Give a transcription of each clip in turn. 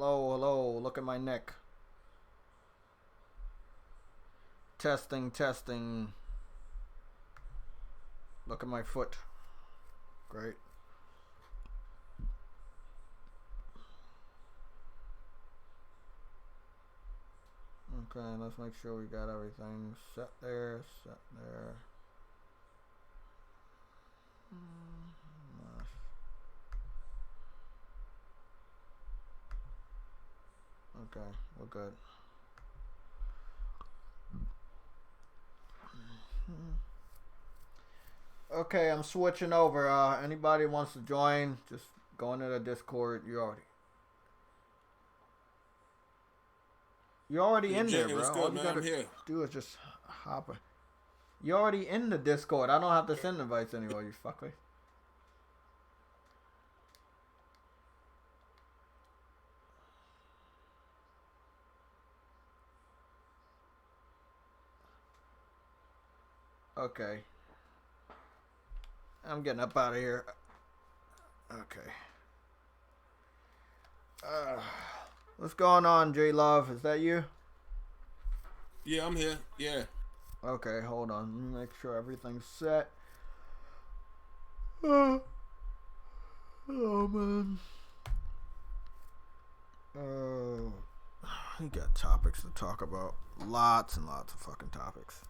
Hello, hello. Look at my neck. Testing, testing. Look at my foot. Great. Okay, let's make sure we got everything set there, set there. Okay, we're good. Okay, I'm switching over. Anybody wants to join, just go into the Discord. You're already Hey, in there, Jay, bro. what's All good, you man? I'm gotta here. do is just hop. You're already in the Discord. I don't have to send invites anymore, you fucker. Okay. I'm getting up out of here. Okay. What's going on, J Love? Is that you? Yeah, I'm here. Yeah. Okay, hold on. Let me make sure everything's set. Oh man. Oh, we got topics to talk about. Lots and lots of fucking topics.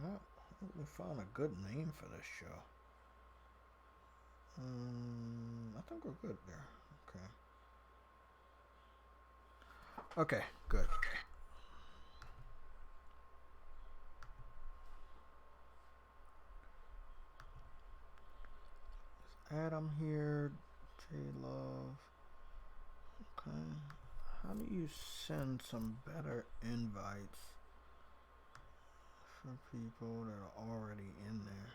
Well, we found a good name for this show. I think we're good there. Okay. Okay, good. Adam here, J Love. Okay. How do you send some better invites for people that are already in there?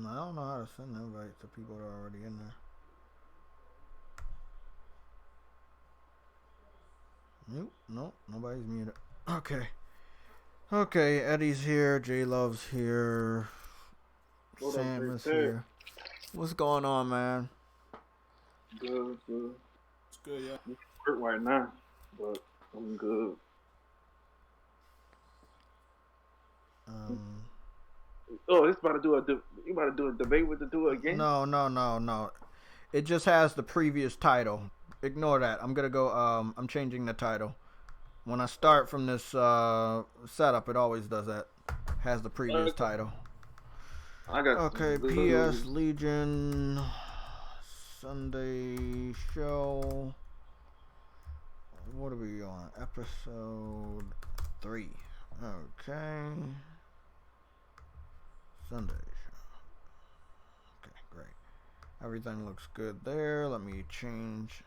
I don't know how to send invites to people that are already in there. Nope, nobody's muted. Okay. Okay, Eddie's here, J Love's here, What up, Sam is JayTech? here. What's going on, man? Good, good. It's good, yeah. I'm hurt right now, but I'm good. Oh, it's about to do you about to do a debate with the dude again? No. It just has the previous title. Ignore that. I'm gonna go. I'm changing the title. When I start from this setup, it always does that. Has the previous title. I got Okay, some PS good. Legion Sunday show. What are we on? Episode 3. Okay. Sunday show. Okay, great. Everything looks good there. Let me change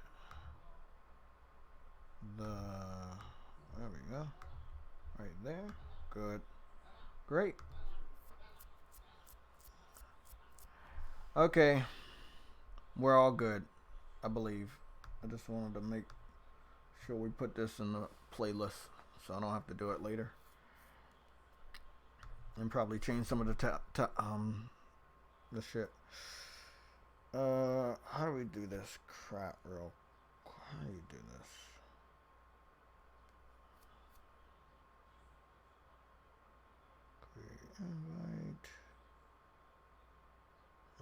the. There we go. Right there. Good. Great. Okay. We're all good, I believe. I just wanted to make sure we put this in the playlist so I don't have to do it later. And probably change some of the shit. How do we do this crap real? How do you do this? Create invite.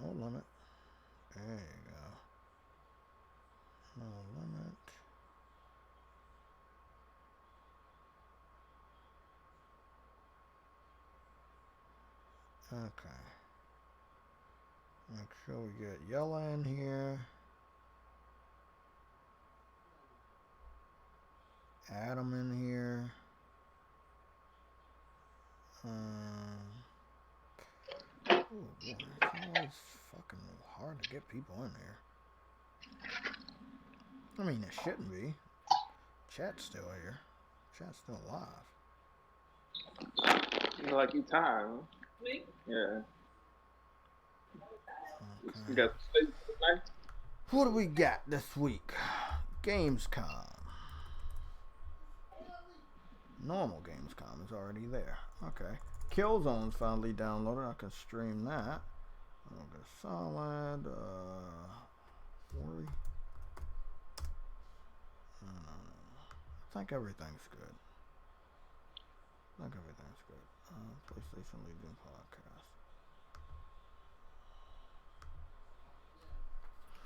No limit. There you go. No limit. Okay. Make sure we get Yella in here. Adam in here. Oh boy, it's always fucking hard to get people in here. I mean, it shouldn't be. Chat's still here. Chat's still alive. You know, like you tired, huh? Me? Yeah. Okay. You got some tonight? What do we got this week? Gamescom. Normal Gamescom is already there. Okay. Killzone's finally downloaded. I can stream that. Okay, solid. 40. I think everything's good. PlayStation Legion podcast.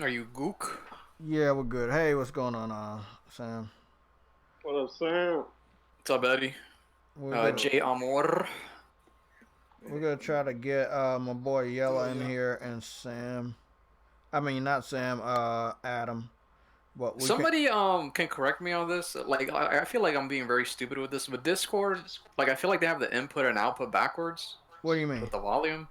Are you gook? Yeah, we're good. Hey, what's going on, Sam? What up, Sam? What's up, Eddie? Jay Amor. We're gonna try to get my boy Yella in here and Sam. I mean, not Sam. Adam. But we Somebody can correct me on this. Like, I feel like I'm being very stupid with this. With Discord, like, I feel like they have the input and output backwards. What do you mean? With the volume.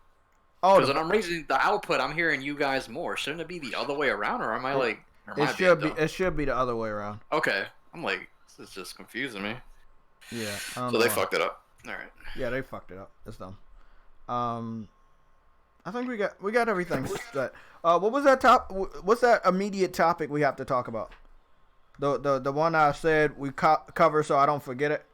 Oh, because when I'm raising the output, I'm hearing you guys more. Shouldn't it be the other way around, or am I like? It should be. It should be the other way around. Okay, I'm like, this is just confusing me. Yeah. So they fucked it up. All right. Yeah, they fucked it up. It's dumb. I think we got everything set. What was that what's that immediate topic we have to talk about? The one I said we cover so I don't forget it.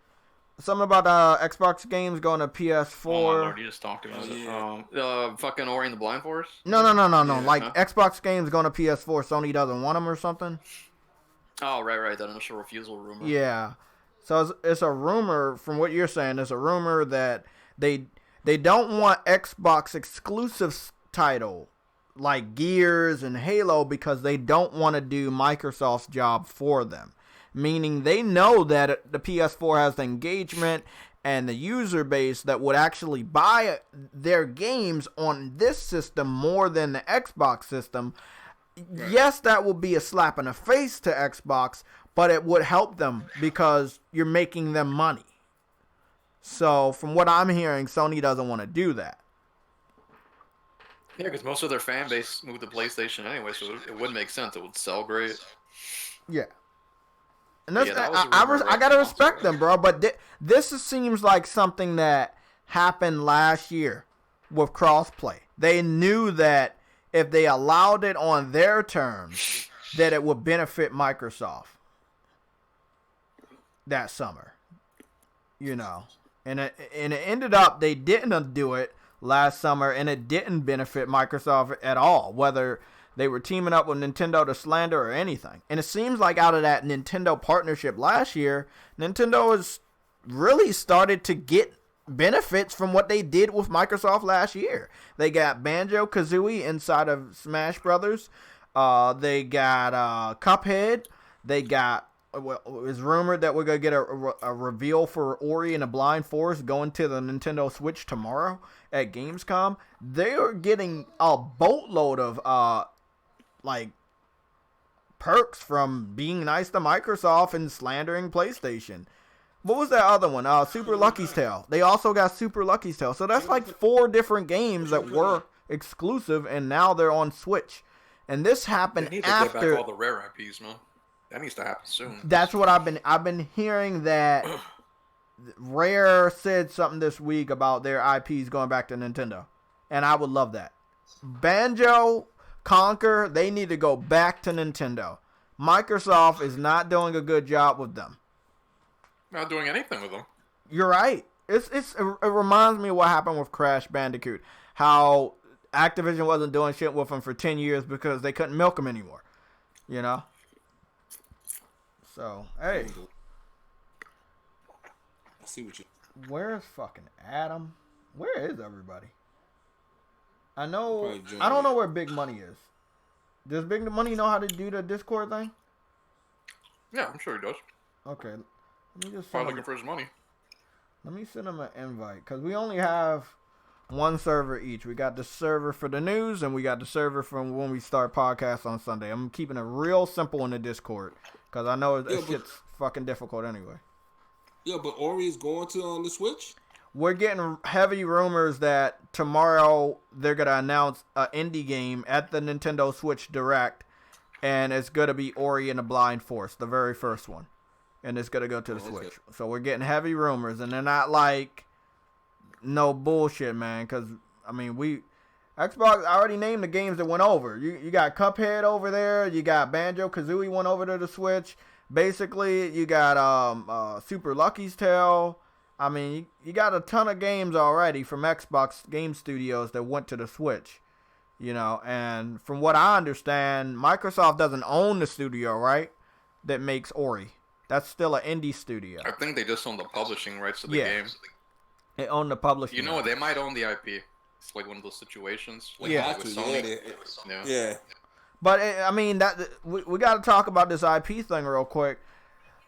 Something about Xbox games going to PS4. Oh my lord, you just talked about it. Fucking Ori and the Blind Forest? No. Yeah, like Xbox games going to PS4. Sony doesn't want them or something. Oh, right. That initial refusal rumor. Yeah. So it's a rumor, from what you're saying, it's a rumor that they don't want Xbox exclusive title like Gears and Halo because they don't want to do Microsoft's job for them. Meaning they know that the PS4 has the engagement and the user base that would actually buy their games on this system more than the Xbox system. Right. Yes, that will be a slap in the face to Xbox, but it would help them because you're making them money. So, from what I'm hearing, Sony doesn't want to do that. Yeah, because most of their fan base moved to PlayStation anyway, so it would make sense. It would sell great. Yeah. And that's, I gotta respect them, bro. But this seems like something that happened last year with crossplay. They knew that if they allowed it on their terms, that it would benefit Microsoft that summer. You know. And it ended up they didn't do it last summer, and it didn't benefit Microsoft at all, whether they were teaming up with Nintendo to slander or anything. And it seems like out of that Nintendo partnership last year, Nintendo has really started to get benefits from what they did with Microsoft last year. They got Banjo-Kazooie inside of Smash Brothers. They got Cuphead. They got... It's rumored that we're going to get a reveal for Ori and the Blind Forest going to the Nintendo Switch tomorrow at Gamescom. They are getting a boatload of perks from being nice to Microsoft and slandering PlayStation. What was that other one? Super Lucky's Tale. They also got Super Lucky's Tale. So that's like 4 different games that were exclusive, and now they're on Switch. And this happened they need to after... get back all the rare IPs, man. That needs to happen soon. That's what I've been hearing, that Rare said something this week about their IPs going back to Nintendo. And I would love that. Banjo, Conquer, they need to go back to Nintendo. Microsoft is not doing a good job with them. Not doing anything with them. You're right. It reminds me of what happened with Crash Bandicoot. How Activision wasn't doing shit with them for 10 years because they couldn't milk them anymore. You know? So, hey. I see what you... Where's fucking Adam? Where is everybody? I don't know where Big Money is. Does Big Money know how to do the Discord thing? Yeah, I'm sure he does. Okay. Let me just probably looking for his money. Let me send him an invite, because we only have one server each. We got the server for the news, and we got the server from when we start podcasts on Sunday. I'm keeping it real simple in the Discord, because I know that shit's fucking difficult anyway. Yeah, but Ori is going to on the Switch? We're getting heavy rumors that tomorrow they're going to announce an indie game at the Nintendo Switch Direct, and it's going to be Ori and the Blind Forest, the very first one. and it's gonna go to the Okay. Switch. So we're getting heavy rumors, and they're not like no bullshit, man. Because I mean, Xbox already named the games that went over. You got Cuphead over there. You got Banjo-Kazooie went over to the Switch. Basically, you got Super Lucky's Tale. I mean, you got a ton of games already from Xbox Game Studios that went to the Switch. You know, and from what I understand, Microsoft doesn't own the studio, right? That makes Ori. That's still an indie studio. I think they just own the publishing rights to the game. They own the publishing. You know what? They might own the IP. It's like one of those situations. Like Yeah. with Sony. Yeah. But I mean, that we got to talk about this IP thing real quick.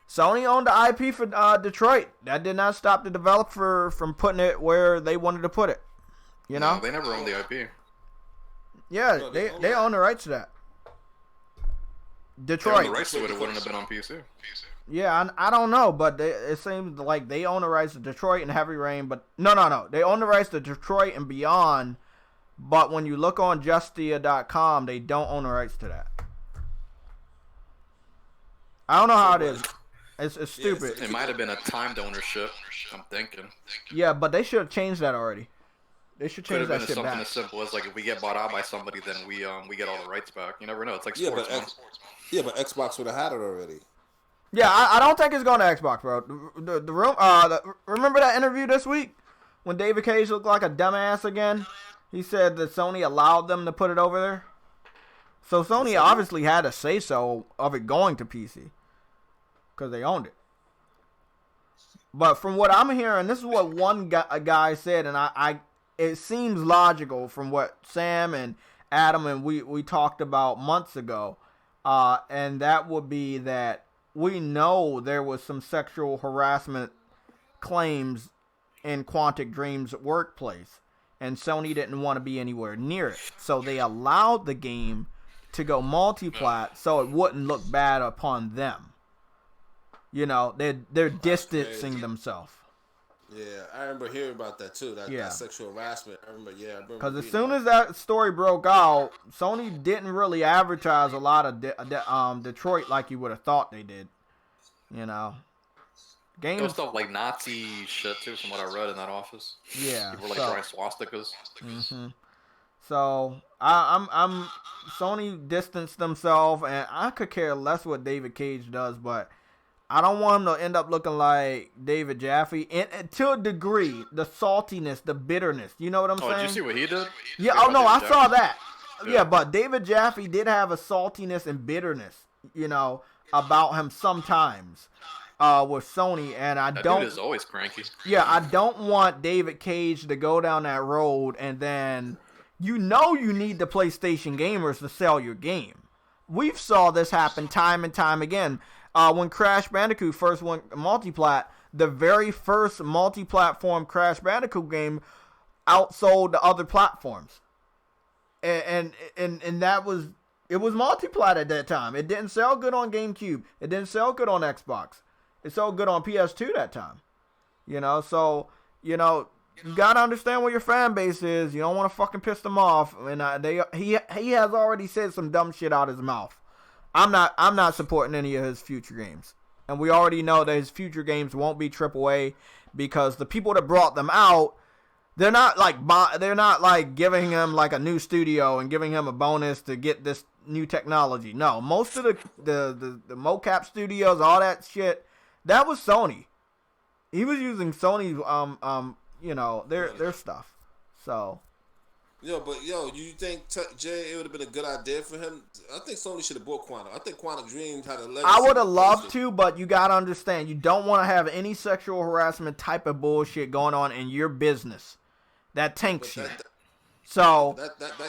Sony owned the IP for Detroit. That did not stop the developer from putting it where they wanted to put it. You know? No, they never owned the IP. Yeah, No, they own the rights to that. They Detroit. owned the rights to it. It wouldn't have been on PC. Yeah, I don't know, but it seems like they own the rights to Detroit and Heavy Rain. But no, they own the rights to Detroit and beyond. But when you look on Justia.com, they don't own the rights to that. I don't know how it is. It's stupid. It might have been a timed ownership. I'm thinking. Yeah, but they should have changed that already. They should Could change have that been shit something back. as simple as like if we get bought out by somebody, then we get all the rights back. You never know. It's like Yeah, sports. but but Xbox would have had it already. Yeah, I don't think it's going to Xbox, bro. The room. Remember that interview this week when David Cage looked like a dumbass again? He said that Sony allowed them to put it over there. So Sony obviously had a say so of it going to PC because they owned it. But from what I'm hearing, this is what one guy said, and it seems logical from what Sam and Adam and we talked about months ago, and that would be that we know there was some sexual harassment claims in Quantic Dream's workplace, and Sony didn't want to be anywhere near it, so they allowed the game to go multi-plat so it wouldn't look bad upon them. You know, they're distancing themselves. Yeah, I remember hearing about that too. That sexual harassment. I remember. Because as soon as that story broke out, Sony didn't really advertise a lot of Detroit like you would have thought they did. You know, There was stuff like Nazi shit too, from what I read in that office. Yeah, People were like drawing swastikas. Mm-hmm. So I'm Sony distanced themselves, and I could care less what David Cage does, but I don't want him to end up looking like David Jaffe. And to a degree, the saltiness, the bitterness. You know what I'm saying? Did you see what he did? Yeah, I saw that. Yeah, but David Jaffe did have a saltiness and bitterness, you know, about him sometimes with Sony. And that dude is always cranky. Yeah, I don't want David Cage to go down that road and then you need the PlayStation gamers to sell your game. We've saw this happen time and time again. When Crash Bandicoot first went multi-plat, the very first multi-platform Crash Bandicoot game outsold the other platforms. And that was, it was multi-plat at that time. It didn't sell good on GameCube. It didn't sell good on Xbox. It sold good on PS2 that time. You know, so, you know, you gotta understand what your fan base is. You don't want to fucking piss them off. And he has already said some dumb shit out his mouth. I'm not supporting any of his future games. And we already know that his future games won't be AAA because the people that brought them out, they're not like giving him like a new studio and giving him a bonus to get this new technology. No, most of the mocap studios, all that shit, that was Sony. He was using Sony's you know, their stuff. So you think Jay, it would have been a good idea for him? I think Sony should have bought Quantic. I think Quantic Dream had a legacy. I would have loved to, but you gotta understand, you don't want to have any sexual harassment type of bullshit going on in your business. That tanks you. So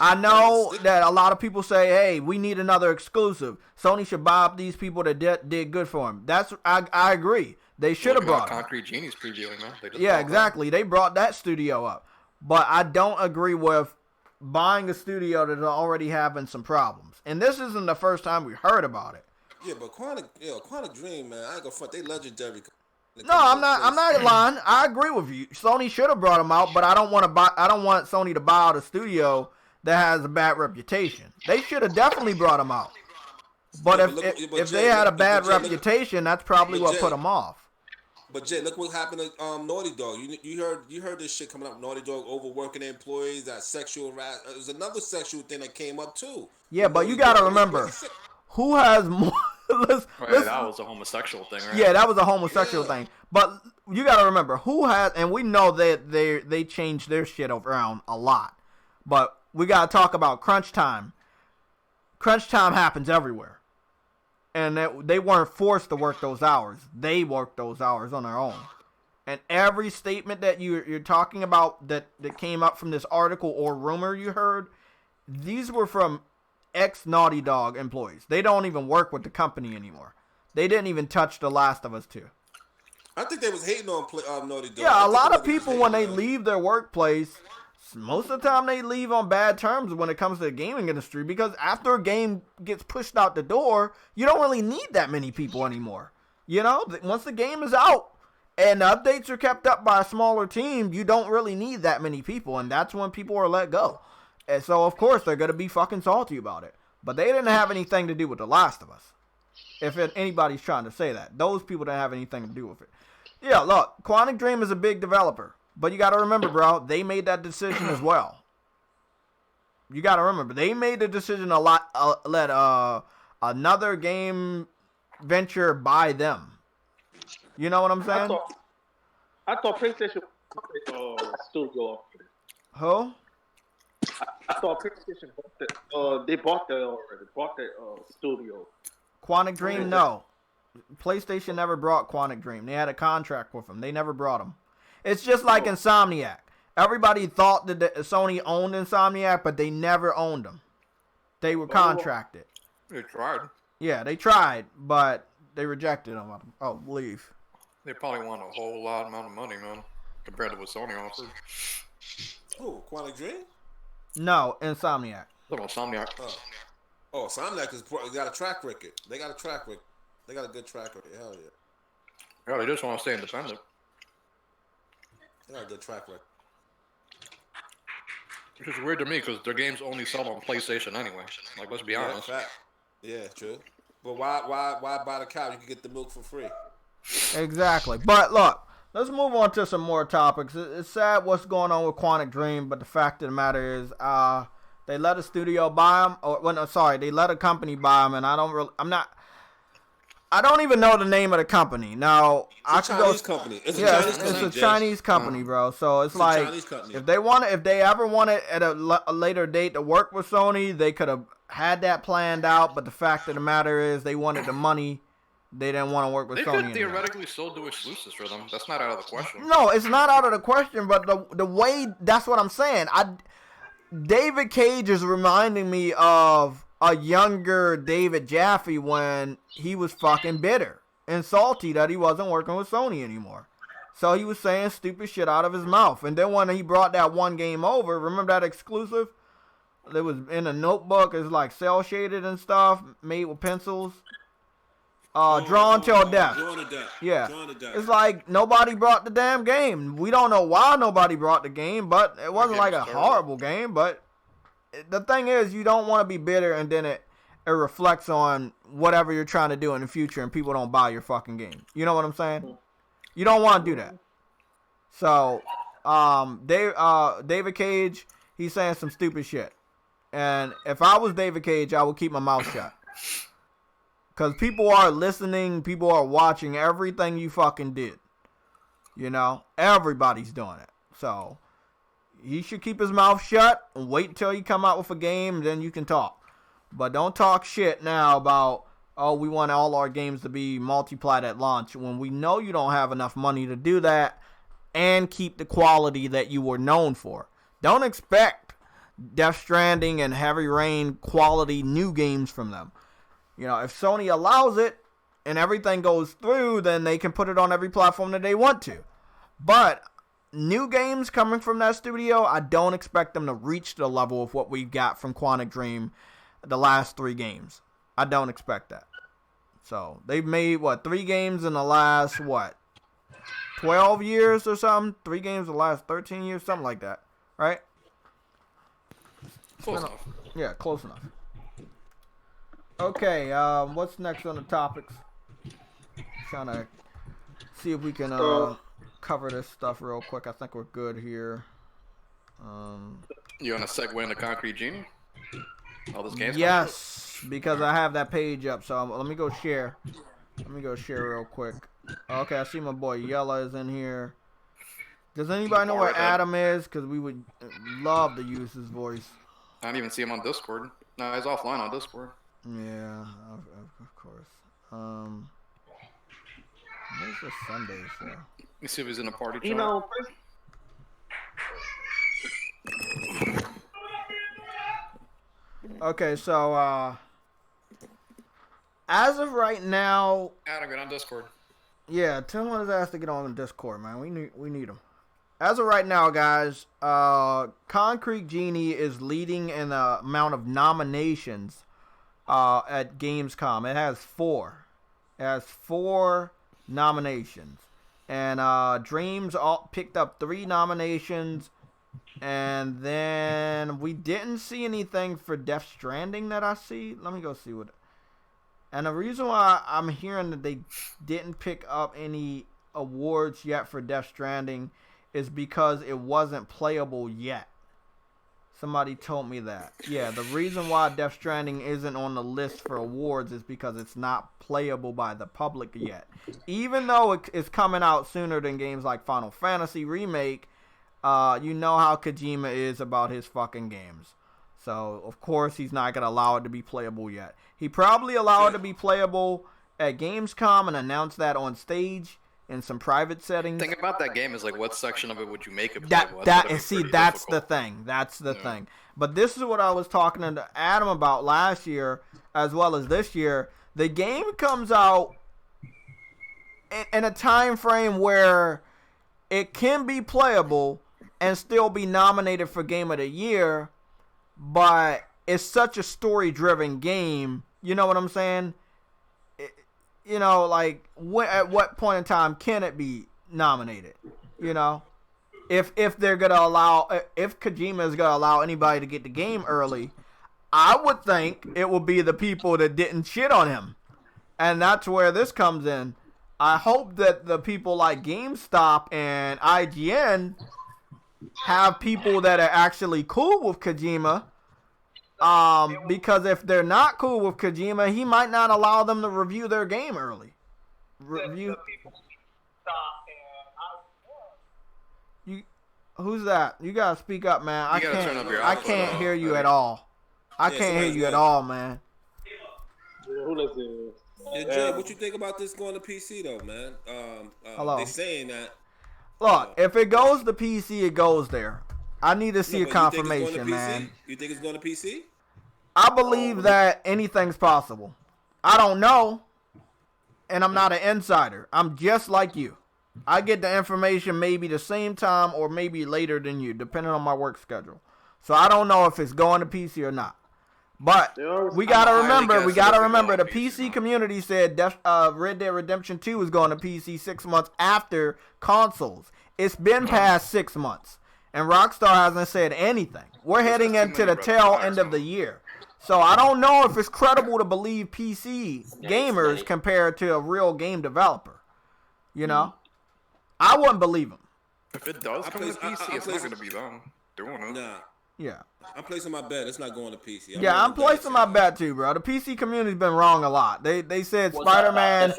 I know that a lot of people say, "Hey, we need another exclusive. Sony should buy up these people that did good for him." I agree. They should have brought him. Concrete Genie's previewing, man. Yeah, exactly. They brought that studio up, but I don't agree with buying a studio that's already having some problems. And this isn't the first time we heard about it. Yeah, but Quantic Dream, man, I ain't gonna front. They legendary. No, I'm not lying. I agree with you. Sony should have brought them out, but I don't want Sony to buy out a studio that has a bad reputation. They should have definitely brought them out. But Yeah, if they had a bad reputation, that's probably what Jay, put them off. But Jay, look what happened to Naughty Dog. You heard this shit coming up. Naughty Dog overworking their employees. That sexual there's another sexual thing that came up too. Yeah, but you gotta remember, who has more? That was a homosexual thing, right? Yeah, that was a homosexual thing. But you gotta remember, who has? And we know that they changed their shit around a lot. But we gotta talk about crunch time. Crunch time happens everywhere. And they weren't forced to work those hours. They worked those hours on their own. And every statement that you're talking about that came up from this article or rumor you heard, these were from ex-Naughty Dog employees. They don't even work with the company anymore. They didn't even touch The Last of Us 2. I think they was hating on Naughty Dog. Yeah, a lot of people, when they leave their workplace, most of the time they leave on bad terms when it comes to the gaming industry, because after a game gets pushed out the door, you don't really need that many people anymore. You know, once the game is out and the updates are kept up by a smaller team, you don't really need that many people, and that's when people are let go. And so, of course, they're going to be fucking salty about it. But they didn't have anything to do with The Last of Us. If anybody's trying to say that. Those people didn't have anything to do with it. Yeah, look, Quantic Dream is a big developer. But you got to remember, bro, they made that decision as well. You got to remember, they made the decision let another game venture buy them. You know what I'm saying? I thought PlayStation studio. Who? I thought PlayStation they bought that already. Bought that studio. Quantic Dream, no. PlayStation never brought Quantic Dream. They had a contract with them. They never brought them. It's just like Insomniac. Everybody thought that Sony owned Insomniac, but they never owned them. They were contracted. They tried. Yeah, they tried, but they rejected them. Oh, leave. They probably want a whole lot amount of money, man, compared to what Sony offered. Who? Quantic Dream? No, Insomniac. Little Insomniac. Oh, Insomniac got a track record. They got a track record. They got a good track record. Hell yeah. Yeah, they just want to stay independent. They got a good track record. Which is weird to me because their games only sell on PlayStation anyway. Like, let's be honest. Yeah, true. But why buy the cow? You can get the milk for free. Exactly. But look, let's move on to some more topics. It's sad what's going on with Quantic Dream, but the fact of the matter is, they let a studio buy them. They let a company buy them, and I don't even know the name of the company. Now, it's a Chinese company. It's a Chinese company, bro. So it's like, if they ever wanted at a later date to work with Sony, they could have had that planned out. But the fact of the matter is, they wanted the money. They didn't want to work with Sony. They could theoretically still do exclusives for them. That's not out of the question. No, it's not out of the question. But the way, that's what I'm saying. David Cage is reminding me of a younger David Jaffe when he was fucking bitter and salty that he wasn't working with Sony anymore. So he was saying stupid shit out of his mouth. And then when he brought that one game over, remember that exclusive? It was in a notebook. It's like cel shaded and stuff, made with pencils. Drawn Till Death. Drawn to Death. Yeah. Drawn to Death. It's like nobody brought the damn game. We don't know why nobody brought the game, but it wasn't like a horrible game. But the thing is, you don't want to be bitter and then it reflects on whatever you're trying to do in the future and people don't buy your fucking game. You know what I'm saying? You don't want to do that. So, David Cage, he's saying some stupid shit. And if I was David Cage, I would keep my mouth shut. Because people are listening, people are watching everything you fucking did. You know? Everybody's doing it. So, he should keep his mouth shut and wait until you come out with a game, then you can talk. But don't talk shit now about, oh, we want all our games to be multiplied at launch when we know you don't have enough money to do that and keep the quality that you were known for. Don't expect Death Stranding and Heavy Rain quality new games from them. You know, if Sony allows it and everything goes through, then they can put it on every platform that they want to. But new games coming from that studio, I don't expect them to reach the level of what we got from Quantic Dream the last 3 games. I don't expect that. So, they've made, 3 games in the last, 12 years or something? 3 games in the last 13 years? Something like that. Right? Close enough. Yeah, close enough. Okay, what's next on the topics? Trying to see if we can cover this stuff real quick. I think we're good here. You want to segue into Concrete Genie? All this Gamescom Yes, because I have that page up. So let me go share. Let me go share real quick. Okay, I see my boy Yella is in here. Does anybody know where Adam is? Because we would love to use his voice. I don't even see him on Discord. No, he's offline on Discord. Yeah, of course. Where's the Sunday show? Let me see if he's in a party chat. You know, Okay, so as of right now, Adam, get on Discord. yeah, tell his ass to get on the Discord, man. We need him. As of right now, guys, Concrete Genie is leading in the amount of nominations at Gamescom. It has 4. It has 4 nominations. And Dreams picked up 3 nominations. And then we didn't see anything for Death Stranding that I see. Let me go see what. And the reason why I'm hearing that they didn't pick up any awards yet for Death Stranding is because it wasn't playable yet. Somebody told me that. Yeah, the reason why Death Stranding isn't on the list for awards is because it's not playable by the public yet. Even though it's coming out sooner than games like Final Fantasy Remake, you know how Kojima is about his fucking games. So, of course, he's not going to allow it to be playable yet. He probably allowed it to be playable at Gamescom and announced that on stage in some private settings. The thing about that game is, like, what section of it would you make it That's playable? the thing. That's the thing. But this is what I was talking to Adam about last year as well as this year. The game comes out in a time frame where it can be playable and still be nominated for Game of the Year, but it's such a story-driven game. You know what I'm saying? You know, like, at what point in time can it be nominated? You know? If they're going to allow, if Kojima is going to allow anybody to get the game early, I would think it would be the people that didn't shit on him. And that's where this comes in. I hope that the people like GameStop and IGN have people that are actually cool with Kojima. Because if they're not cool with Kojima, he might not allow them to review their game early. Who's that? You gotta speak up, man. I can't hear you at all. I can't hear you at all, man. Who is it? Yeah, Jay, what you think about this going to PC though, man? Hello. They saying that. Look, if it goes to PC, it goes there. I need to see a confirmation, man. You think it's going to PC? I believe that anything's possible. I don't know, and I'm not an insider. I'm just like you. I get the information maybe the same time or maybe later than you, depending on my work schedule. So I don't know if it's going to PC or not. But we gotta remember, the PC community said Red Dead Redemption 2 is going to PC 6 months after consoles. It's been past 6 months, and Rockstar hasn't said anything. We're heading into the tail end of the year. So I don't know if it's credible to believe PC gamers compared to a real game developer. You know? I wouldn't believe them. If it does come to PC, it's not going to be them doing it. Nah. Yeah. I'm placing my bet. It's not going to PC. I'm placing my bet too, bro. The PC community's been wrong a lot. They said Spider-Man.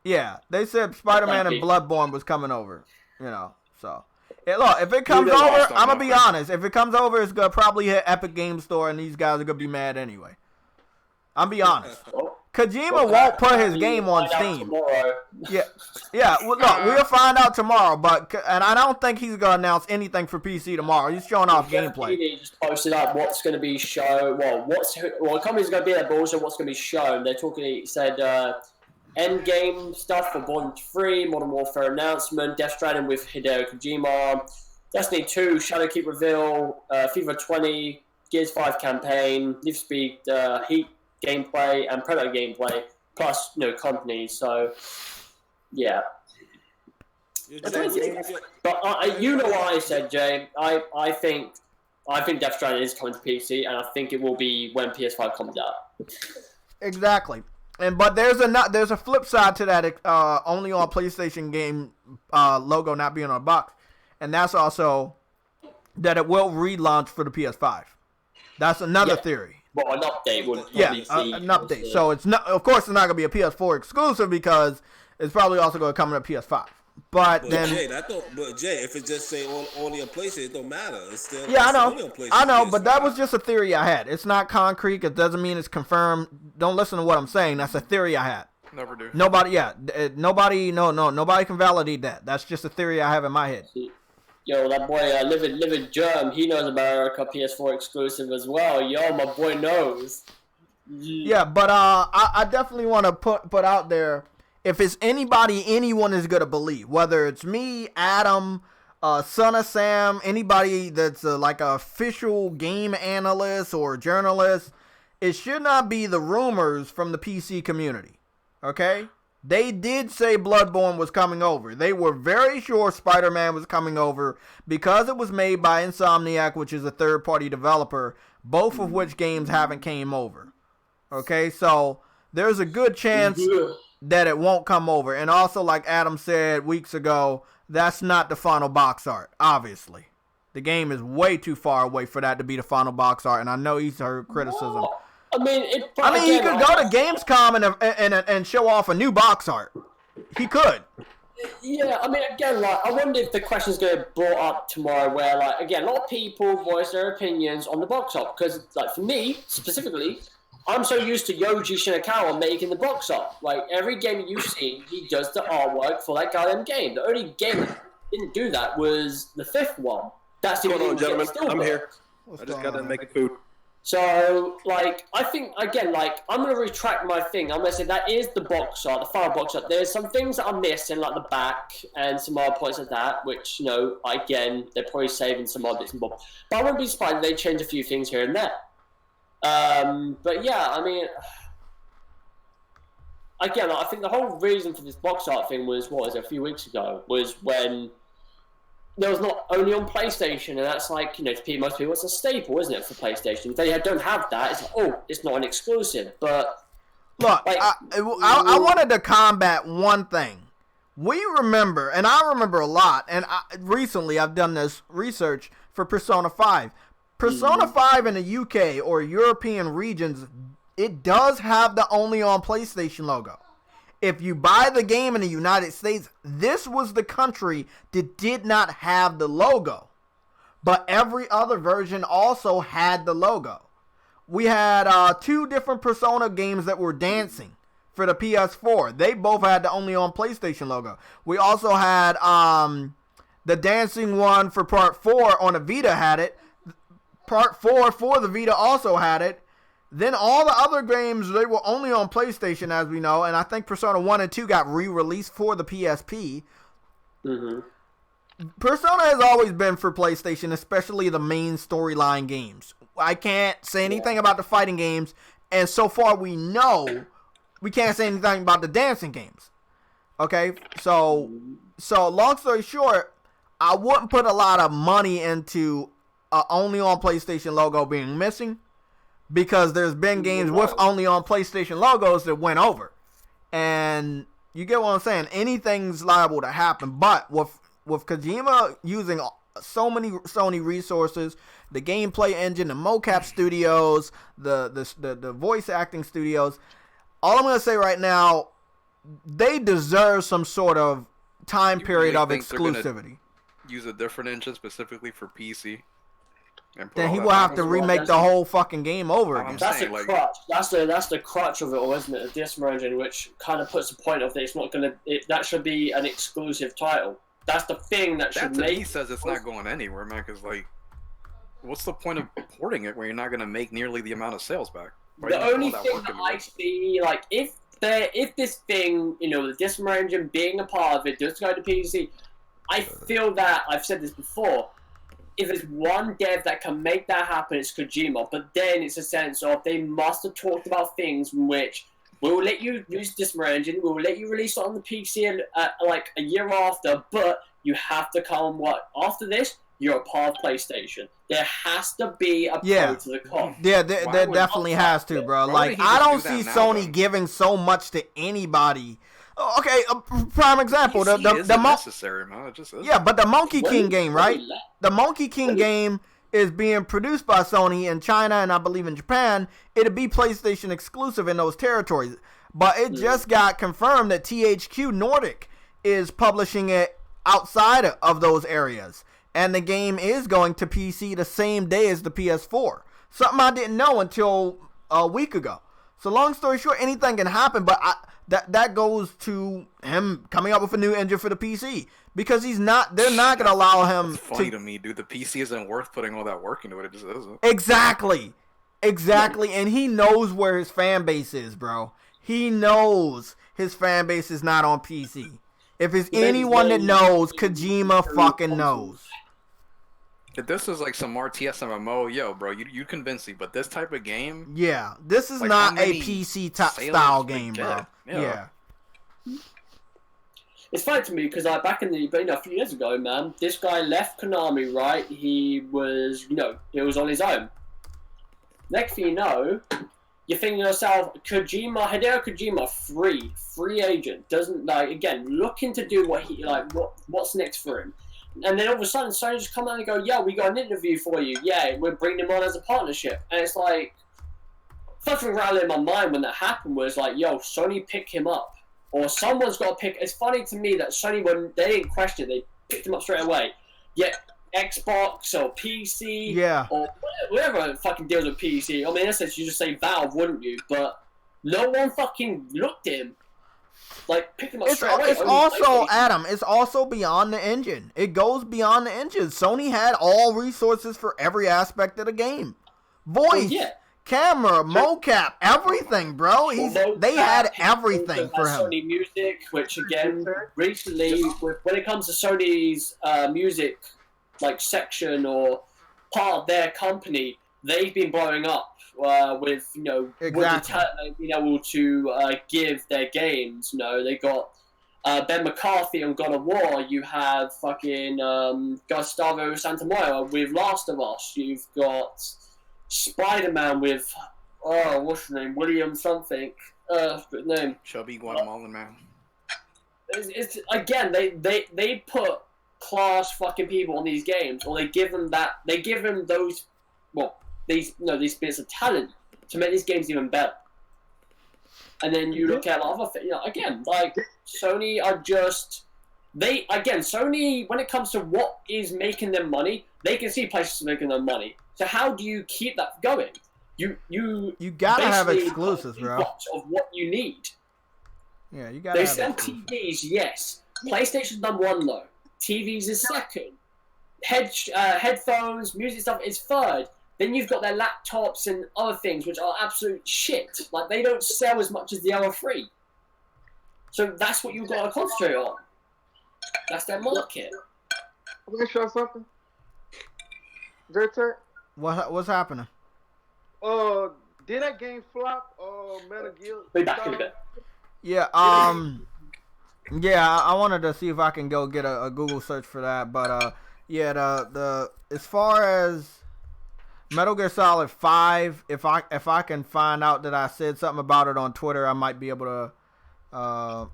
They said Spider-Man and Bloodborne was coming over. You know, so. Look, if it comes over, I'm going to be honest. If it comes over, it's going to probably hit Epic Game Store, and these guys are going to be mad anyway. I'm be honest. Kojima won't put his game on Steam. Yeah. Well, look, we'll find out tomorrow. And I don't think he's gonna announce anything for PC tomorrow. He's showing off gameplay. He just posted up what's going to be shown. The company's going to be at bullshit. What's going to be shown? They're talking. He said end game stuff for Bond 3, Modern Warfare announcement, Death Stranding with Hideo Kojima, Destiny 2, Shadowkeep reveal, FIFA 20, Gears 5 campaign, Need for Speed Heat gameplay and Predator gameplay, plus companies. So yeah. But you know what I said, Jay. I think Death Stranding is coming to PC, and I think it will be when PS5 comes out. Exactly. But there's a flip side to that only on PlayStation game logo not being on a box, and that's also that it will relaunch for the PS5. That's another theory. Well, an update would an update. So it's not, of course, it's not gonna be a PS4 exclusive because it's probably also gonna come to PS5. But then, Jay, if it just say only on PlayStation, it don't matter. It's still I know, only on PlayStation, I know, but that was just a theory I had. It's not concrete. It doesn't mean it's confirmed. Don't listen to what I'm saying. That's a theory I had. Never do. Nobody can validate that. That's just a theory I have in my head. Yo, that boy, Livid Germ, he knows America PS4 exclusive as well. Yo, my boy knows. Yeah, but I definitely want to put out there, if it's anybody anyone is going to believe, whether it's me, Adam, Son of Sam, anybody that's like an official game analyst or journalist, it should not be the rumors from the PC community, okay? They did say Bloodborne was coming over. They were very sure Spider-Man was coming over because it was made by Insomniac, which is a third-party developer, both of which games haven't came over. Okay, so there's a good chance that it won't come over. And also, like Adam said weeks ago, that's not the final box art, obviously. The game is way too far away for that to be the final box art, and I know he's heard criticism. I mean, he could go to Gamescom and show off a new box art. He could. Yeah, I mean, again, like, I wonder if the question's going to be brought up tomorrow where, like, again, a lot of people voice their opinions on the box art. Because, like, for me, specifically, I'm so used to Yoji Shinakawa making the box art. Like, every game you've seen, he does the artwork for that goddamn game. The only game that didn't do that was the fifth one. That's the Hold only on, gentlemen. I'm here. What's I just going got done on? making food. So, like, I think, again, like, I'm going to retract my thing. I'm going to say that is the box art, the final box art. There's some things that are missing, like the back and some other points like that, which, you know, again, they're probably saving some other bits and bobs. But I wouldn't be surprised if they change a few things here and there. But, yeah, I mean, again, I think the whole reason for this box art thing was, a few weeks ago, was when there was not only on PlayStation, and that's like, you know, to most people, it's a staple, isn't it, for PlayStation? If they don't have that, it's like, oh, it's not an exclusive. But look, like, I wanted to combat one thing. We remember, and I remember a lot, and recently I've done this research for Persona 5. Persona 5 in the UK or European regions, it does have the only on PlayStation logo. If you buy the game in the United States, this was the country that did not have the logo. But every other version also had the logo. We had 2 different Persona games that were dancing for the PS4. They both had the only on PlayStation logo. We also had the dancing one for Part 4 on the Vita had it. Part 4 for the Vita also had it. Then all the other games, they were only on PlayStation, as we know, and I think Persona 1 and 2 got re-released for the PSP. mm-hmm. Persona has always been for PlayStation, especially the main storyline games. I can't say anything about the fighting games, and so far we know we can't say anything about the dancing games. Okay? So long story short, I wouldn't put a lot of money into only on PlayStation logo being missing. Because there's been games with only on PlayStation logos that went over. And you get what I'm saying? Anything's liable to happen. But with Kojima using so many Sony resources, the gameplay engine, the mocap studios, the voice acting studios, all I'm going to say right now, they deserve some sort of time period of exclusivity. Use a different engine specifically for PC. Then he will have to remake the whole fucking game over again. That's the crutch. That's the crutch of it all, isn't it? The Disma engine, which kind of puts the point of that it's not gonna. That should be an exclusive title. That's the thing that should make. He says it's not going anywhere, man. Because like, what's the point of porting it where you're not gonna make nearly the amount of sales back? The only thing that I see, like, if this thing, you know, the Disma engine being a part of it, does go to PC, I feel that I've said this before. If there's one dev that can make that happen, it's Kojima. But then it's a sense of they must have talked about things in which we will let you use this engine, we will let you release it on the PC like a year after, but you have to come after this. you're a part of PlayStation. There has to be a Yeah. pro to the con. Yeah, there definitely has to, bro. Why Like, wouldn't he I just don't do that see now, Sony then? giving so much to anybody. Okay, a prime example. PC isn't necessary, man. It just isn't. Yeah, but the Monkey When- King game, when right? he left- The Monkey King game is being produced by Sony in China and I believe in Japan. It'll be PlayStation exclusive in those territories. But it just got confirmed that THQ Nordic is publishing it outside of those areas. And the game is going to PC the same day as the PS4. Something I didn't know until a week ago. So long story short, anything can happen, but that goes to him coming up with a new engine for the PC. Because they're not going to allow him It's funny to me, dude. The PC isn't worth putting all that work into it. It just isn't. Exactly. And he knows where his fan base is, bro. He knows his fan base is not on PC. If it's anyone that knows, Kojima fucking knows. If this is like some RTS MMO, yo, bro, you convince me. But this type of game, Yeah, this is Like, not how a many PC sales style we game, get? bro. Yeah. It's funny to me because back in a few years ago, man, this guy left Konami, right? He was, he was on his own. Next thing you know, you're thinking to yourself, Hideo Kojima, free agent, doesn't looking to do what's next for him. And then all of a sudden, Sony just come out and go, yeah, we got an interview for you. Yeah, we're bringing him on as a partnership. And it's like, first thing rattling in my mind when that happened was like, yo, Sony pick him up. Or someone's got to pick. It's funny to me that Sony, when they didn't question it, they picked him up straight away. Yet Xbox or PC or whatever fucking deals with PC. I mean, in essence, you just say Valve, wouldn't you? But no one fucking looked at him. Like, pick him up straight away. It's also, Adam, it's also beyond the engine. It goes beyond the engine. Sony had all resources for every aspect of the game. Voice, camera, mocap, everything, bro. They had everything for him. Sony Music, which again, recently, when it comes to Sony's music, section or part of their company, they've been blowing up with with the talent they've been able to give their games. They got Ben McCarthy on God of War. You have fucking Gustavo Santamoya with Last of Us. You've got Spider-Man with what's his name? William something. Good name. Chubby Guatemalan man. It's again they put class fucking people on these games, or they give them those these bits of talent to make these games even better. And then you look at other things, again, like Sony are just Sony, when it comes to what is making them money, they can see places making them money. So how do you keep that going? You gotta have exclusives, bro. Of what you need. Yeah, you gotta. They have sell exclusives. TVs, yes. PlayStation's number one though. TVs is second. Headphones, music stuff is third. Then you've got their laptops and other things, which are absolute shit. Like, they don't sell as much as the other three. So that's what you've got to concentrate on. That's their market. I'm gonna show something. JayTech. What's happening? Did that game flop? Metal Gear. Be back in a bit. Yeah. Yeah. I wanted to see if I can go get a Google search for that, but the as far as Metal Gear Solid 5, if I can find out that I said something about it on Twitter, I might be able to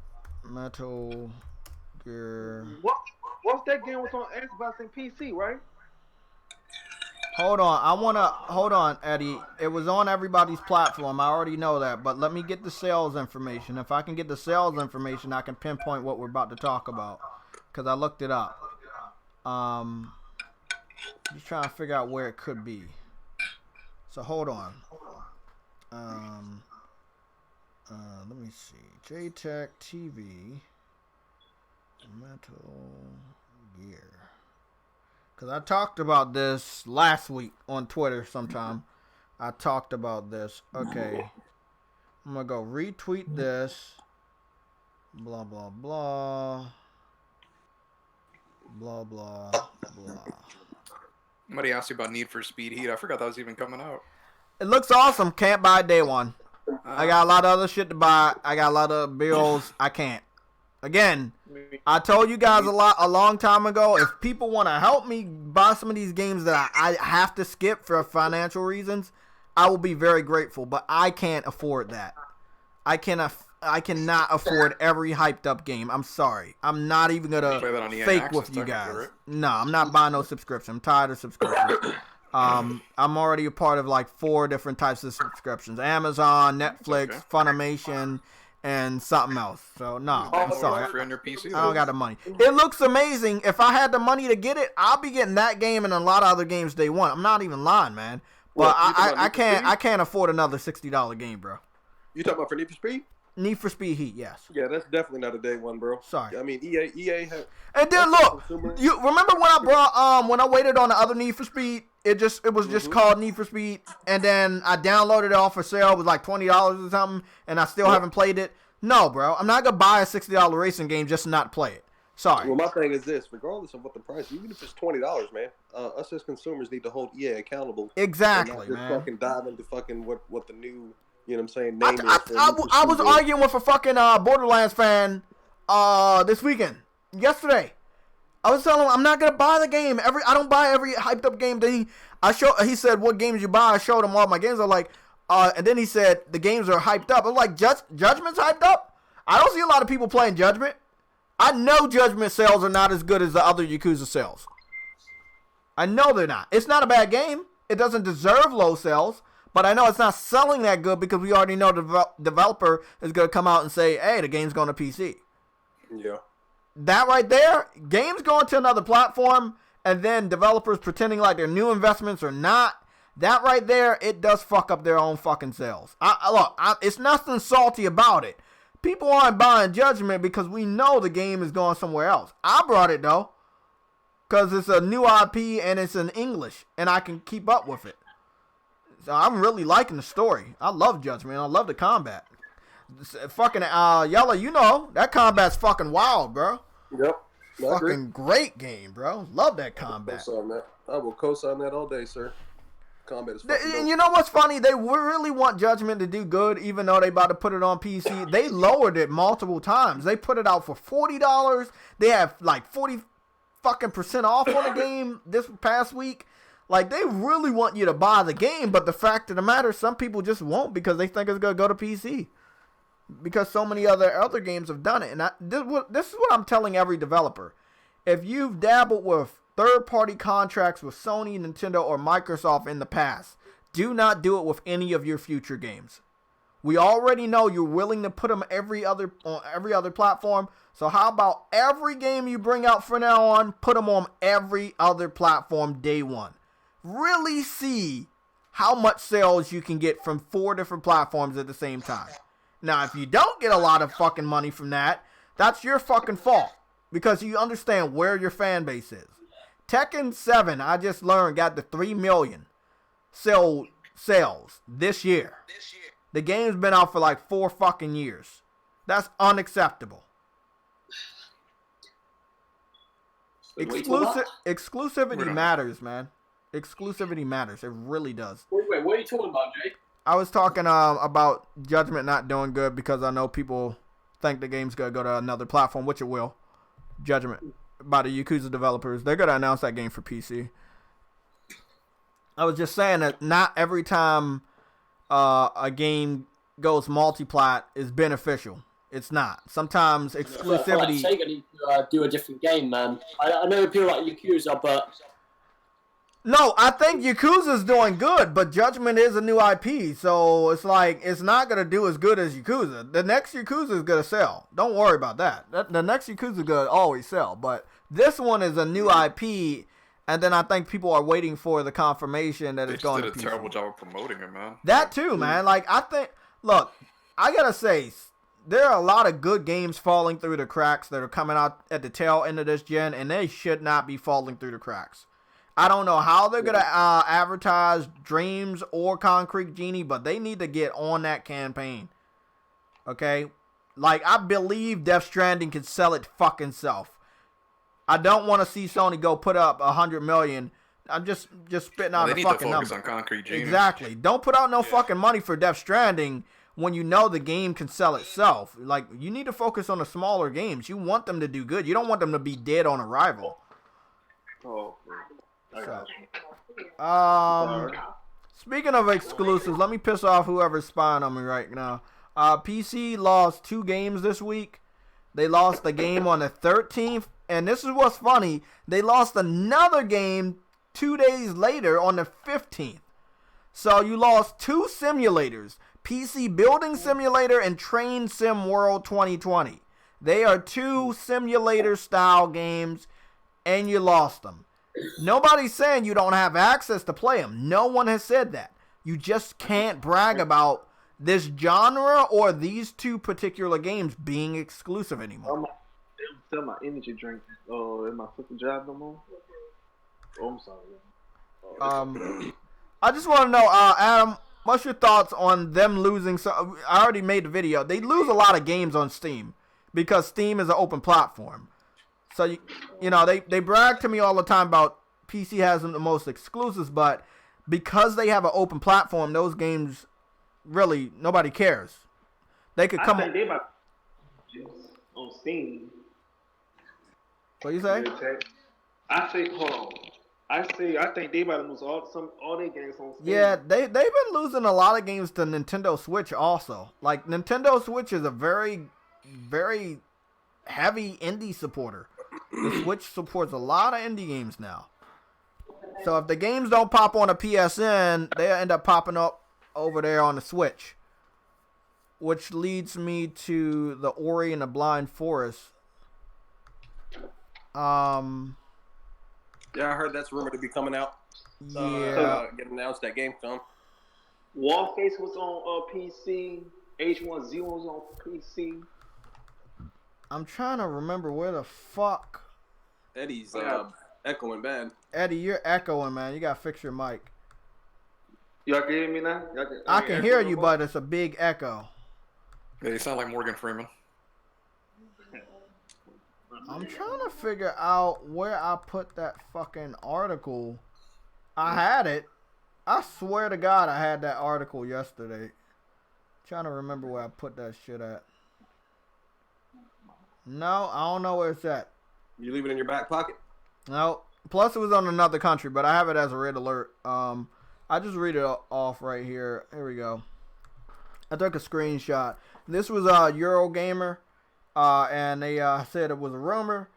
Metal Gear. What's that game was on Xbox and PC, right? Hold on, Eddie. It was on everybody's platform. I already know that, but let me get the sales information. If I can get the sales information, I can pinpoint what we're about to talk about, because I looked it up. Just trying to figure out where it could be. So hold on. Let me see. JayTechTV Metal Gear. Because I talked about this last week on Twitter sometime. I talked about this. Okay. I'm going to go retweet this. Blah, blah, blah. Blah, blah, blah. Somebody asked you about Need for Speed Heat. I forgot that was even coming out. It looks awesome. Can't buy day one. I got a lot of other shit to buy. I got a lot of bills. I can't. Again, I told you guys a long time ago, if people want to help me buy some of these games that I have to skip for financial reasons, I will be very grateful, but I can't afford that. I cannot afford every hyped up game. I'm sorry. I'm not even going to fake with you guys. Right? No, I'm not buying no subscription. I'm tired of subscriptions. I'm already a part of like 4 different types of subscriptions. Amazon, Netflix, Funimation, and something else. So, no, I'm sorry. I don't got the money. It looks amazing. If I had the money to get it, I'll be getting that game and a lot of other games day one. I'm not even lying, man. But I can't afford another $60 game, bro. You talking about for Need for Speed? Need for Speed Heat, yes. Yeah, that's definitely not a day one, bro. Sorry. I mean, EA have. And then look, you remember when I brought when I waited on the other Need for Speed? It was just called Need for Speed, and then I downloaded it off for sale. It was like $20 or something, and I still haven't played it. No, bro, I'm not gonna buy a $60 racing game just to not play it. Sorry. Well, my thing is this: regardless of what the price, even if it's $20, man, us as consumers need to hold EA accountable. Exactly, man. Just fucking dive into fucking what the new. You know what I'm saying? I was arguing with a fucking Borderlands fan this weekend. Yesterday. I was telling him I'm not gonna buy the game. I don't buy every hyped up game. Then he said, what games you buy? I showed him all my games. I'm like, and then he said the games are hyped up. I'm like, Judgment's hyped up? I don't see a lot of people playing Judgment. I know Judgment sales are not as good as the other Yakuza sales. I know they're not. It's not a bad game. It doesn't deserve low sales. But I know it's not selling that good because we already know the developer is going to come out and say, hey, the game's going to PC. Yeah. That right there, games going to another platform, and then developers pretending like their new investments are not. That right there, it does fuck up their own fucking sales. Look, it's nothing salty about it. People aren't buying Judgment because we know the game is going somewhere else. I brought it, though, because it's a new IP and it's in English, and I can keep up with it. So I'm really liking the story. I love Judgment. I love the combat. Fucking Yellow, you know that combat's fucking wild, bro. Yep. Fucking great game, bro. Love that combat. I will co-sign that all day, sir. Combat is fucking dope. You know what's funny? They really want Judgment to do good, even though they about to put it on PC. They lowered it multiple times. They put it out for $40. They have like 40% off on the game this past week. Like, they really want you to buy the game, but the fact of the matter, some people just won't because they think it's going to go to PC. Because so many other games have done it. And this is what I'm telling every developer. If you've dabbled with third-party contracts with Sony, Nintendo, or Microsoft in the past, do not do it with any of your future games. We already know you're willing to put them on every other platform. So how about every game you bring out from now on, put them on every other platform day one. Really see how much sales you can get from 4 different platforms at the same time. Now, if you don't get a lot of fucking money from that, that's your fucking fault. Because you understand where your fan base is. Tekken 7, I just learned, got the 3 million sales this year. The game's been out for like 4 fucking years. That's unacceptable. Exclusivity matters, man. Exclusivity matters. It really does. Wait, what are you talking about, Jay? I was talking about Judgment not doing good because I know people think the game's going to go to another platform, which it will. Judgment by the Yakuza developers. They're going to announce that game for PC. I was just saying that not every time a game goes multi-plat is beneficial. It's not. Sometimes exclusivity... I feel like Sega need to do a different game, man. I know people like Yakuza, but... No, I think Yakuza's doing good, but Judgment is a new IP, so it's like, it's not going to do as good as Yakuza. The next Yakuza is going to sell. Don't worry about that. The next Yakuza is going to always sell, but this one is a new IP, and then I think people are waiting for the confirmation that it's going to be. They did a terrible job of promoting it, man. That too, man. Like, I think, look, I got to say, there are a lot of good games falling through the cracks that are coming out at the tail end of this gen, and they should not be falling through the cracks. I don't know how they're going to advertise Dreams or Concrete Genie, but they need to get on that campaign. Okay? Like, I believe Death Stranding can sell it fucking self. I don't want to see Sony go put up $100 million. I'm just spitting out a fucking number. They need to focus on Concrete Genie. Exactly. Don't put out no fucking money for Death Stranding when you know the game can sell itself. Like, you need to focus on the smaller games. You want them to do good. You don't want them to be dead on arrival. Oh, I got you. Speaking of exclusives, let me piss off whoever's spying on me right now. PC lost 2 games this week. They lost the game on the 13th, and this is what's funny. They lost another game 2 days later on the 15th. So you lost 2 simulators, PC Building Simulator and Train Sim World 2020. They are 2 simulator-style games, and you lost them. Nobody's saying you don't have access to play them. No one has said that. You just can't brag about this genre or these 2 particular games being exclusive anymore. They don't sell my energy drink in my fucking job no more. Oh, I'm sorry. I just want to know, Adam, what's your thoughts on them losing? So I already made the video. They lose a lot of games on Steam because Steam is an open platform. So, you know, they brag to me all the time about PC has the most exclusives, but because they have an open platform, those games, really, nobody cares. They could come I think they about on Steam. What you say? I think, hold on. I think they about to lose all their games on Steam. Yeah, they've been losing a lot of games to Nintendo Switch also. Like, Nintendo Switch is a very, very heavy indie supporter. The Switch supports a lot of indie games now. So if the games don't pop on a PSN, they end up popping up over there on the Switch. Which leads me to the Ori and the Blind Forest. Yeah, I heard that's rumored to be coming out. Yeah. Get announced at Gamescom. Warface was on PC. H1Z1 was on PC. I'm trying to remember where the fuck. Eddie's echoing bad. Eddie, you're echoing, man. You gotta fix your mic. Y'all can hear me now? I can hear you, but it's a big echo. Yeah, you sound like Morgan Freeman. I'm trying to figure out where I put that fucking article. I had it. I swear to God I had that article yesterday. Trying to remember where I put that shit at. No, I don't know where it's at. You leave it in your back pocket? No. Plus it was on another country, but I have it as a red alert. I just read it off right here. Here we go. I took a screenshot. This was Eurogamer, and they said it was a rumor.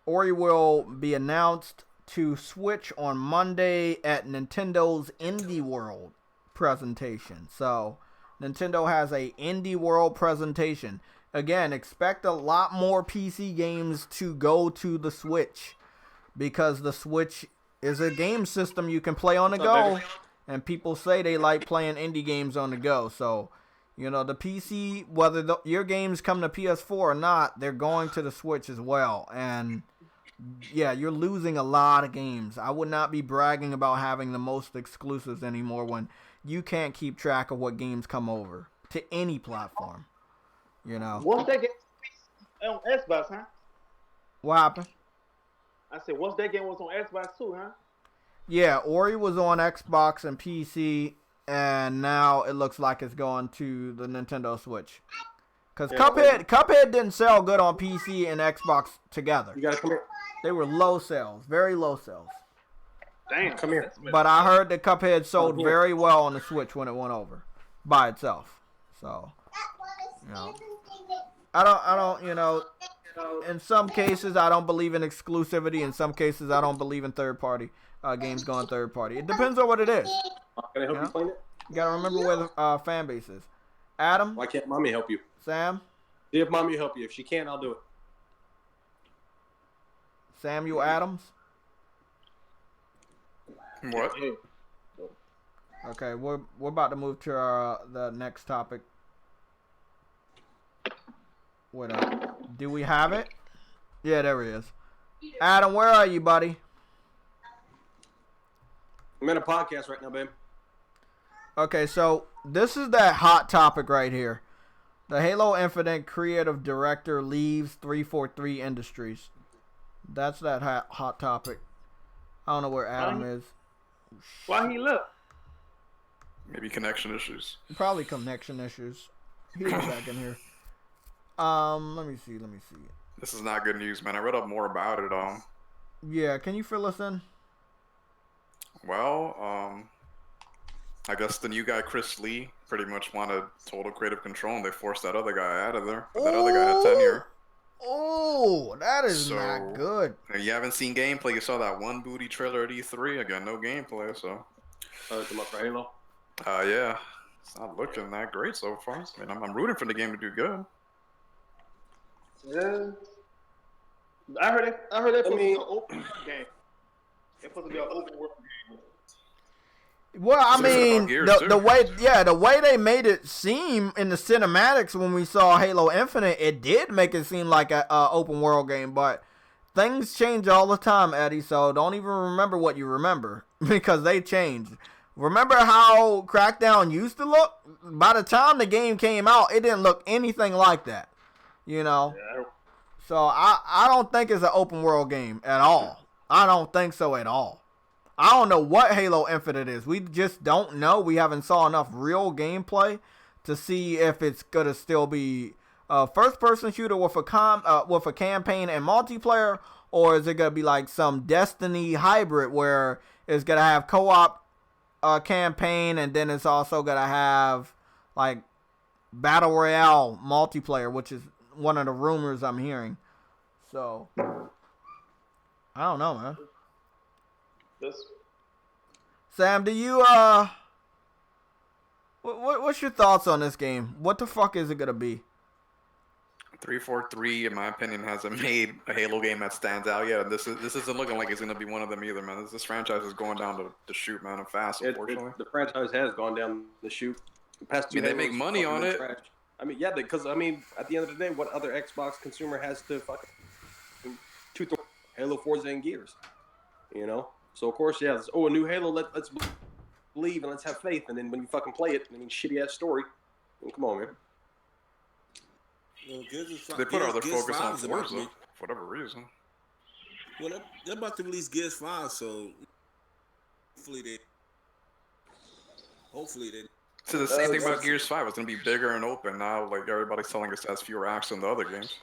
Ori will be announced to Switch on Monday at Nintendo's Indie World presentation. So, Nintendo has a Indie World presentation. Again, expect a lot more PC games to go to the Switch because the Switch is a game system you can play on the go, and people say they like playing indie games on the go. So, you know, the PC, whether your games come to PS4 or not, they're going to the Switch as well. And yeah, you're losing a lot of games. I would not be bragging about having the most exclusives anymore when you can't keep track of what games come over to any platform. You know. What's that game on Xbox, huh? What happened? I said, what's that game was on Xbox too, huh? Yeah, Ori was on Xbox and PC, and now it looks like it's going to the Nintendo Switch. Because Cuphead didn't sell good on PC and Xbox together. You gotta come here. They were low sales, very low sales. Damn, come here. But I heard that Cuphead sold very well on the Switch when it went over by itself. So, you know, I don't, you know, in some cases I don't believe in exclusivity. In some cases I don't believe in third party games going third party. It depends on what it is. Can I help you explain it? You gotta remember where the fan base is. Adam. Why can't mommy help you? Sam. See if mommy will help you. If she can't, I'll do it. Samuel Adams. What? Okay, we're about to move to the next topic. What do we have it? Yeah, there he is. Adam, where are you, buddy? I'm in a podcast right now, babe. Okay, so this is that hot topic right here. The Halo Infinite creative director leaves 343 Industries. That's that hot topic. I don't know where Adam is. Why he left? Maybe connection issues. Probably connection issues. He's back in here. Let me see. This is not good news, man. I read up more about it. Yeah, can you fill us in? Well, I guess the new guy, Chris Lee, pretty much wanted total creative control, and they forced that other guy out of there. But that other guy had tenure. Oh, that is not good. You haven't seen gameplay. You saw that one booty trailer at E3. Again, no gameplay, so. Come up for Halo. Yeah. It's not looking that great so far. I mean, I'm rooting for the game to do good. Yeah. I heard it. I heard it. I mean, open game. It's supposed to be an open world game. Well, I mean, the way they made it seem in the cinematics when we saw Halo Infinite, it did make it seem like a open world game. But things change all the time, Eddie. So don't even remember what you remember because they changed. Remember how Crackdown used to look? By the time the game came out, it didn't look anything like that. You know? Yeah. So I don't think it's an open world game at all. I don't think so at all. I don't know what Halo Infinite is. We just don't know. We haven't saw enough real gameplay to see if it's gonna still be a first-person shooter with a campaign and multiplayer, or is it gonna be like some Destiny hybrid where it's gonna have co-op campaign and then it's also gonna have like battle royale multiplayer, which is one of the rumors I'm hearing. So I don't know, man. Sam, do you what's your thoughts on this game? What the fuck is it gonna be? 343, in my opinion, hasn't made a Halo game that stands out yet. This isn't looking like it's gonna be one of them either, man. This franchise is going down the chute, man, and fast. Unfortunately, The franchise has gone down the chute. The past two they make Halos money on it. trash. I mean, yeah, because at the end of the day, what other Xbox consumer has to fucking Halo, Forza, and Gears? You know. So of course, yeah. A new Halo. Let's believe and let's have faith. And then when you fucking play it, shitty ass story. I mean, come on, man. They put all their focus on Forza for whatever reason. Well, they're about to release Gears 5, so hopefully they. So the same thing about Gears 5. It's gonna be bigger and open now. Like everybody's telling us it has fewer acts than the other games.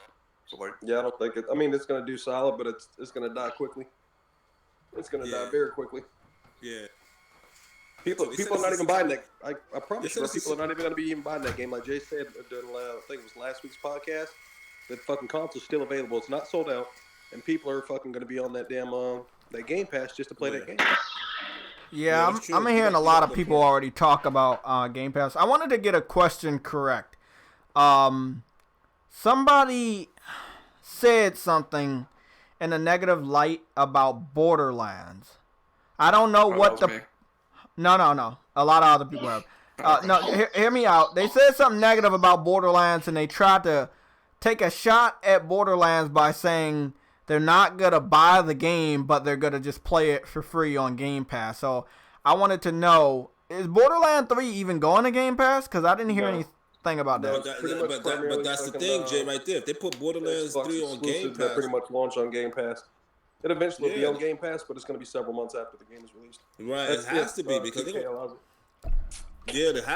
So like. Yeah, I don't think it. I mean, it's gonna do solid, but it's gonna die quickly. It's gonna die very quickly. Yeah. People are not even buying that. I promise you, people are not even gonna be even buying that game. Like Jay said, I think it was last week's podcast. That fucking console's still available. It's not sold out, and people are fucking gonna be on that damn that Game Pass just to play that game. Yeah, I'm hearing a lot of people already talk about Game Pass. I wanted to get a question correct. Somebody said something in a negative light about Borderlands. I don't know what the... Me. No. A lot of other people have. No, hear me out. They said something negative about Borderlands, and they tried to take a shot at Borderlands by saying they're not going to buy the game, but they're going to just play it for free on Game Pass. So I wanted to know, is Borderlands 3 even going to Game Pass? Because I didn't hear anything about that. But that's the thing, Jay, right there. If they put Borderlands 3 on Game Pass... That pretty much launch on Game Pass. It eventually will be on Game Pass, but it's going to be several months after the game is released. Right, it has to be because they're gonna, they're gonna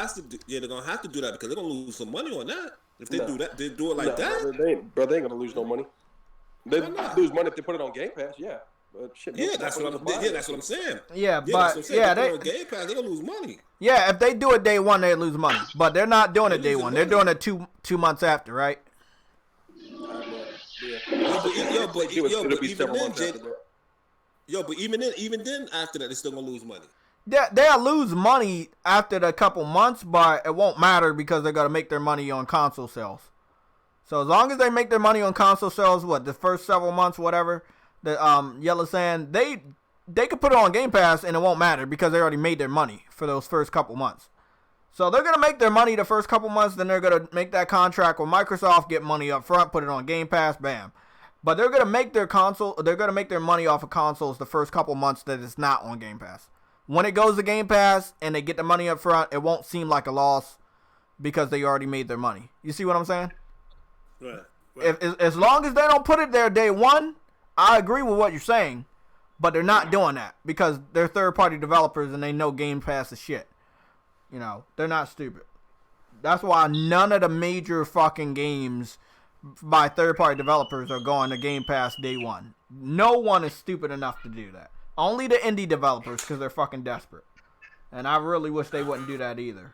have to do that because they're gonna lose some money on that. If they do that, they do it like that. They ain't gonna lose no money. They lose money if they put it on Game Pass, yeah. But shit, that's what I'm saying. Yeah, they on Game Pass, they're gonna lose money. Yeah, if they do it day one, they lose money. But they're not doing it day one. They're doing it two months after, right? But even then, after that, they're still gonna lose money. They'll lose money after the couple months, but it won't matter because they're gonna make their money on console sales. So as long as they make their money on console sales, the first several months, whatever, the Yellow Sand, they could put it on Game Pass and it won't matter because they already made their money for those first couple months. So they're gonna make their money the first couple months, then they're gonna make that contract with Microsoft, get money up front, put it on Game Pass, bam. But they're gonna make their money off of consoles the first couple months that it's not on Game Pass. When it goes to Game Pass and they get the money up front, it won't seem like a loss because they already made their money. You see what I'm saying? Right. As long as they don't put it there day one, I agree with what you're saying. But they're not doing that because they're third-party developers and they know Game Pass is shit. You know, they're not stupid. That's why none of the major fucking games by third-party developers are going to Game Pass day one. No one is stupid enough to do that. Only the indie developers, because they're fucking desperate. And I really wish they wouldn't do that either.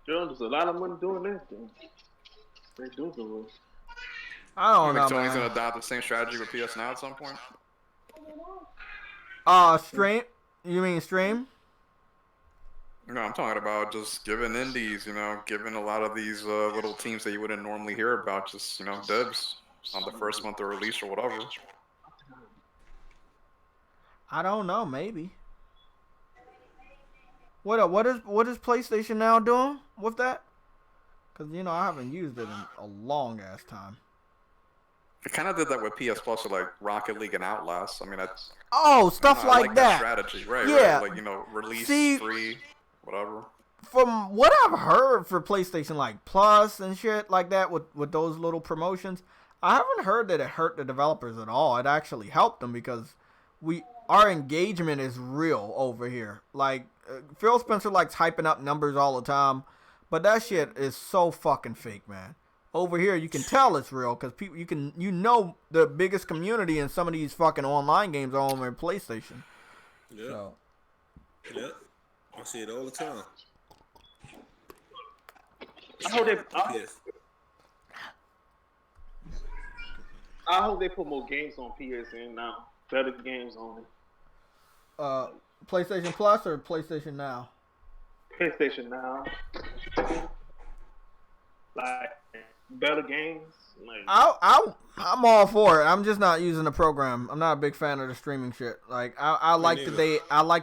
There's a lot of money doing that. They do it. I don't know, Sony's man. gonna adopt the same strategy with PS Now at some point. Stream? You mean stream? No, I'm talking about just giving indies, giving a lot of these little teams that you wouldn't normally hear about, just, dibs on the first month of release or whatever. I don't know, maybe. What is PlayStation Now doing with that? Because, I haven't used it in a long ass time. It kind of did that with PS Plus with like Rocket League and Outlast. I mean, stuff like that. Strategy, right? Yeah. Right? Like, release free, whatever. From what I've heard for PlayStation like Plus and shit like that with those little promotions, I haven't heard that it hurt the developers at all. It actually helped them because our engagement is real over here. Like Phil Spencer likes hyping up numbers all the time, but that shit is so fucking fake, man. Over here, you can tell it's real because people, the biggest community in some of these fucking online games are on their PlayStation. Yeah. So. Yeah. I see it all the time. I hope they put more games on PSN now. Better games on it. PlayStation Plus or PlayStation Now? PlayStation Now. Like better games. Like I'm all for it. I'm just not using the program. I'm not a big fan of the streaming shit. Like I like that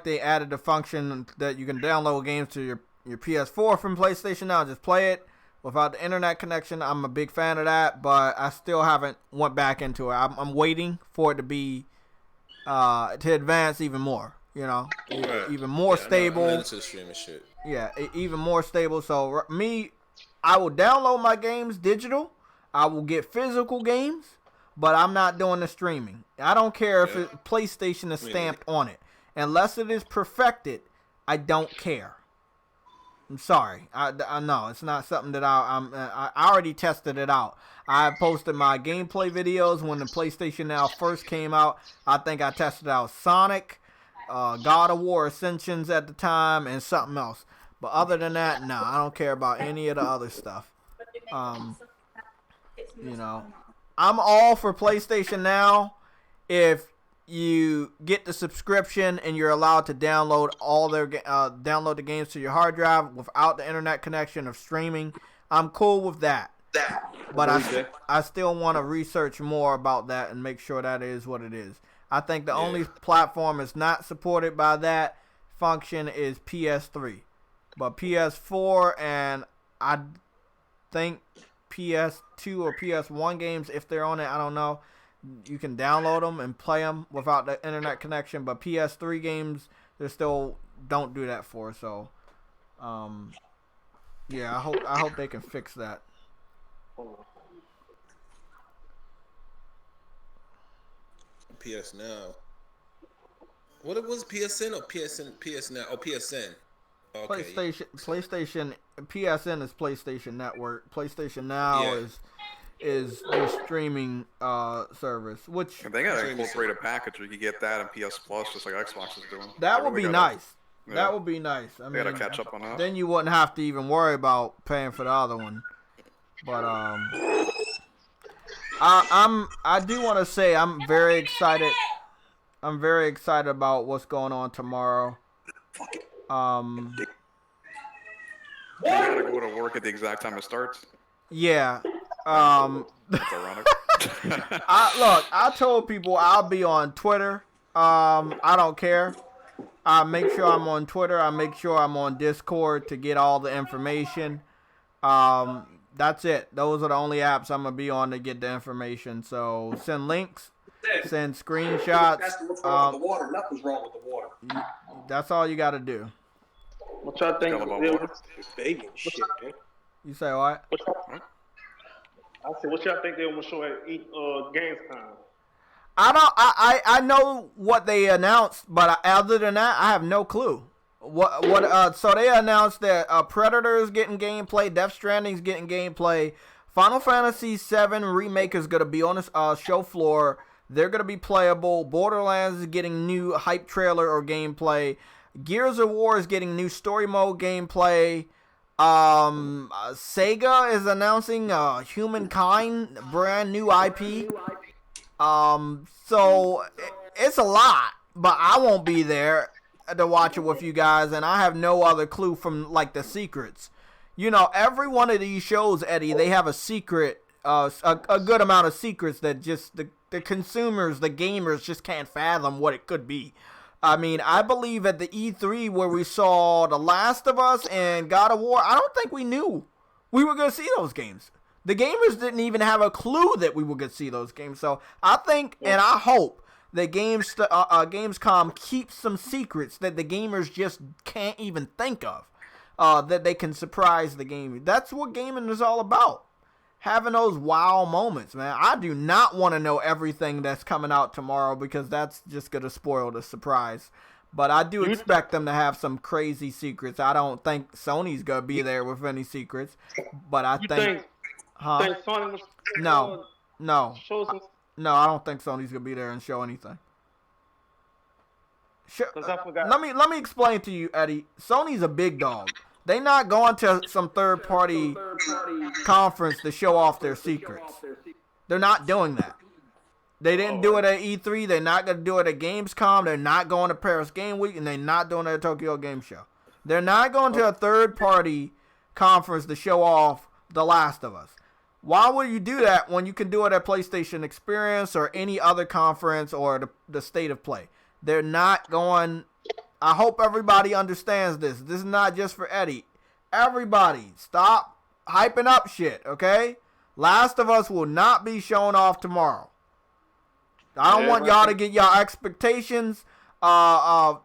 they added the function that you can download games to your PS4 from PlayStation Now. Just play it without the internet connection. I'm a big fan of that, but I still haven't went back into it. I'm waiting for it to be to advance even more. Even more stable. I'm into the streaming shit. Yeah, even more stable. So I will download my games digital. I will get physical games, but I'm not doing the streaming. I don't care if PlayStation is stamped on it. Unless it is perfected, I don't care. I'm sorry. I know it's not something that I already tested it out. I posted my gameplay videos when the PlayStation Now first came out. I think I tested out Sonic, God of War Ascensions at the time, and something else. But other than that, no, I don't care about any of the other stuff. I'm all for PlayStation Now if you get the subscription and you're allowed to download download the games to your hard drive without the internet connection of streaming. I'm cool with that. But I still want to research more about that and make sure that is what it is. I think the only platform is not supported by that function is PS3. But PS4 and I think PS2 or PS1 games, if they're on it, I don't know. You can download them and play them without the internet connection. But PS3 games, they still don't do that for. So, I hope they can fix that. PS Now. What it was, PSN or PS Now? Oh, PSN. Okay. PlayStation, PSN is PlayStation Network. PlayStation Now is the streaming service, which And they gotta incorporate a package where you can get that and PS Plus, just like Xbox is doing. that would be nice. Yeah. That would be nice. I mean, gotta catch up on that. Then you wouldn't have to even worry about paying for the other one. But I do want to say I'm very excited. I'm very excited about what's going on tomorrow. You gotta go to work at the exact time it starts. Yeah. That's ironic. I told people I'll be on Twitter. I don't care. I make sure I'm on Twitter. I make sure I'm on Discord to get all the information. That's it. Those are the only apps I'm gonna be on to get the information. So send links, send screenshots. That's what's wrong with the water. Nothing's wrong with the water. That's all you got to do. What y'all think? It's baby and shit, man. You say what? I said, what y'all think they want to show at Gamescom? I know what they announced, but other than that, I have no clue. So they announced that Predator is getting gameplay, Death Stranding's getting gameplay, Final Fantasy VII Remake is gonna be on the show floor. They're gonna be playable. Borderlands is getting new hype trailer or gameplay. Gears of War is getting new story mode gameplay. Sega is announcing Humankind, brand new IP. So it's a lot, but I won't be there to watch it with you guys, and I have no other clue from like the secrets. You know, every one of these shows, Eddie, they have a secret, a good amount of secrets that just the consumers, the gamers, just can't fathom what it could be. I mean, I believe at the E3 where we saw The Last of Us and God of War, I don't think we knew we were going to see those games. The gamers didn't even have a clue that we were going to see those games. So I think and I hope that Gamescom keeps some secrets that the gamers just can't even think of, that they can surprise the game. That's what gaming is all about. Having those wow moments, man. I do not want to know everything that's coming out tomorrow because that's just going to spoil the surprise. But I do expect them to have some crazy secrets. I don't think Sony's going to be there with any secrets. But I think Sony was No. show some. No, I don't think Sony's going to be there and show anything. I forgot. Let me explain to you, Eddie. Sony's a big dog. They not going to some third-party conference to show off their secrets. They're not doing that. They didn't do it at E3. They're not going to do it at Gamescom. They're not going to Paris Game Week, and they're not doing it at Tokyo Game Show. They're not going to a third-party conference to show off The Last of Us. Why would you do that when you can do it at PlayStation Experience or any other conference or the State of Play? They're not going. I hope everybody understands this. This is not just for Eddie. Everybody, stop hyping up shit, okay? Last of Us will not be showing off tomorrow. I don't want y'all to get y'all expectations let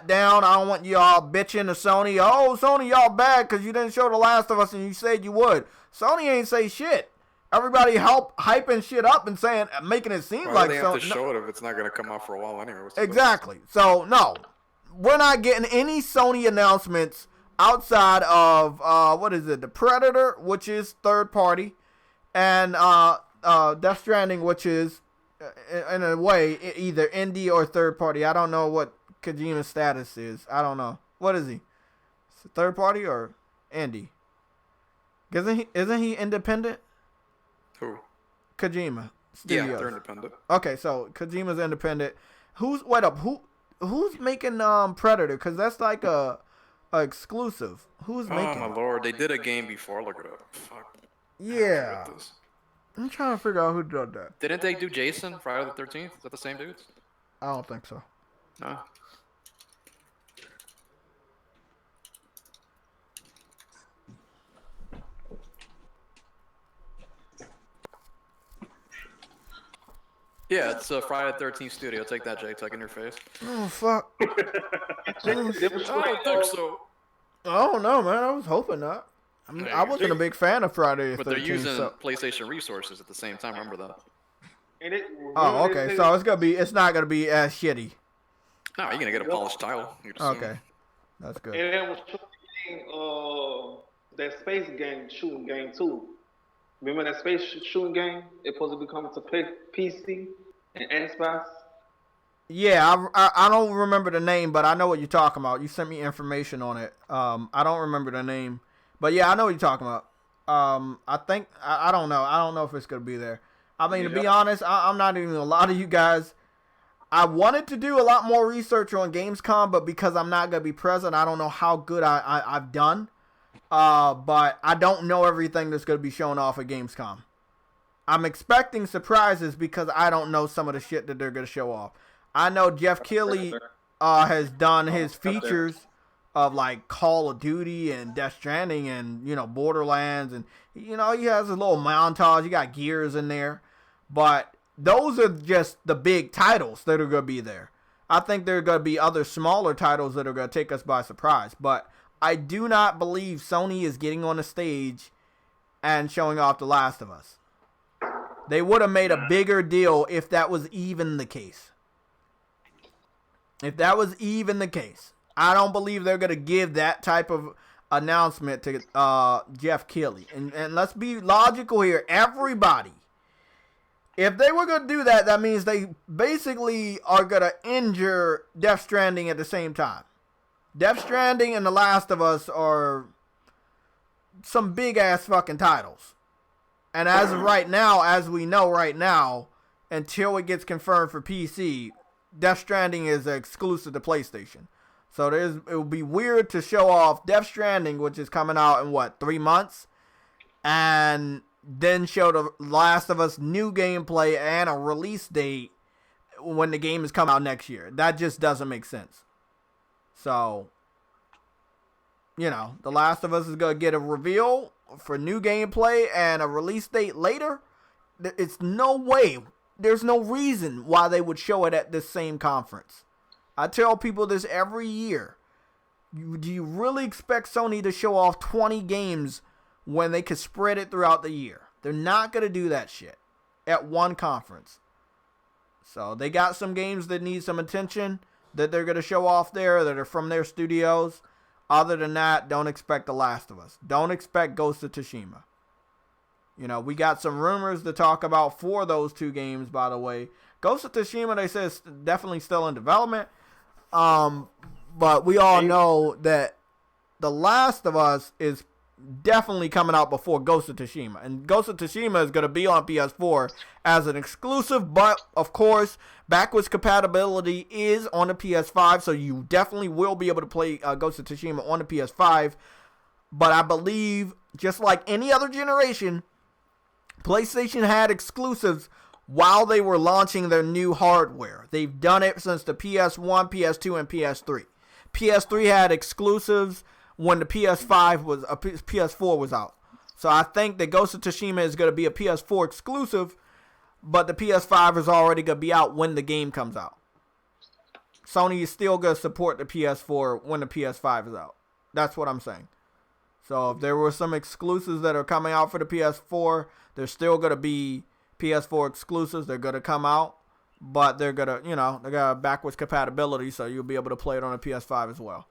down. I don't want y'all bitching to Sony. Oh, Sony, y'all bad because you didn't show The Last of Us and you said you would. Sony ain't say shit. Everybody hyping shit up and saying, making it seem like they have to show it if it's not going to come out for a while anyway. Exactly. So no, we're not getting any Sony announcements outside of the Predator, which is third party, and Death Stranding, which is in a way either indie or third party. I don't know what Kojima's status is. I don't know. What is he? Third party or indie? Isn't he independent? Who? Kojima Studios. Yeah, they're independent. Okay, so Kojima's independent. Who's making Predator? Because that's like a exclusive. Who's making? Oh my lord, they did a game before. Look it up. Fuck. Yeah. I'm trying to figure out who did that. Didn't they do Jason Friday the 13th? Is that the same dudes? I don't think so. No. Yeah, it's Friday the 13th studio. Take that, Jake. Tuck in your face. Oh, fuck. I don't think so. I don't know, man. I was hoping not. I wasn't a big fan of Friday the 13th. But they're using PlayStation resources at the same time. Remember that. Oh, okay. So it's not gonna be as shitty. No, you're gonna get a polished title. Okay, that's good. And it was that space game, shooting game too. Remember that space shooting game? It's supposed to be coming to PC and Xbox. Yeah, I don't remember the name, but I know what you're talking about. You sent me information on it. I don't remember the name, but yeah, I know what you're talking about. I think I don't know. I don't know if it's gonna be there. I mean, to be honest, I'm not even gonna lie to you guys. I wanted to do a lot more research on Gamescom, but because I'm not gonna be present, I don't know how good I've done. But I don't know everything that's gonna be shown off at Gamescom. I'm expecting surprises because I don't know some of the shit that they're gonna show off. I know Jeff Keighley has done his features of like Call of Duty and Death Stranding and Borderlands, and he has a little montage. You got Gears in there, but those are just the big titles that are gonna be there. I think there are gonna be other smaller titles that are gonna take us by surprise, but I do not believe Sony is getting on the stage and showing off The Last of Us. They would have made a bigger deal if that was even the case. If that was even the case. I don't believe they're gonna give that type of announcement to Jeff Keighley. And let's be logical here, everybody. If they were gonna do that, that means they basically are gonna injure Death Stranding at the same time. Death Stranding and The Last of Us are some big ass fucking titles. And as of right now, as we know right now, until it gets confirmed for PC, Death Stranding is exclusive to PlayStation. So it would be weird to show off Death Stranding, which is coming out in 3 months, and then show The Last of Us new gameplay and a release date when the game is coming out next year. That just doesn't make sense. So, The Last of Us is going to get a reveal for new gameplay and a release date later. It's no way. There's no reason why they would show it at this same conference. I tell people this every year. Do you really expect Sony to show off 20 games when they could spread it throughout the year? They're not going to do that shit at one conference. So they got some games that need some attention that they're going to show off there that are from their studios. Other than that, don't expect The Last of Us. Don't expect Ghost of Tsushima. We got some rumors to talk about for those two games, by the way. Ghost of Tsushima, they say, is definitely still in development. But we all know that The Last of Us is definitely coming out before Ghost of Tsushima. And Ghost of Tsushima is going to be on PS4 as an exclusive, but of course, backwards compatibility is on the PS5, so you definitely will be able to play Ghost of Tsushima on the PS5. But I believe, just like any other generation, PlayStation had exclusives while they were launching their new hardware. They've done it since the PS1, PS2, and PS3. PS3 had exclusives when the PS4 was out. So I think that Ghost of Tsushima is going to be a PS4 exclusive, but the PS5 is already going to be out when the game comes out. Sony is still going to support the PS4 when the PS5 is out. That's what I'm saying. So if there were some exclusives that are coming out for the PS4, there's still going to be PS4 exclusives. They're going to come out, but they're going to, they got backwards compatibility, so you'll be able to play it on the PS5 as well.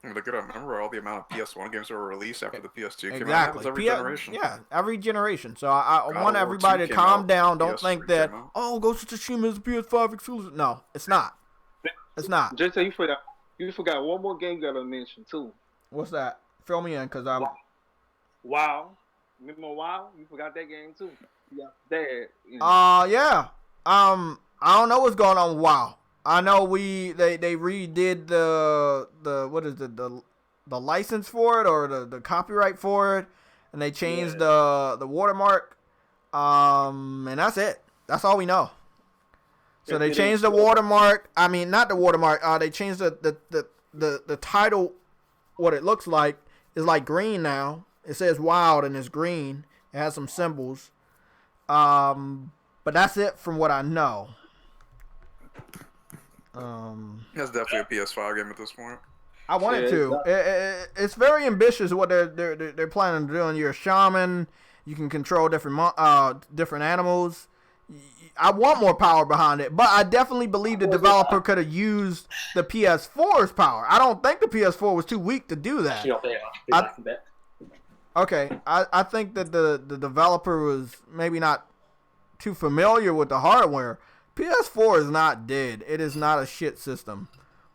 They're going to remember all the amount of PS1 games that were released after the PS2 came out. Exactly. Every generation. Yeah, every generation. So I want everybody to calm down. Don't think that, Ghost of Tsushima is a PS5 exclusive. No, it's not. It's not. Just say you forgot one more game you got to mention, too. What's that? Fill me in, because I'm... WoW. Remember WoW? You forgot that game, too. Yeah. That. Yeah. I don't know what's going on with WoW. I know they redid the what is it, the license for it, or the copyright for it, and they changed the watermark. And that's it. That's all we know. So they changed the watermark. I mean, not the watermark. They changed the title. What it looks like is like green now. It says WoW and it's green. It has some symbols. But that's it from what I know. That's definitely a PS5 game at this point. I want it to. It's very ambitious what they're planning to do. And you're a shaman. You can control different animals. I want more power behind it, but I definitely believe the developer could have used the PS4's power. I don't think the PS4 was too weak to do that. I think that the developer was maybe not too familiar with the hardware. PS4 is not dead. It is not a shit system.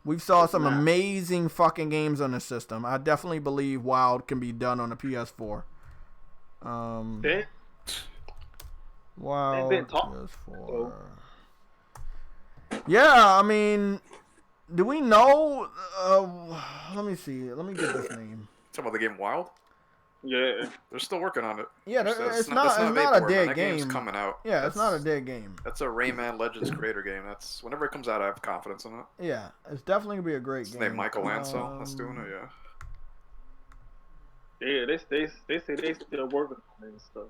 We saw some amazing fucking games on the system. I definitely believe WoW can be done on the PS4. WoW PS4. Yeah, I mean, do we know? Let me see. Let me get this name. Talking about the game Wild? Yeah, they're still working on it. Yeah, it's not a dead game. Game's coming out. Yeah, it's not a dead game. That's a Rayman Legends creator game. That's whenever it comes out, I have confidence in it. Yeah, it's definitely gonna be a great game. His name Michael Ansel. That's doing it. Yeah. Yeah, they say they still working on it and stuff.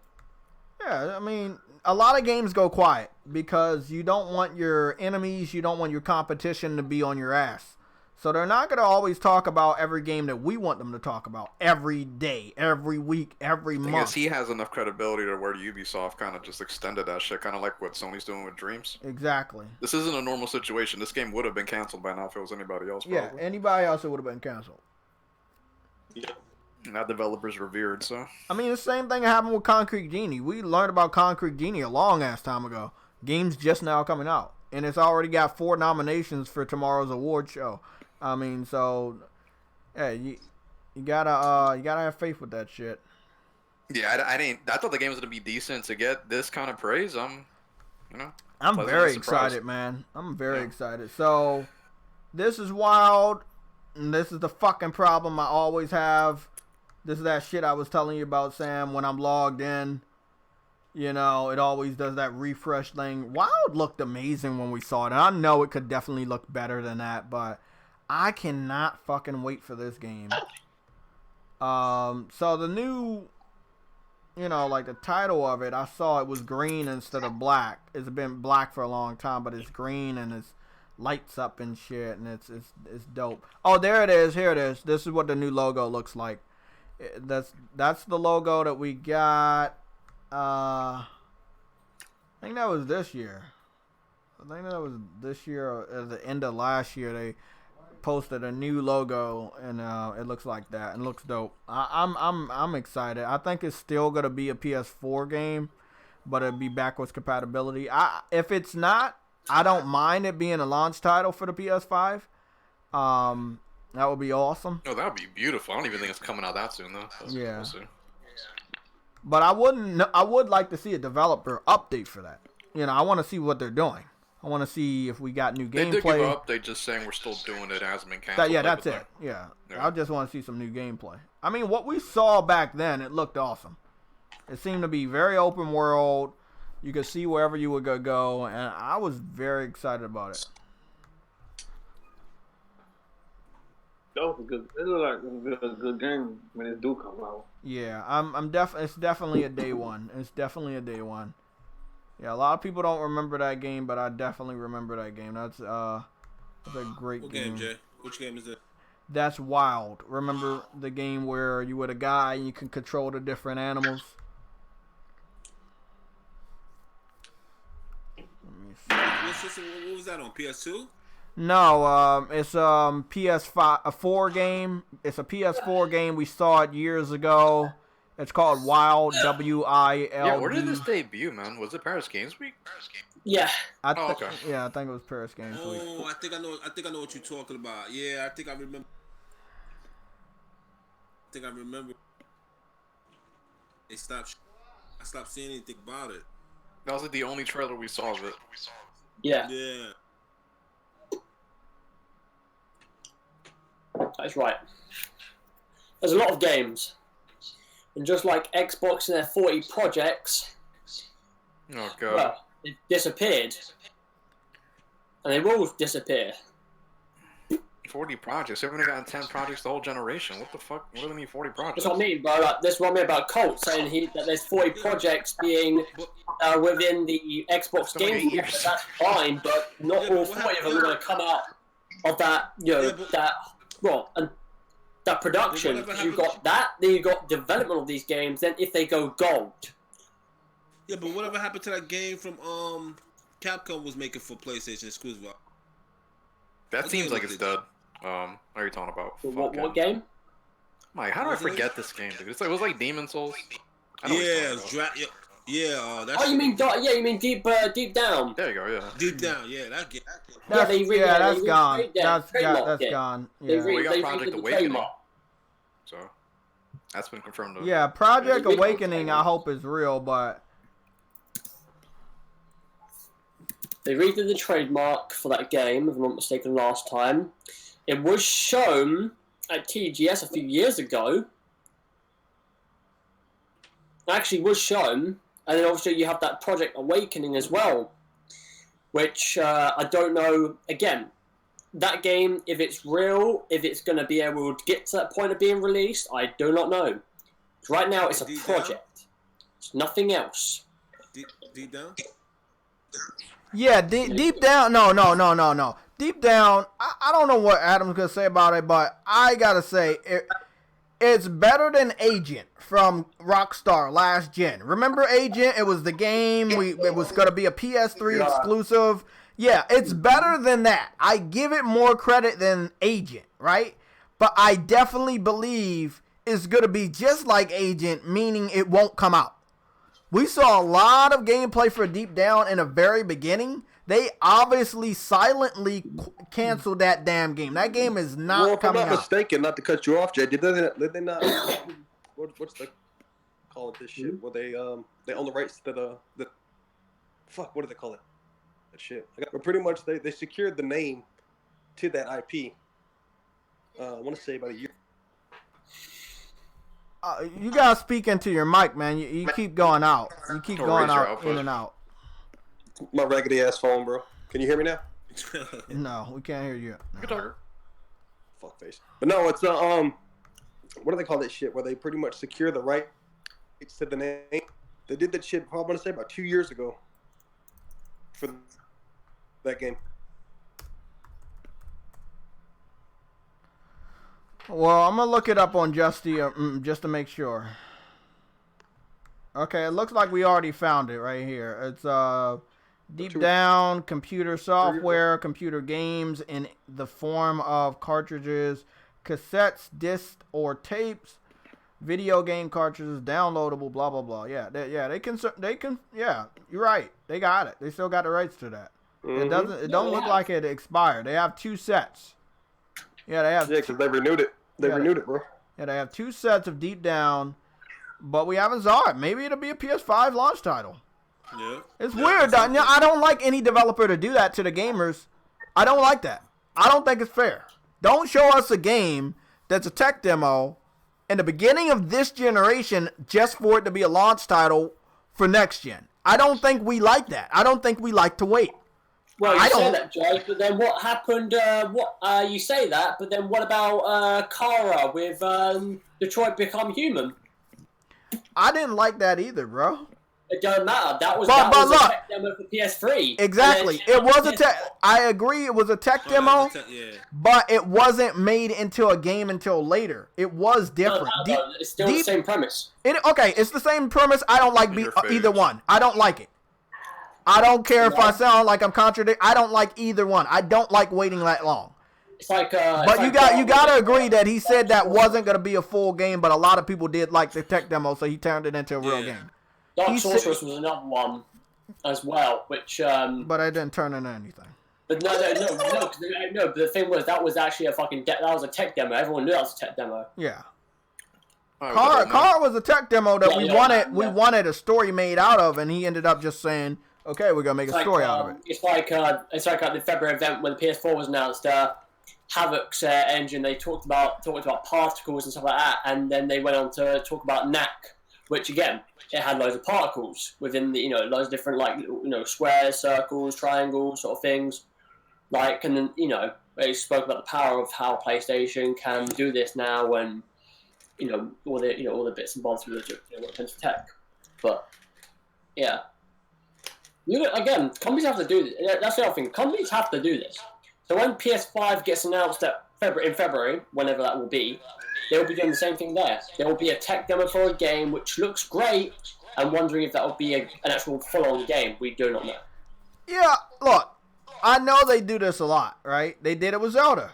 Yeah, I mean, a lot of games go quiet because you don't want your enemies, you don't want your competition to be on your ass. So they're not going to always talk about every game that we want them to talk about every day, every week, every month. I guess he has enough credibility to where Ubisoft kind of just extended that shit, kind of like what Sony's doing with Dreams. Exactly. This isn't a normal situation. This game would have been canceled by now if it was anybody else, probably. Yeah, anybody else, it would have been canceled. Yeah. And that developer's revered, so. I mean, the same thing happened with Concrete Genie. We learned about Concrete Genie a long-ass time ago. Game's just now coming out. And it's already got 4 nominations for tomorrow's award show. I mean, so, yeah, you gotta have faith with that shit. Yeah, I thought the game was gonna be decent to get this kind of praise. I'm very excited, man. I'm very excited. So, this is wild. And this is the fucking problem I always have. This is that shit I was telling you about, Sam, when I'm logged in. You know, it always does that refresh thing. Wild looked amazing when we saw it. And I know it could definitely look better than that, but I cannot fucking wait for this game. So the new, you know, like the title of it, I saw it was green instead of black. It's been black for a long time, but it's green and it's lights up and shit, and it's dope. Oh, there it is. Here it is. This is what the new logo looks like. That's the logo that we got. I think that was this year. I think that was this year or at the end of last year. They posted a new logo, and it looks like that and looks dope. I'm excited. I think it's still gonna be a PS4 game, but it'll be backwards compatibility. If it's not, I don't mind it being a launch title for the PS5. That would be awesome. Oh, that would be beautiful. I don't even think it's coming out that soon though. Yeah. But I would like to see a developer update for that. You know, I want to see what they're doing. I want to see if we got new gameplay. They did give an update just saying we're still doing it. It hasn't been canceled. Yeah, that's it. Yeah. I just want to see some new gameplay. I mean, what we saw back then, it looked awesome. It seemed to be very open world. You could see wherever you would go, and I was very excited about it. That was a good. It looked like a good game when it do come out. Yeah, it's definitely a day one. It's definitely a day one. Yeah, a lot of people don't remember that game, but I definitely remember that game. That's a great What game. game, Jay? Which game is it? That's Wild. Remember the game where you were the guy and you can control the different animals? Let me see. What was that on PS2? No, it's PS5 a 4 game. It's a PS4 game. We saw it years ago. It's called Wild, WILD. Yeah, where did this debut, man? Was it Paris Games Week? Yeah. Okay. Yeah, I think it was Paris Games Week. Oh, I think I know what you're talking about. Yeah, I think I remember. I stopped seeing anything about it. That was like the only trailer we saw of it. Yeah. Yeah. That's right. There's a lot of games. And just like Xbox and their 40 projects, Oh, God. well, they've disappeared. And they will disappear. 40 projects. They've only gotten 10 projects the whole generation. What the fuck? What do they need 40 projects? That's what I mean, bro. Like, that's what I mean about Colt, saying that there's 40 projects being within the Xbox So many Game years. Pass. That's fine, but not Yeah, all but 40 of them are going to come out of that, you know, and that production. But whatever You got that, then you got development of these games, then if they go gold. Yeah, but whatever happened to that game from Capcom was making for PlayStation exclusive? That seems like it's dead. What are you talking about? What game? Mike, how do I forget this game, dude? It was like Demon Souls. I know what Yeah, you're it's talking about. that's. Oh, you mean you mean deep down? There you go, yeah. Deep Down? Yeah, that game. That's they gone. trademarked That's it. gone. They Yeah. We got they Project redid the Awakening. trademark. So that's been confirmed. Yeah, Project Yeah. Awakening, I hope is real, but They redid the trademark for that game, if I'm not mistaken, last time. It was shown at TGS a few years ago. It actually was shown, and then obviously you have that Project Awakening as well, which I don't know, again, that game, if it's real, if it's going to be able to get to that point of being released, I do not know. Right now, it's a Deep Down? project. It's nothing else. Deep Down? Yeah, deep down, no. Deep down, I don't know what Adam's gonna say about it, but I gotta say it's better than Agent from Rockstar last gen. Remember Agent? It was the game. It was gonna be a PS3 exclusive. Yeah, it's better than that. I give it more credit than Agent, right? But I definitely believe it's gonna be just like Agent, meaning it won't come out. We saw a lot of gameplay for Deep Down in the very beginning. They obviously silently canceled that damn game. That game is not coming out. If I'm not mistaken, not to cut you off, Jay, did they not? What's the call it? This shit? Where they own the rights to the fuck? What do they call it? That shit. But pretty much they secured the name to that IP. I want to say about a year. You gotta speak into your mic, man. You keep going out. You keep going out, in and out. My raggedy ass phone, bro. Can you hear me now? No, we can't hear you. No. Fuck face. But no, it's what do they call that shit? Where they pretty much secure the rights to the name. They did that shit. I want to say about 2 years ago. For that game. Well, I'm gonna look it up on just to make sure. Okay, it looks like we already found it right here. It's Deep Down computer software, computer games in the form of cartridges, cassettes, discs, or tapes, video game cartridges, downloadable, blah blah blah. Yeah, they can. Yeah, you're right. They got it. They still got the rights to that. Mm-hmm. It don't look like it expired. They have 2 sets. Yeah, they have. Yeah, because they renewed it. They renewed it, bro. Yeah, they have 2 sets of Deep Down, but we haven't saw it. Maybe it'll be a PS5 launch title. Yeah. It's weird. I don't like any developer to do that to the gamers. I don't like that. I don't think it's fair. Don't show us a game that's a tech demo in the beginning of this generation just for it to be a launch title for next gen. I don't think we like that. I don't think we like to wait. Well, you say that, Jay, but then what happened? You say that, but then what about Kara with Detroit Become Human? I didn't like that either, bro. It doesn't matter. That was a tech demo for PS3. Exactly. It was a tech. I agree. It was a tech demo, but it wasn't made into a game until later. It was different. No, it's still the same premise. It's the same premise. I don't like either one. I don't like it. I don't care if I sound like I'm contradicting. I don't like either one. I don't like waiting that long. It's like, but you gotta agree that he said that wasn't gonna be a full game, but a lot of people did like the tech demo, so he turned it into a real game. Dark Sorceress was another one as well, which but I didn't turn into anything. But no. But the thing was, that was actually that was a tech demo. Everyone knew that was a tech demo. Yeah. Car was a tech demo that we wanted a story made out of, and he ended up just saying, "Okay, we're gonna make a story out of it." It's like at the February event when the PS4 was announced. Havoc's engine. They talked about particles and stuff like that, and then they went on to talk about NAC, which again, it had loads of particles within the loads of different squares, circles, triangles, sort of things. And then they spoke about the power of how PlayStation can do this now, and all the bits and bobs with when it comes to tech. But yeah. Again, companies have to do this. That's the other thing. Companies have to do this. So when PS5 gets announced in February, whenever that will be, they'll be doing the same thing there. There will be a tech demo for a game which looks great, and wondering if that will be an actual full-on game. We do not know. Yeah, look, I know they do this a lot, right? They did it with Zelda.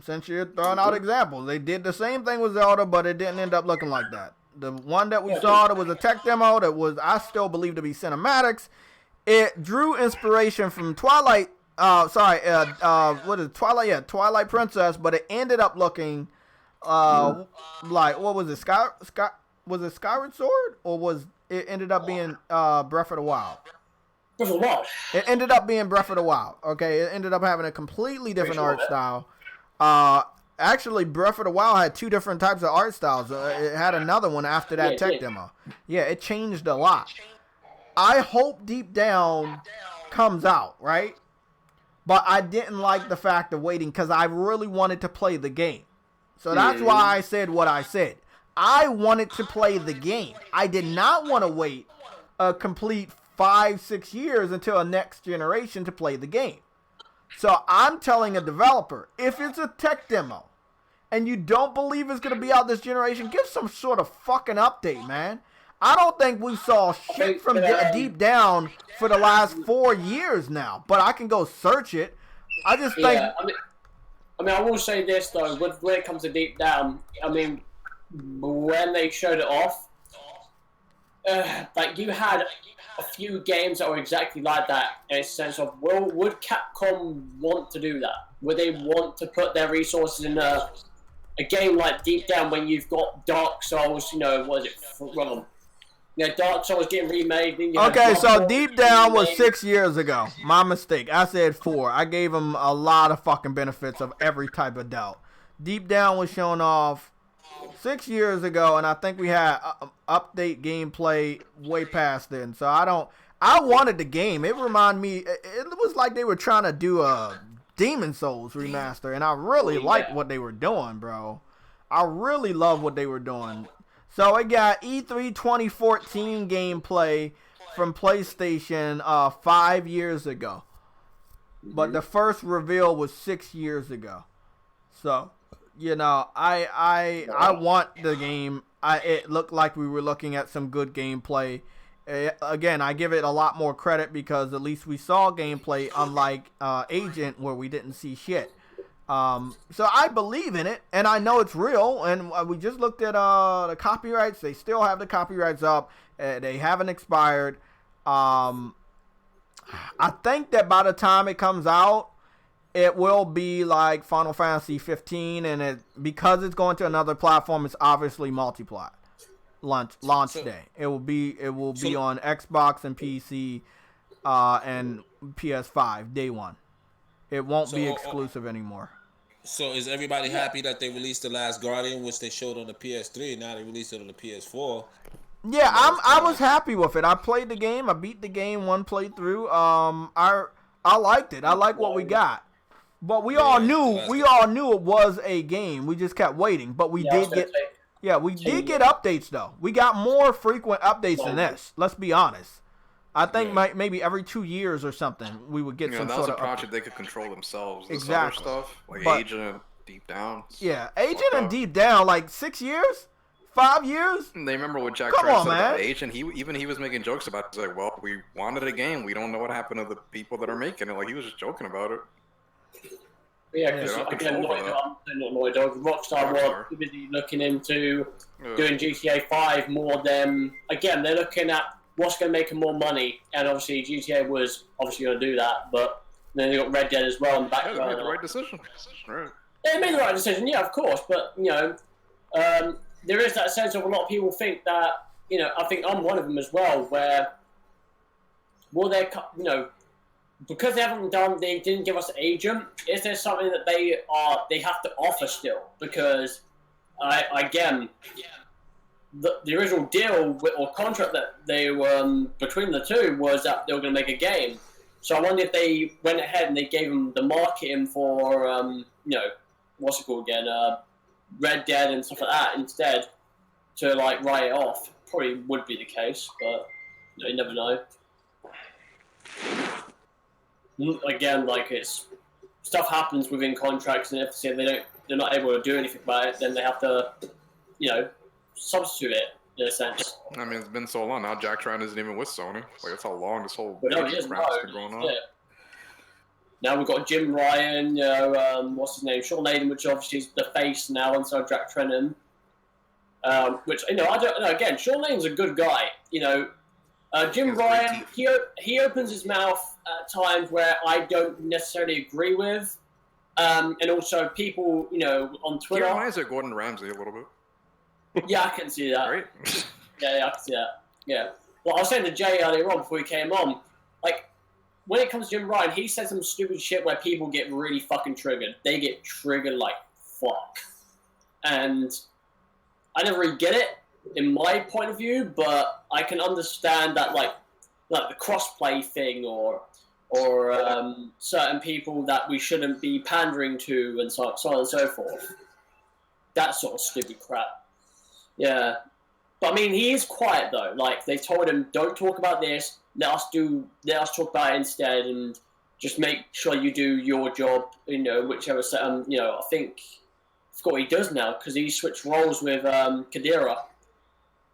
Since you're throwing out examples, they did the same thing with Zelda, but it didn't end up looking like that. The one that we saw that was a tech demo that was, I still believe to be cinematics. It drew inspiration from Twilight. What is it? Twilight? Yeah, Twilight Princess. But it ended up looking like, what was it? Was it Skyward Sword, or was it ended up being Breath of the Wild? Breath of the Wild. It ended up being Breath of the Wild. Okay, it ended up having a completely different art style. Actually, Breath of the Wild had 2 different types of art styles. It had another one after that tech demo. Yeah, it changed a lot. I hope Deep Down comes out, right? But I didn't like the fact of waiting because I really wanted to play the game. So that's why I said what I said. I wanted to play the game. I did not want to wait a complete 5-6 years until a next generation to play the game. So I'm telling a developer, if it's a tech demo and you don't believe it's going to be out this generation, give some sort of fucking update, man. I don't think we saw shit from Deep Down for the last 4 years now, but I can go search it. I just think... Yeah, I mean, I will say this, though, when it comes to Deep Down, I mean, when they showed it off, like, you had a few games that were exactly like that, in a sense of, well, would Capcom want to do that? Would they want to put their resources in a game like Deep Down when you've got Dark Souls, you know, what is it, yeah, Dark Souls getting remade. Okay, so Deep Down was 6 years ago. My mistake. I said 4. I gave them a lot of fucking benefits of every type of doubt. Deep Down was shown off 6 years ago, and I think we had update gameplay way past then. So I wanted the game. It reminded me, it was like they were trying to do a Demon Souls remaster, and I really liked what they were doing, bro. I really love what they were doing. So it got E3 2014 gameplay from PlayStation 5 years ago. But the first reveal was 6 years ago. So, you know, I want the game. It looked like we were looking at some good gameplay. Again, I give it a lot more credit because at least we saw gameplay, unlike Agent, where we didn't see shit. So I believe in it, and I know it's real, and we just looked at the copyrights. They still have the copyrights up. They haven't expired. I think that by the time it comes out, it will be like Final Fantasy 15, and because it's going to another platform, it's obviously multiply launch day. It will be on Xbox and PC and PS5 day one. It won't be exclusive anymore. So is everybody happy that they released The Last Guardian, which they showed on the PS3, now they released it on the PS4? Yeah, I was happy with it. I played the game. I beat the game one playthrough. I liked it. I like what we got. But we all knew it was a game. We just kept waiting. But we did get updates though. We got more frequent updates than this. Let's be honest. I think maybe every 2 years or something we would get some sort of. That was a project they could control themselves. This exactly. Other stuff like Agent, Deep Down. Yeah, Agent and Deep Down, like 6 years, 5 years. And they remember what Jack said about Agent. He was making jokes about it. He's like, well, we wanted a game. We don't know what happened to the people that are making it. Like he was just joking about it. Yeah, because again, Naughty Dog, Rockstar were busy looking into doing GTA 5 more than again. They're looking at what's going to make them more money, and obviously GTA was obviously going to do that, but then they got Red Dead as well in the background. Yeah, they made the right decision. Right. They made the right decision, yeah, of course, but, you know, there is that sense of a lot of people think that, you know, I think I'm one of them as well, where will they, you know, because they didn't give us Agent, is there something that they have to offer still? Because, again, the original deal or contract that they were between the two was that they were going to make a game. So I wonder if they went ahead and they gave them the marketing for, you know, what's it called again, Red Dead and stuff like that instead to like write it off. Probably would be the case, but you never know. Again, like it's stuff happens within contracts, and if they're not able to do anything about it, then they have to, you know, substitute it in a sense. I mean, it's been so long now. Jack Tran isn't even with Sony. Like that's how long this whole crap's been going on. Yeah. Now we've got Jim Ryan, you know, what's his name, Sean Layden, which obviously is the face now inside Jack Trennan. Which you know, I don't know. Again, Sean Layden's a good guy. You know, Jim Ryan, he opens his mouth at times where I don't necessarily agree with, and also people, you know, on Twitter. He reminds me of Gordon Ramsay a little bit. Yeah, I can see that. Right? Yeah, I can see that. Yeah. Well, I was saying to Jay earlier on before he came on, like, when it comes to Jim Ryan, he says some stupid shit where people get really fucking triggered. They get triggered like fuck. And I never really get it in my point of view, but I can understand that like the crossplay thing or certain people that we shouldn't be pandering to and so on and so forth. That sort of stupid crap. Yeah. But I mean, he is quiet though. Like they told him, don't talk about this. Let us talk about it instead, and just make sure you do your job. Whichever. I think I forgot what he does now because he switched roles with Kadira.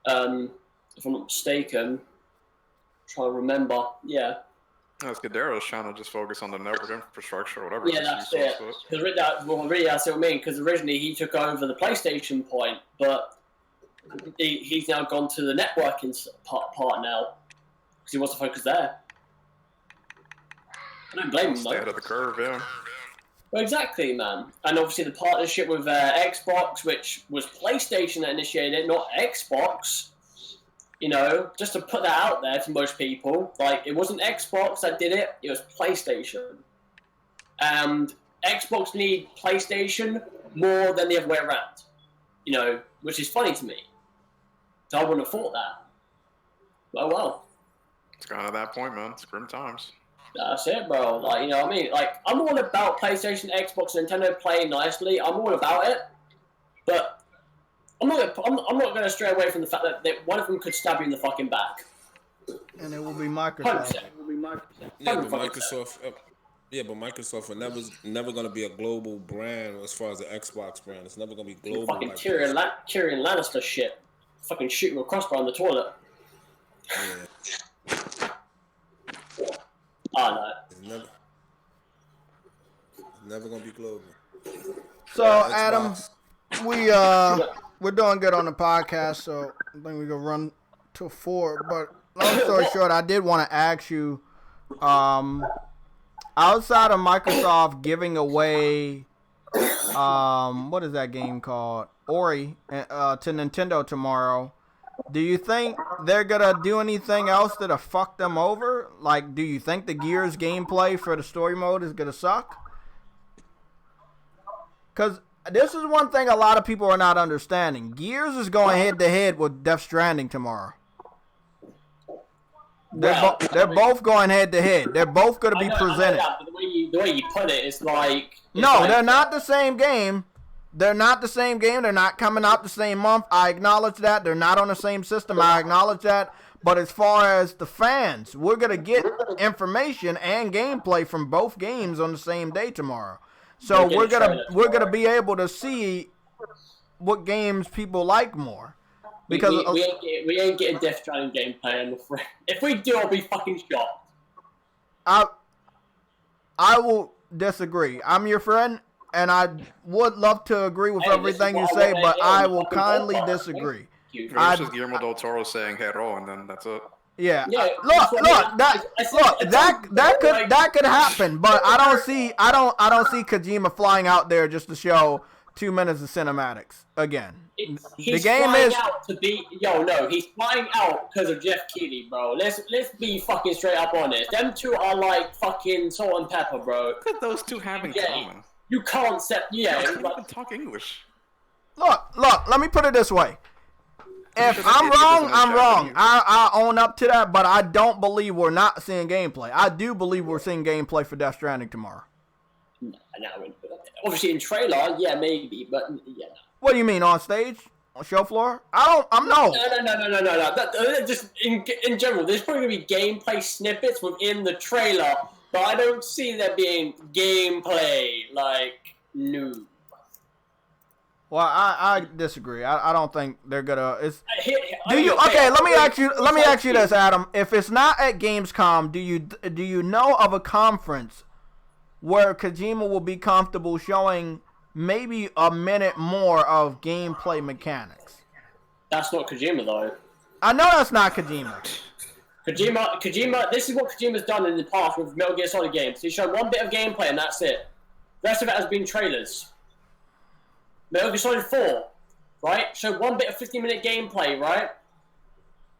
If I'm not mistaken, I'm trying to remember. Yeah. That's Gadero's trying to just focus on the network infrastructure or whatever. Yeah, that's it. Because that's what I mean. Because originally he took over the PlayStation point, but he's now gone to the networking part now because he wants to focus there. I don't blame him. Stay ahead of the curve, yeah. Well, exactly, man. And obviously the partnership with Xbox, which was PlayStation that initiated it, not Xbox. Just to put that out there to most people, like it wasn't Xbox that did it; it was PlayStation. And Xbox need PlayStation more than the other way around. Which is funny to me. So I wouldn't have thought that. Oh well. It's kind of that point, man. It's grim times. That's it, bro. Like, you know what I mean? Like, I'm all about PlayStation, Xbox, Nintendo playing nicely. I'm all about it. But I'm not going to stray away from the fact that one of them could stab you in the fucking back. And it will be Microsoft. 100%. Yeah, but Microsoft. Yeah, but Microsoft are never going to be a global brand as far as the Xbox brand. It's never going to be global. Fucking like Tyrion Lannister shit. Fucking shoot him a crossbow in the toilet. Yeah. Oh, no. It's never going to be global. So, Adam, we're doing good on the podcast, so I think we're going to run to 4. But long story short, I did want to ask you, outside of Microsoft giving away, what is that game called? Ori to Nintendo tomorrow, do you think they're going to do anything else that'll fuck them over? Like, do you think the Gears gameplay for the story mode is going to suck? Because this is one thing a lot of people are not understanding. Gears is going head-to-head with Death Stranding tomorrow. They're both going head-to-head. They're both going to be presented. But the way you put it, it's like... They're not the same game. They're not the same game. They're not coming out the same month. I acknowledge that. They're not on the same system. I acknowledge that. But as far as the fans, we're going to get information and gameplay from both games on the same day tomorrow. So we're gonna be able to see what games people like more. Because we ain't getting Death Stranding gameplay, I'm afraid. If we do, I'll be fucking shocked. I will disagree. I'm your friend, and I would love to agree with everything you say, but I will kindly disagree. It's just Guillermo del Toro saying "Hero," and then that's it. Yeah. Look, that could happen, but I don't see Kojima flying out there just to show 2 minutes of cinematics again. He's flying out he's flying out because of Jeff Keighley, bro. Let's be fucking straight up honest. Them two are like fucking salt and pepper, bro. What could those two have in common? You can't set They can't even talk English. Look, let me put it this way. If I'm wrong, I'm wrong. I own up to that, but I don't believe we're not seeing gameplay. I do believe we're seeing gameplay for Death Stranding tomorrow. No, obviously in trailer, yeah, maybe, but yeah. What do you mean, on stage? On show floor? No. No. Just in general, there's probably going to be gameplay snippets within the trailer, but I don't see there being gameplay, like, new. Well, I disagree. I don't think they're gonna. Let me ask you this, Adam. If it's not at Gamescom, do you know of a conference where Kojima will be comfortable showing maybe a minute more of gameplay mechanics? That's not Kojima, though. I know that's not Kojima. Kojima. This is what Kojima's done in the past with Metal Gear Solid games. He showed one bit of gameplay and that's it. The rest of it has been trailers. Metal Gear Solid 4, right? Showed one bit of 15-minute gameplay, right?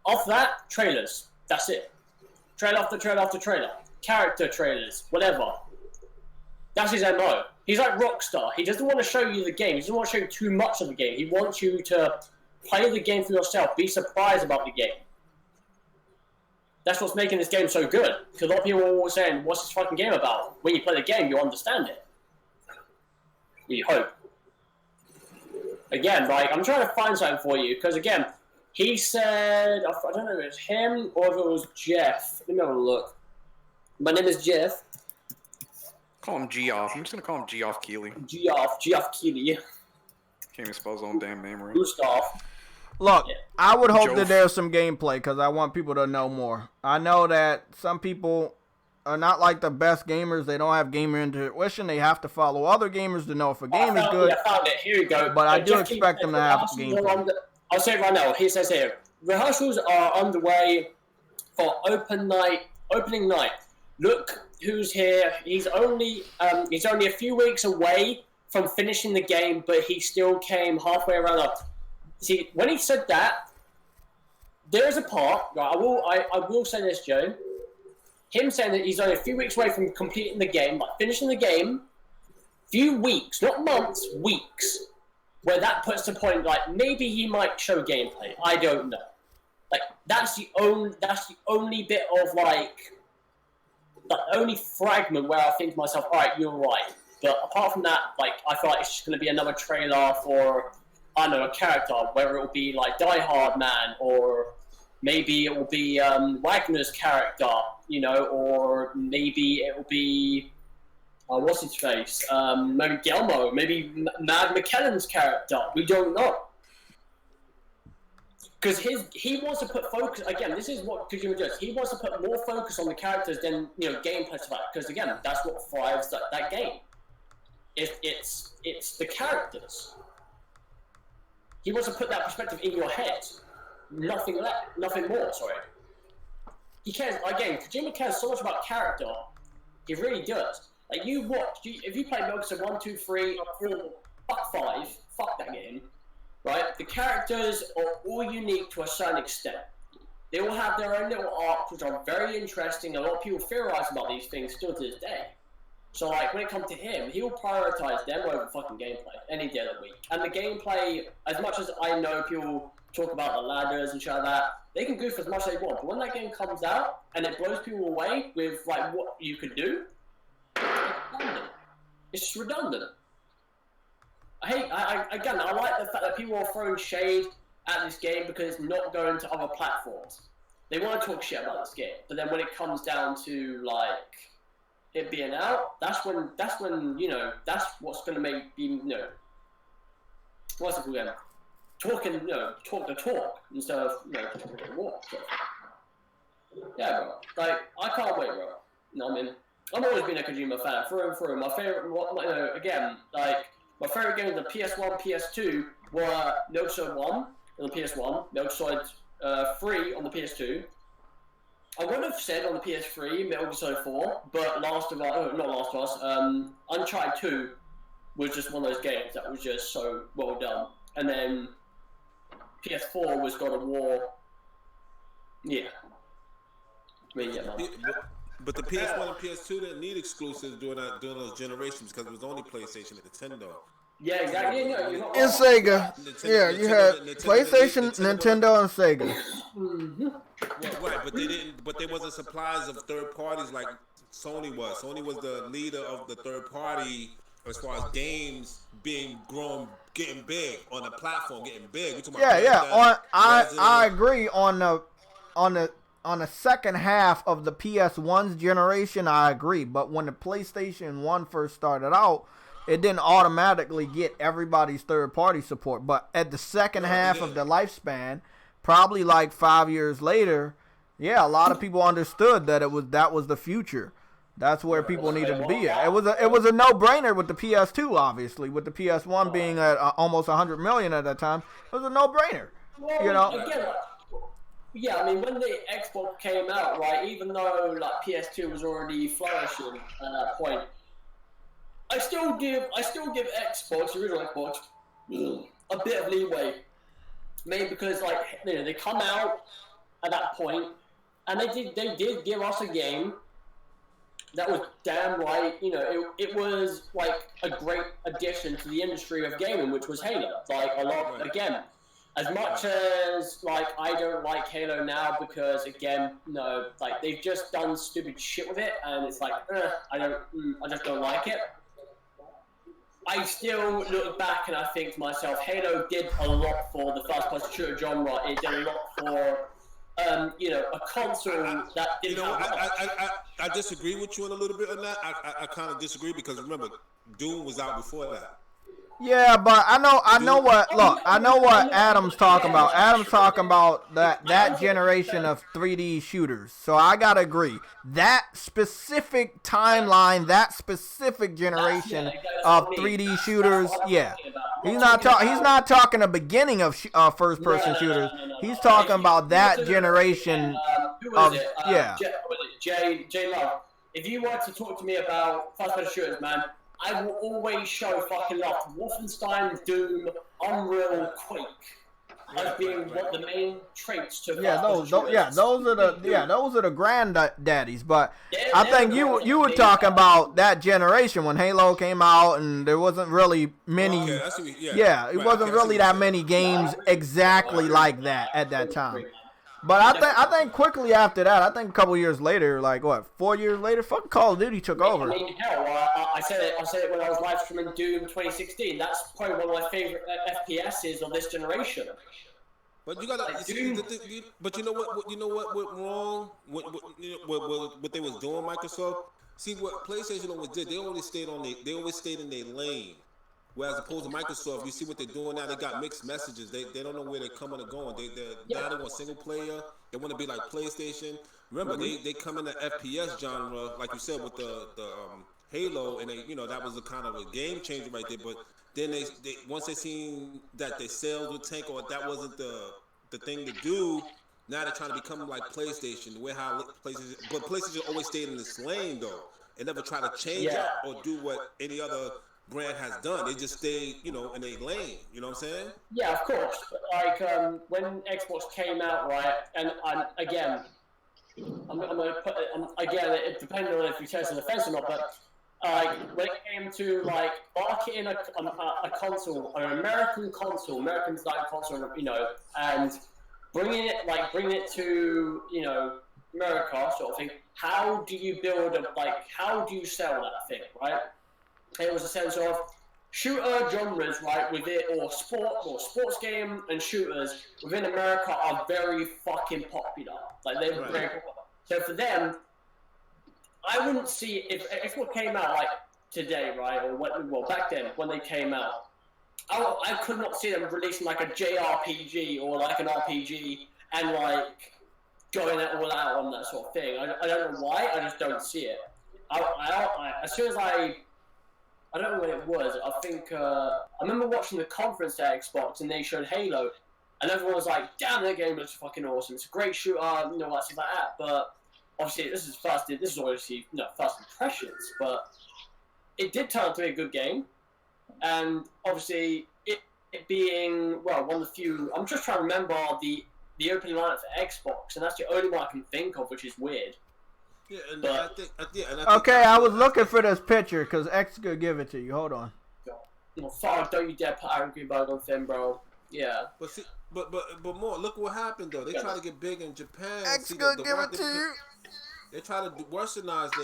After that, trailers. That's it. Trailer after trailer after trailer. Character trailers, whatever. That's his MO. He's like Rockstar. He doesn't want to show you the game. He doesn't want to show you too much of the game. He wants you to play the game for yourself. Be surprised about the game. That's what's making this game so good. Because a lot of people are always saying, what's this fucking game about? When you play the game, you understand it. We hope. Again, like, I'm trying to find something for you, because again, he said, I don't know if it was him or if it was Jeff. Let me have a look. My name is Jeff. Call him Geoff. I'm just gonna call him Geoff Keighley. Geoff Keighley. Can't even spell his own damn name right. Gustav. Look, I would hope Joe. that there's some gameplay because I want people to know more. I know that some people are not like the best gamers. They don't have gamer intuition. They have to follow other gamers to know if a game is good. I found it. Here we go. But I do expect them to have gameplay. I'll say it right now. He says here, rehearsals are underway for opening night. Look who's here. He's only a few weeks away from finishing the game, but he still came halfway around. See, when he said that, there is a part. Right, I will say this, Joe. Him saying that he's only a few weeks away from completing the game, like finishing the game. Few weeks, not months, weeks. Where that puts the point, like maybe he might show gameplay. I don't know. Like that's the only bit of like the only fragment where I think to myself, all right, you're right. But apart from that, like I feel like it's just going to be another trailer for I don't know a character, whether it will be like Die Hard Man or maybe it will be Wagner's character, you know, or maybe it will be. What's his face? Maybe Gelmo, maybe Mad McKellen's character. We don't know. Because he wants to put focus, again, this is what Kojima does. He wants to put more focus on the characters than, you know, gameplay stuff. Because again, that's what thrives that game. It's the characters. He wants to put that perspective in your head. Nothing more, sorry. He cares, again, Kojima cares so much about character. He really does. Like if you play Metal Gear 1, 2, 3, 4, fuck 5, fuck that game, right? The characters are all unique to a certain extent. They all have their own little arcs, which are very interesting. A lot of people theorize about these things still to this day. So like when it comes to him, he will prioritize them over fucking gameplay any day of the week. And the gameplay, as much as I know people talk about the ladders and shit like that, they can goof as much as they want. But when that game comes out and it blows people away with like what you can do, it's just redundant. I like the fact that people are throwing shade at this game because it's not going to other platforms. They want to talk shit about this game, but then when it comes down to like it being out, that's when you know that's what's going to make you know what's it called again? Talk the talk instead of talk the walk. So. Yeah, bro. Like I can't wait, bro. You know what I mean? I've always been a Kojima fan, through and through. My favorite, again, like my favorite games on the PS1, PS2 were Metal Solid 1 on the PS1, Metal Solid 3 on the PS2. I would have said on the PS3 Metal Gear Solid 4, but not Last of Us, Uncharted 2 was just one of those games that was just so well done. And then PS4 was God of War. Yeah. I mean, yeah, man. But the PS1 and PS2 didn't need exclusives during those generations because it was only PlayStation and Nintendo. Yeah, exactly. Yeah, no, you're not and Sega. Nintendo, you had PlayStation, Nintendo, and Sega. Mm-hmm. Right, but they didn't. But there wasn't supplies of third parties like Sony was. Sony was the leader of the third party as far as games being grown, getting big on the platform, getting big. I agree on the second half of the PS1's generation, I agree. But when the PlayStation 1 first started out, it didn't automatically get everybody's third-party support. But at the second half of the lifespan, probably like 5 years later, yeah, a lot of people understood that that was the future. That's where people needed to be at. It was a no-brainer with the PS2, obviously. With the PS1 being at almost 100 million at that time, it was a no-brainer. Well, you know. Again, yeah, I mean, when the Xbox came out, right, even though like PS2 was already flourishing at that point, I still give Xbox, the original Xbox, a bit of leeway. Maybe because like they come out at that point, and they did give us a game that was damn right. It was like a great addition to the industry of gaming, which was Halo. Like a lot again. As much as like I don't like Halo now because again, like they've just done stupid shit with it, and it's like I just don't like it. I still look back and I think to myself, Halo did a lot for the first-person shooter genre. It did a lot for, a console that didn't I disagree with you in a little bit on that. I kind of disagree because remember, Doom was out before that. Yeah, but I know what Adam's talking about. Adam's talking about that generation of 3D shooters. So I gotta agree. That specific timeline, that specific generation of 3D shooters, yeah. He's not talking the beginning of first person shooters. He's talking about that generation of yeah. Jay Love. If you were to talk to me about first person shooters, man, I will always show fucking love to Wolfenstein, Doom, Unreal, Quake as being what the main traits to those are the granddaddies. But I think you were talking about that generation when Halo came out, and there wasn't really many. It wasn't really that many games exactly like that at that time. But I think quickly after that, I think a couple years later, 4 years later, fucking Call of Duty took over. I mean, hell, I said it when I was live streaming Doom 2016. That's probably one of my favorite FPSs of this generation. But you gotta, but you know what went wrong? What they was doing, Microsoft. See what PlayStation always did. They always stayed in their lane. Whereas opposed to Microsoft, you see what they're doing now. They got mixed messages. They don't know where they're coming or going. Now they want single player. They want to be like PlayStation. Remember, they come in the FPS genre, like you said with the Halo, and that was a kind of a game changer right there. But then they once they seen that their sales would tank or that wasn't the thing to do, now they're trying to become like PlayStation. PlayStation always stayed in this lane though. It never tried to change it or do what any other brand has done. They just stayed, in a lane. You know what I'm saying? Yeah, of course. Like when Xbox came out, right? And I'm gonna put it again. It depends on if you chose an offense or not. But when it came to marketing a console, an American console, American design console, and bringing it to America, sort of thing. How do you build how do you sell that thing, right? It was a sense of shooter genres, right, with it, or sports game and shooters within America are very fucking popular. They're very popular. So for them, I wouldn't see if what came out today, right, or back then when they came out, I could not see them releasing a JRPG or an RPG and going all out on that sort of thing. I don't know why. I just don't see it. As soon as I don't know when it was. I think I remember watching the conference at Xbox and they showed Halo, and everyone was like, "Damn, that game looks fucking awesome! It's a great shooter, stuff like that." But obviously, this is obviously first impressions. But it did turn out to be a good game, and obviously it being one of the few. I'm just trying to remember the opening lineup for Xbox, and that's the only one I can think of, which is weird. Yeah, and but, I think okay, I was looking for this picture because X could give it to you. Hold on. Fuck, don't you dare put Angry Bird on thing, bro. Yeah. But see, but more. Look what happened though. They try to get big in Japan. X could give it to you. They try to westernized.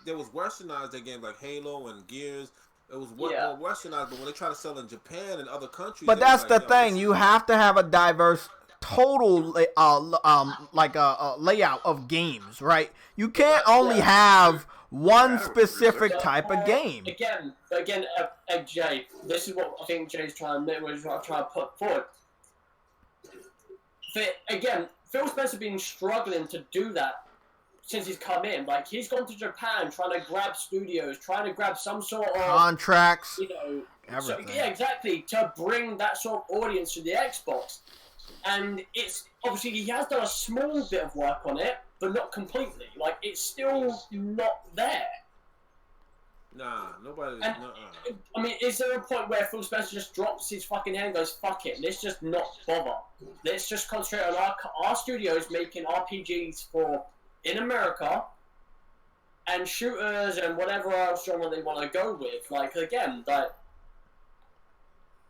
They was westernized their game like Halo and Gears. It was more westernized, but when they try to sell in Japan and other countries. But that's the thing. You have to have a diverse total layout of games, right? You can't only have one specific type of game. Again, Jay, this is what I think Jay's trying to put forward. Again, Phil Spencer's been struggling to do that since he's come in. He's gone to Japan trying to grab studios, trying to grab some sort of contracts, everything. So, yeah, exactly, to bring that sort of audience to the Xbox. And it's obviously he has done a small bit of work on it, but not completely. It's still not there. Nah, nobody. I mean, is there a point where Phil Spencer just drops his fucking head and goes, "Fuck it, let's just not bother. Let's just concentrate on our studios making RPGs in America and shooters and whatever else genre they want to go with."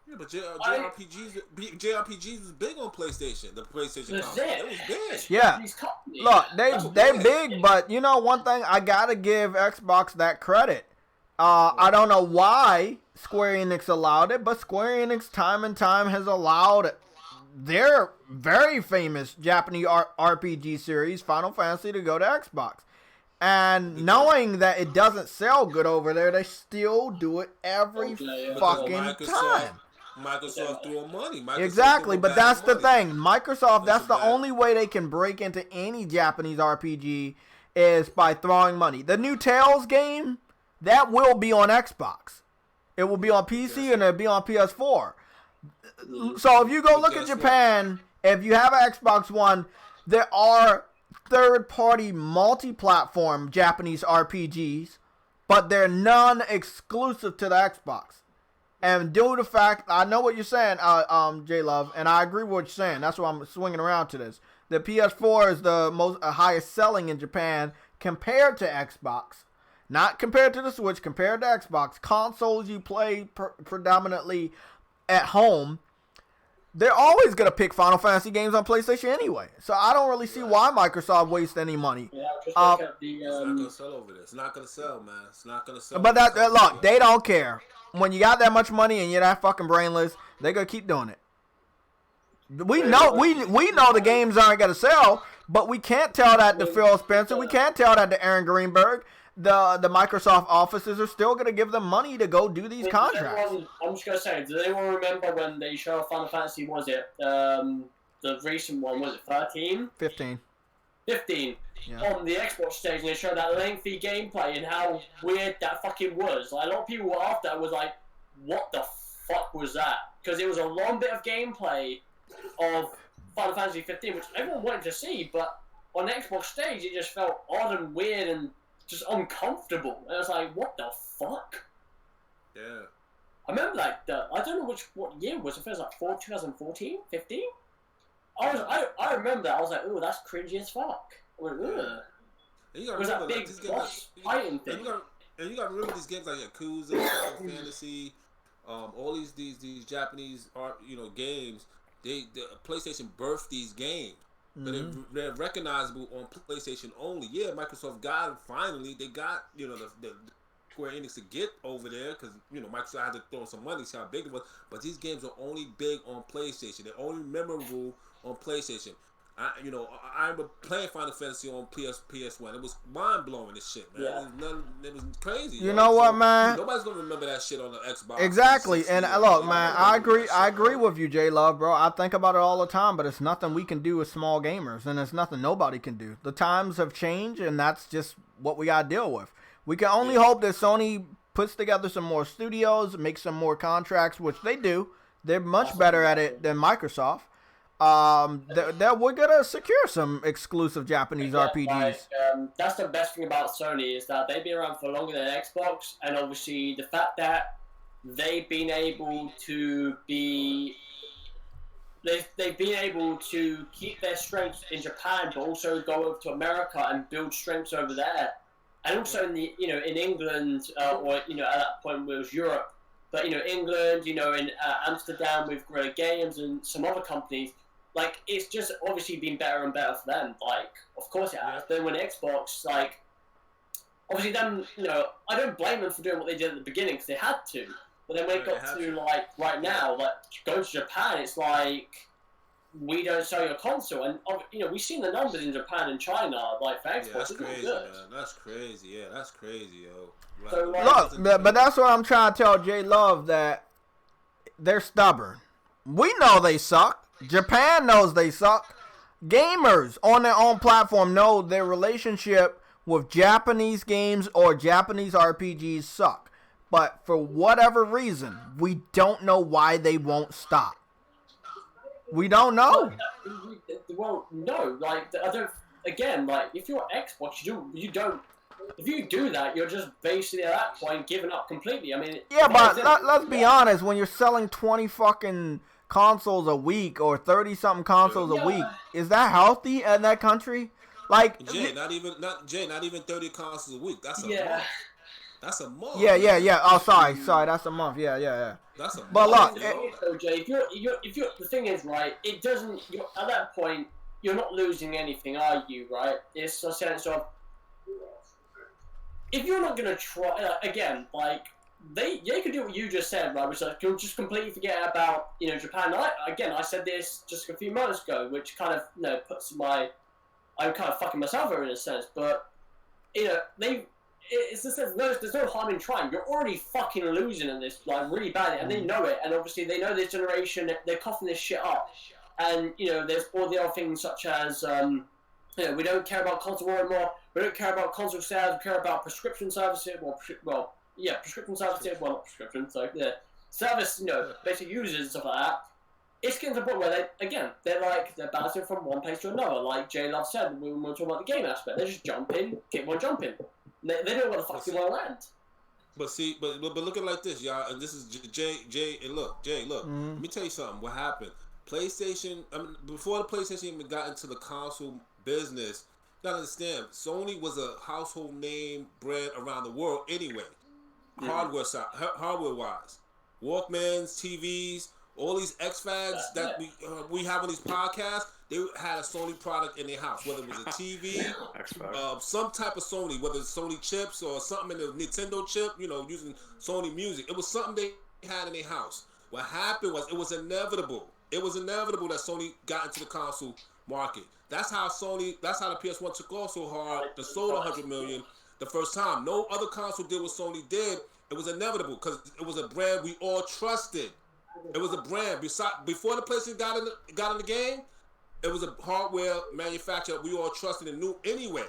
Yeah, but JRPGs is big on PlayStation. The PlayStation console. It was big. Yeah. Look, they big, but one thing I gotta give Xbox that credit. I don't know why Square Enix allowed it, but Square Enix time and time has allowed their very famous Japanese RPG series, Final Fantasy, to go to Xbox. And knowing that it doesn't sell good over there, they still do it every fucking time. Microsoft threw money. Exactly, but that's the thing. Microsoft, that's the only way they can break into any Japanese RPG is by throwing money. The new Tales game, that will be on Xbox. It will be on PC and it'll be on PS4. So if you go look at Japan, if you have an Xbox One, there are third-party multi-platform Japanese RPGs, but they're non-exclusive to the Xbox. And due to the fact, I know what you're saying, J-Love, and I agree with what you're saying. That's why I'm swinging around to this. The PS4 is the most highest selling in Japan compared to Xbox. Not compared to the Switch, compared to Xbox. Consoles you play predominantly at home, they're always going to pick Final Fantasy games on PlayStation anyway. So I don't really see why Microsoft wastes any money. Yeah, just look at the, It's not going to sell over there. It's not going to sell, man. It's not going to sell. But look, they don't care. When you got that much money and you're that fucking brainless, they're going to keep doing it. We know the games aren't going to sell, but we can't tell that to Phil Spencer. We can't tell that to Aaron Greenberg. The Microsoft offices are still going to give them money to go do these contracts. I'm just going to say, does anyone remember when they showed Final Fantasy, was it, the recent one, was it 13? 15. 15. Yeah. On the Xbox stage, and they showed that lengthy gameplay and how weird that fucking was. Like, a lot of people after that was like, what the fuck was that? Because it was a long bit of gameplay of Final Fantasy 15, which everyone wanted to see, but on the Xbox stage, it just felt odd and weird and just uncomfortable. And I was like, what the fuck? Yeah. I remember, like, I don't know what year it was. I think it was like 2014, 15? I remember that. I was like, ooh, that's cringy as fuck. I went, ugh. It was that big boss fighting thing. And you got to remember these games like Yakuza, Final Fantasy, all these Japanese games. The PlayStation birthed these games. But they're recognizable on PlayStation only. Yeah, Microsoft got it finally. They got the Square Enix to get over there because Microsoft had to throw some money, see how big it was. But these games are only big on PlayStation. They're only memorable on PlayStation. I remember playing Final Fantasy on PS1. It was mind blowing. This shit, man. Yeah. It was crazy. You know what, man? Nobody's gonna remember that shit on the Xbox. Exactly. And look, man, I agree with you, J Love, bro. I think about it all the time, but it's nothing we can do as small gamers, and it's nothing nobody can do. The times have changed, and that's just what we gotta deal with. We can only hope that Sony puts together some more studios, makes some more contracts, which they do. They're much better at it than Microsoft. That we're gonna secure some exclusive Japanese RPGs. Like, that's the best thing about Sony is that they've been around for longer than Xbox, and obviously the fact that they've been able to keep their strengths in Japan, but also go over to America and build strengths over there, and also in in England or at that point it was Europe, but England, in Amsterdam with Guerrilla Games and some other companies. Like, it's just obviously been better and better for them. Like, of course it has. Then when Xbox, like, obviously them, I don't blame them for doing what they did at the beginning because they had to. But then when it got to, like, right now, like, going to Japan, it's like, we don't sell your console. And, we've seen the numbers in Japan and China, like, for Xbox. Yeah, that's crazy, man. That's crazy. Yeah, that's crazy, yo. Like, so, like, look, but that's what I'm trying to tell J Love, that they're stubborn. We know they suck. Japan knows they suck. Gamers on their own platform know their relationship with Japanese games or Japanese RPGs suck. But for whatever reason, we don't know why they won't stop. We don't know. Well, no, like, I don't. Again, like, if you're Xbox, you don't. If you do that, you're just basically at that point giving up completely. I mean, yeah, but let's be honest. When you're selling 20 fucking consoles a week or 30-something consoles a week, is that healthy in that country? Like, Jay, not even 30 consoles a week. That's a month. That's a month. Yeah. Oh, sorry, that's a month. Yeah. That's a but month. Look, so Jay, if you're the thing is, right, it doesn't. At that point, you're not losing anything, are you? Right? It's a sense of if you're not gonna try again, like they could do what you just said, right? Which like you'll just completely forget about Japan. I said this just a few months ago, which kind of puts I'm kind of fucking myself over in a sense, but it's just there's no harm in trying. You're already fucking losing in this like really badly, and they know it. And obviously they know this generation they're coughing this shit up, and there's all the other things such as we don't care about console war anymore. We don't care about console sales. We care about prescription services. Prescription services. Well, not prescription. So service. Basic users and stuff like that. It's getting to the point where they're bouncing from one place to another. Like Jay Love said when we were talking about the game aspect, they just jump in, keep on jumping. They don't know what the fuck they want to land. But see, but look at it like this, y'all. And this is Jay. And look, Jay. Look, let me tell you something. What happened? PlayStation. Before the PlayStation even got into the console business, you gotta understand. Sony was a household name brand around the world anyway. Hardware wise, Walkmans, TVs. All these X-Fags that we have on these podcasts, they had a Sony product in their house, whether it was a TV, some type of Sony, whether it's Sony chips or something in the Nintendo chip, using Sony music. It was something they had in their house. What happened was it was inevitable. It was inevitable that Sony got into the console market. That's how the PS1 took off so hard. They sold 100 million the first time. No other console did what Sony did. It was inevitable because it was a brand we all trusted. It was a brand. Before the PlayStation got in the game, it was a hardware manufacturer we all trusted and knew anyway.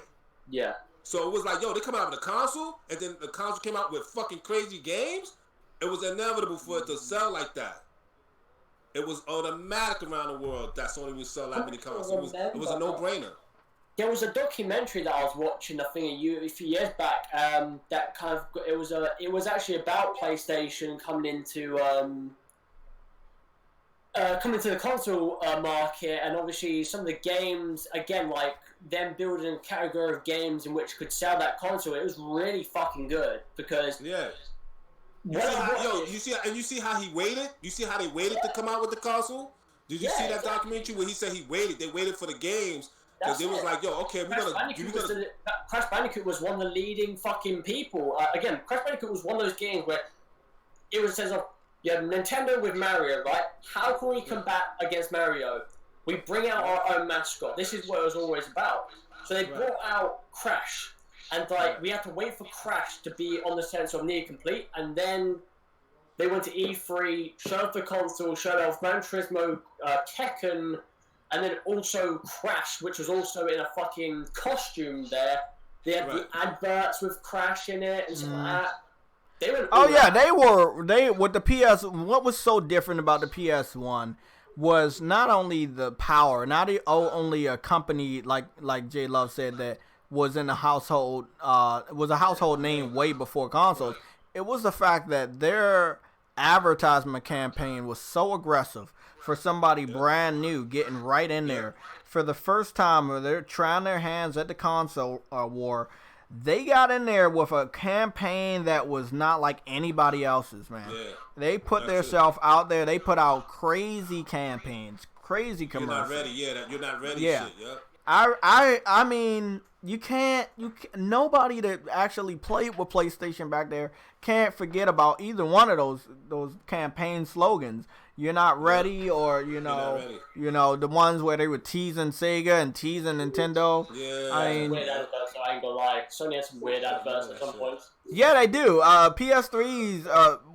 Yeah. So it was like, they come out with a console, and then the console came out with fucking crazy games. It was inevitable for it to sell like that. It was automatic around the world that Sony would sell that many consoles. It was a no-brainer. There was a documentary that I was watching, I think, a few years back. That kind of it was actually about PlayStation coming into the console market, and obviously some of the games, again, like them building a category of games in which could sell that console. It was really fucking good because you see how he waited? You see how they waited to come out with the console? Did you see that documentary where he said he waited? They waited for the games because it was like, okay, Crash Bandicoot was one of the leading fucking people. Again, Crash Bandicoot was one of those games where it was says you have Nintendo with Mario, right? How can we combat against Mario? We bring out our own mascot. This is what it was always about. So they brought out Crash, and we had to wait for Crash to be on the sense of near complete, and then they went to E3, showed off the console, showed off Gran Turismo, Tekken, and then also Crash, which was also in a fucking costume there. They had the adverts with Crash in it and stuff like that. They with the PS. What was so different about the PS1 was not only the power, not only a company like Jay Love said that was in the household, was a household name way before consoles. It was the fact that their advertisement campaign was so aggressive for somebody brand new getting right in there for the first time, or they're trying their hands at the console war. They got in there with a campaign that was not like anybody else's, man. Yeah, they put themselves out there. They put out crazy campaigns, crazy commercials. You're not ready. Yeah. Shit, yep. I mean, you can't. Nobody that actually played with PlayStation back there can't forget about either one of those campaign slogans. You're not ready, or the ones where they were teasing Sega and teasing Nintendo. Yeah, I mean, weird adverts. I ain't gonna lie. Sony had some weird adverts at some points. Yeah, they do. PS3s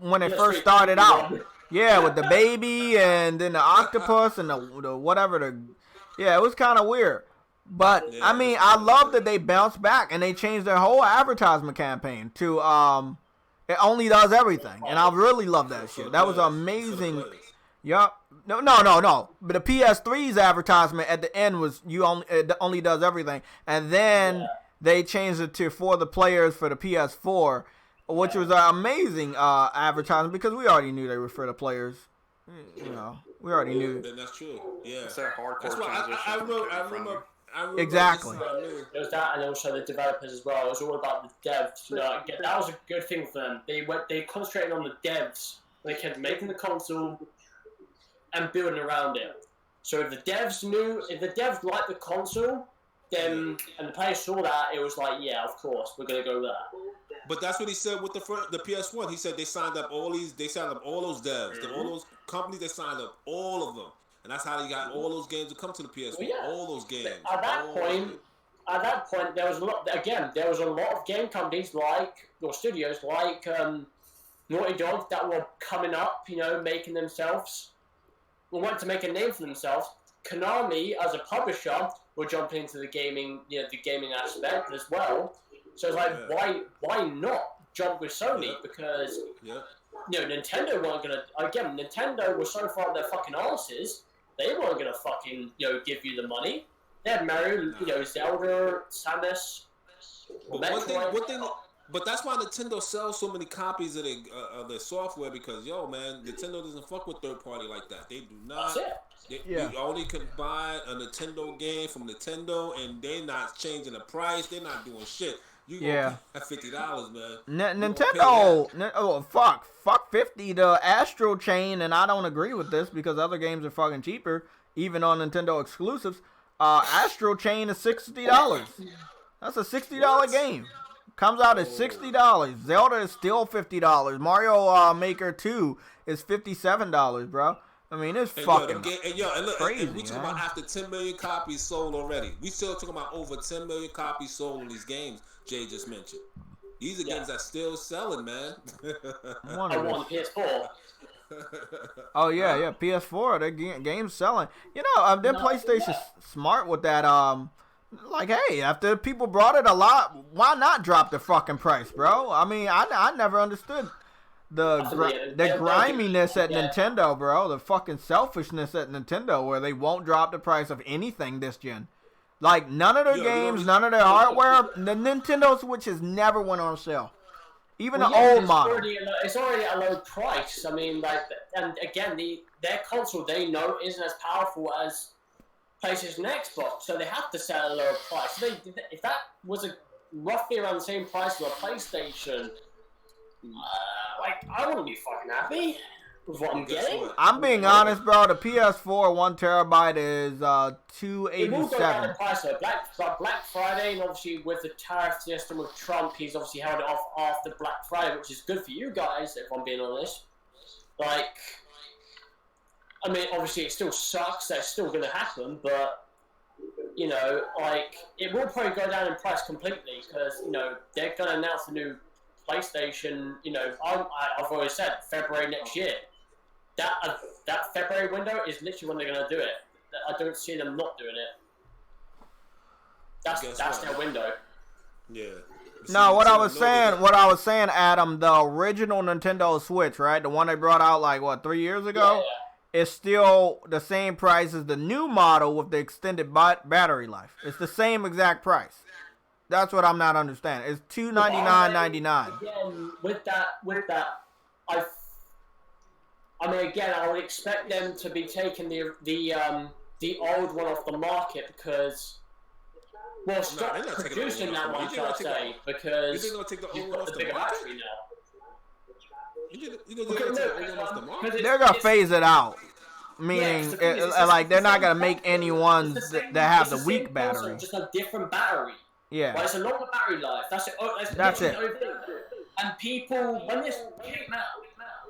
when it first started out. Yeah, with the baby and then the octopus and the whatever. Yeah, it was kind of weird. But I mean, I love that they bounced back and they changed their whole advertisement campaign to it only does everything, and I really love that shit. That was amazing. Yup. No. But the PS3's advertisement at the end was it only does everything, and then they changed it to for the players for the PS4, which was an amazing advertisement because we already knew they were for the players. We already knew. That's true. Yeah. It's that hardcore transition. I remember. Exactly. There was that, and also the developers as well. It was all about the devs. That was a good thing for them. They concentrated on the devs. They kept making the console and building around it. So if the devs liked the console, then and the players saw that, it was like, yeah, of course, we're gonna go with that. But that's what he said with the PS1. He said they signed up all those devs, all those companies. They signed up all of them, and that's how they got all those games to come to the PS1. Well, yeah. All those games. At that point, there was a lot. Again, there was a lot of game companies studios like Naughty Dog that were coming up, making themselves, wanted to make a name for themselves. Konami, as a publisher, were jumping into the gaming aspect as well. So it's like, why not jump with Sony? Because Nintendo weren't gonna. Again, Nintendo was so far up their fucking asses, they weren't gonna fucking give you the money. They had Mario, Zelda, Samus. But that's why Nintendo sells so many copies of their software, because Nintendo doesn't fuck with third party like that. They do not. You only can buy a Nintendo game from Nintendo, and they're not changing the price. They're not doing shit. You gonna pay $50, man. Nintendo. Fuck 50. The Astro Chain, and I don't agree with this because other games are fucking cheaper, even on Nintendo exclusives. Astro Chain is $60. That's a $60 game. Comes out at $60. Zelda is still $50. Mario Maker 2 is $57, bro. I mean, it's fucking crazy. And we talking about after 10 million copies sold already. We still talking about over 10 million copies sold in these games Jay just mentioned. These are games that still selling, man. I want PS4. Oh yeah, PS4. The game's selling. Then PlayStation's smart with that. Like, hey, after people brought it a lot, why not drop the fucking price, bro? I mean, I never understood the griminess at Nintendo, bro. The fucking selfishness at Nintendo, where they won't drop the price of anything this gen. Like, none of their games, none of their hardware. The Nintendo Switch has never went on sale. Even the old model. It's already at a low price. I mean, and again, their console they know isn't as powerful as PlayStation and Xbox, so they have to sell at a lower price. So if that was roughly around the same price as a PlayStation, I wouldn't be fucking happy with what I'm getting. I'm being honest, bro. The PS4 1 terabyte is $287. It will go down in price though. Black Friday, and obviously with the tariff system with Trump, he's obviously held it off after Black Friday, which is good for you guys, if I'm being honest. I mean, obviously it still sucks. That's still going to happen, but it will probably go down in price completely because they're going to announce the new PlayStation. I've always said February next year. That February window is literally when they're going to do it. I don't see them not doing it. That's their window. Yeah. No, what I was saying, Adam, the original Nintendo Switch, right? The one they brought out 3 years ago. Yeah. It's still the same price as the new model with the extended battery life. It's the same exact price. That's what I'm not understanding. It's $299.99. Again, with that, I would expect them to be taking the old one off the market because stop producing that one, shall I say? Because you've got the bigger battery now. They're gonna phase it out, meaning they're not gonna make any ones that have the weak battery. Just a different battery. Yeah, but it's a longer battery life. That's it. And people, when this came out,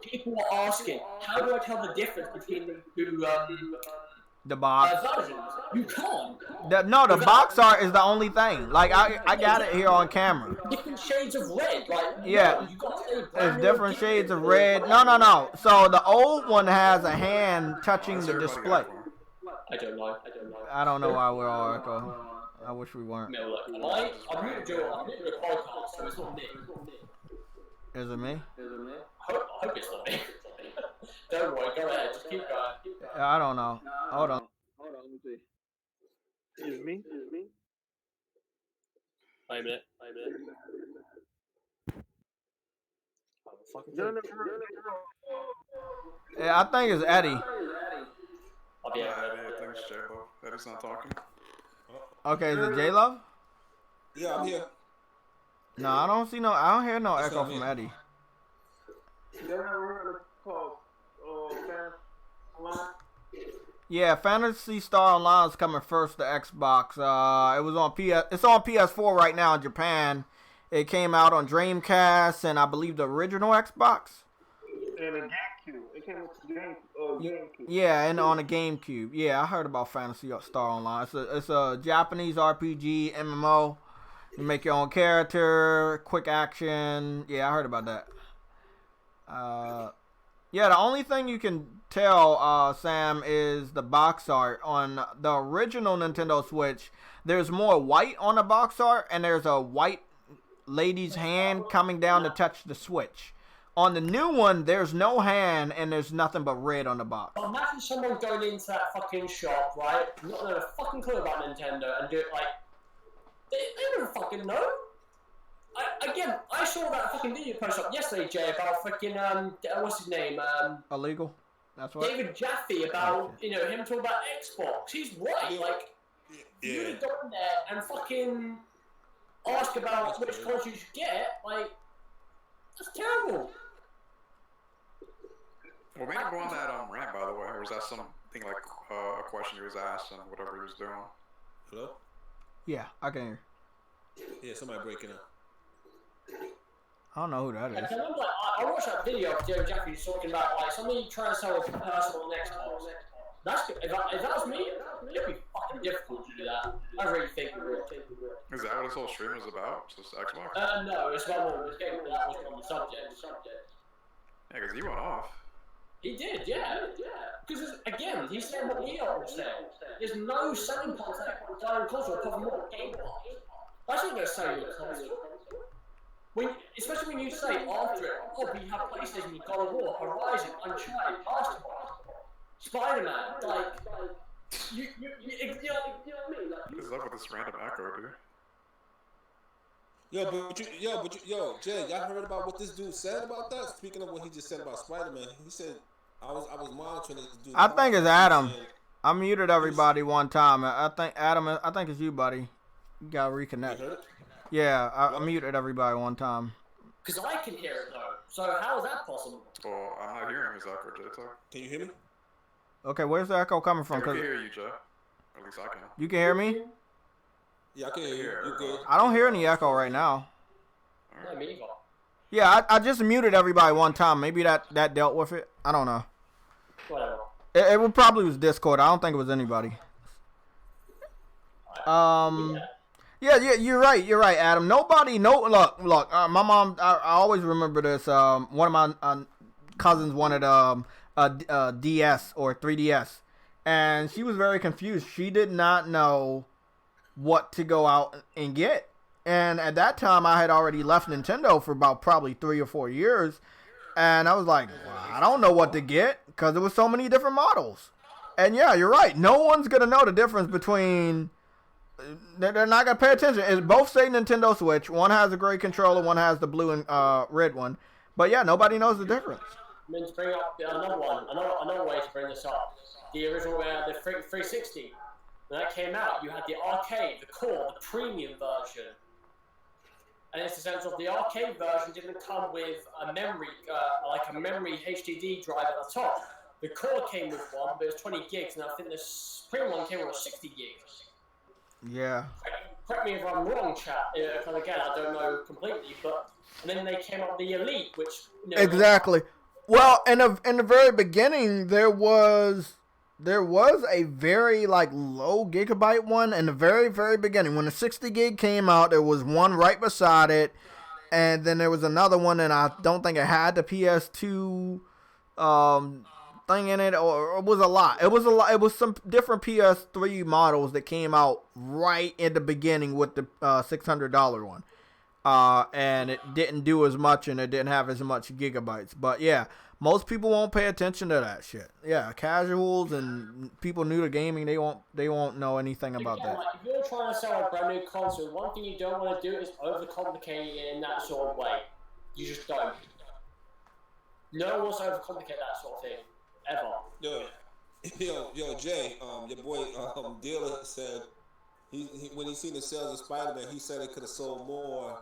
people were asking, "How do I tell the difference between the two?" The box. You can't. The box art is the only thing. I got it here on camera. Different shades of red. There's different shades of red. No. So the old one has a hand touching the display. I don't know. I don't know why we're all echo. I wish we weren't. I'm going to do a podcast, so it's not me. Is it me? I hope it's not me. Don't worry, go ahead, just keep going. I don't know. Hold on, let me see. It's me? Wait a minute. Yeah, I think it's Eddie. I'll be I think it's J-Lo. Eddie's not talking. Okay, is it J-Lo? Yeah, I'm here. No, I don't hear no echo from Eddie. Yeah, Phantasy Star Online is coming first to Xbox. It's on PS4 right now in Japan, It came out on Dreamcast and I believe the original Xbox. And a GameCube. It came with the GameCube. Yeah, and on a GameCube. Yeah, I heard about Phantasy Star Online. It's a Japanese RPG MMO. You make your own character, quick action. Yeah, I heard about that. Yeah, the only thing you can tell, Sam, is the box art. On the original Nintendo Switch, there's more white on the box art, and there's a white lady's hand coming down to touch the Switch. On the new one, there's no hand, and there's nothing but red on the box. Well, imagine someone going into that fucking shop, right, not knowing a fucking clue about Nintendo, and do it like... They don't fucking know. I saw that fucking video post up yesterday, Jay, about fucking, what's his name? Illegal? That's what? David Jaffe, about, him talking about Xbox. He's right, like, you'd have gone there and fucking ask about which console you should get, like, that's terrible. Well, we didn't go on that rant, by the way, or was that something like a question he was asked and whatever he was doing? Hello? Yeah, I can hear. Yeah, somebody breaking up. I don't know who that is. I remember, I watched that video of David Jaffe talking about, like, somebody trying to sell a personal on Xbox. That's, if that was me, it'd be fucking difficult to do that. I really think it would. Is that what this whole stream was about? Just Xbox? No, it's about what was getting that was on the subject. Yeah, because he went off. He did, yeah. Because, again, he's saying what Leon was saying. There's no selling point to that console apart from what game was. That's not going to sell you a console. Especially when you say after it, we have PlayStation with God of War, Horizon, Uncharted, Basketball, Spider-Man, like, you know what I mean? What is up with this random echo, dude? Yo, Jay, y'all heard about what this dude said about that? Speaking of what he just said about Spider-Man, he said, I was monitoring this dude. I think it's Adam. I muted everybody one time. I think Adam, I think it's you, buddy. You gotta reconnect. You heard it? Yeah, I muted everybody one time. Because I can hear it though. So how is that possible? Well, I'm not hearing his echo, Jay. Can you hear me? Okay, where's the echo coming from? I can hear you, Jay. At least I can. You can hear me? Yeah, I can hear you. You good? I don't hear any echo right now. Yeah, me either. Yeah, I just muted everybody one time. Maybe that dealt with it. I don't know. Whatever. It probably was Discord. I don't think it was anybody. Yeah, you're right, Adam. Look, my mom, I always remember this. One of my cousins wanted a DS or 3DS, and she was very confused. She did not know what to go out and get. And at that time, I had already left Nintendo for about probably 3 or 4 years, and I was like, well, I don't know what to get because there was so many different models. And yeah, you're right. No one's gonna know the difference between. They're not gonna pay attention. It's both say Nintendo Switch. One has a gray controller, one has the blue and red one. But yeah, nobody knows the difference. I mean, to bring up another way to bring this up, the original, the 360. When that came out, you had the arcade, the core, the premium version. And it's essential, the arcade version didn't come with a memory, like a memory HDD drive at the top. The core came with one, but it was 20 gigs, and I think the premium one came with 60 gigs. Yeah. Correct me if I'm wrong, chat. Because again, I don't know completely. But and then they came up with the Elite, which exactly. Well, in the very beginning, there was a very like low gigabyte one in the very beginning. When the 60 gig came out, there was one right beside it, and then there was another one, and I don't think it had the PS2 thing in it, or it was a lot. It was some different PS3 models that came out right in the beginning with the $600 one, and it didn't do as much, and it didn't have as much gigabytes. But yeah, most people won't pay attention to that shit. Yeah, casuals and people new to gaming, they won't know anything about that. Like, if you're trying to sell a brand new console, one thing you don't want to do is overcomplicate it in that sort of way. You just don't. No one wants to overcomplicate that sort of thing. Ever. Yo, Jay, your boy Dealer said he when he seen the sales of Spider-Man, he said it could have sold more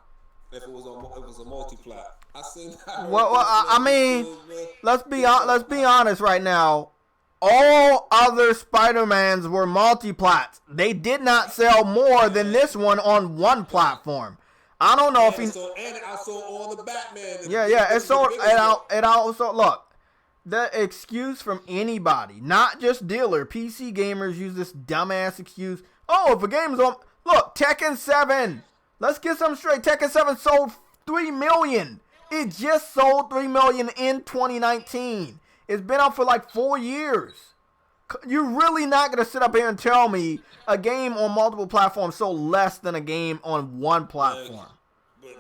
if it was a multi-plat. I seen that. Well, I mean, let's be honest right now. All other Spider-Mans were multi-plats. They did not sell more than this one on one platform. I don't know if he. And it outsold all the Batman. Yeah. It also look. The excuse from anybody, not just dealer, PC gamers use this dumbass excuse. Oh, if a game's on, look, Tekken 7. Let's get something straight. Tekken 7 sold 3 million. It just sold 3 million in 2019. It's been out for like 4 years. You're really not gonna sit up here and tell me a game on multiple platforms sold less than a game on one platform.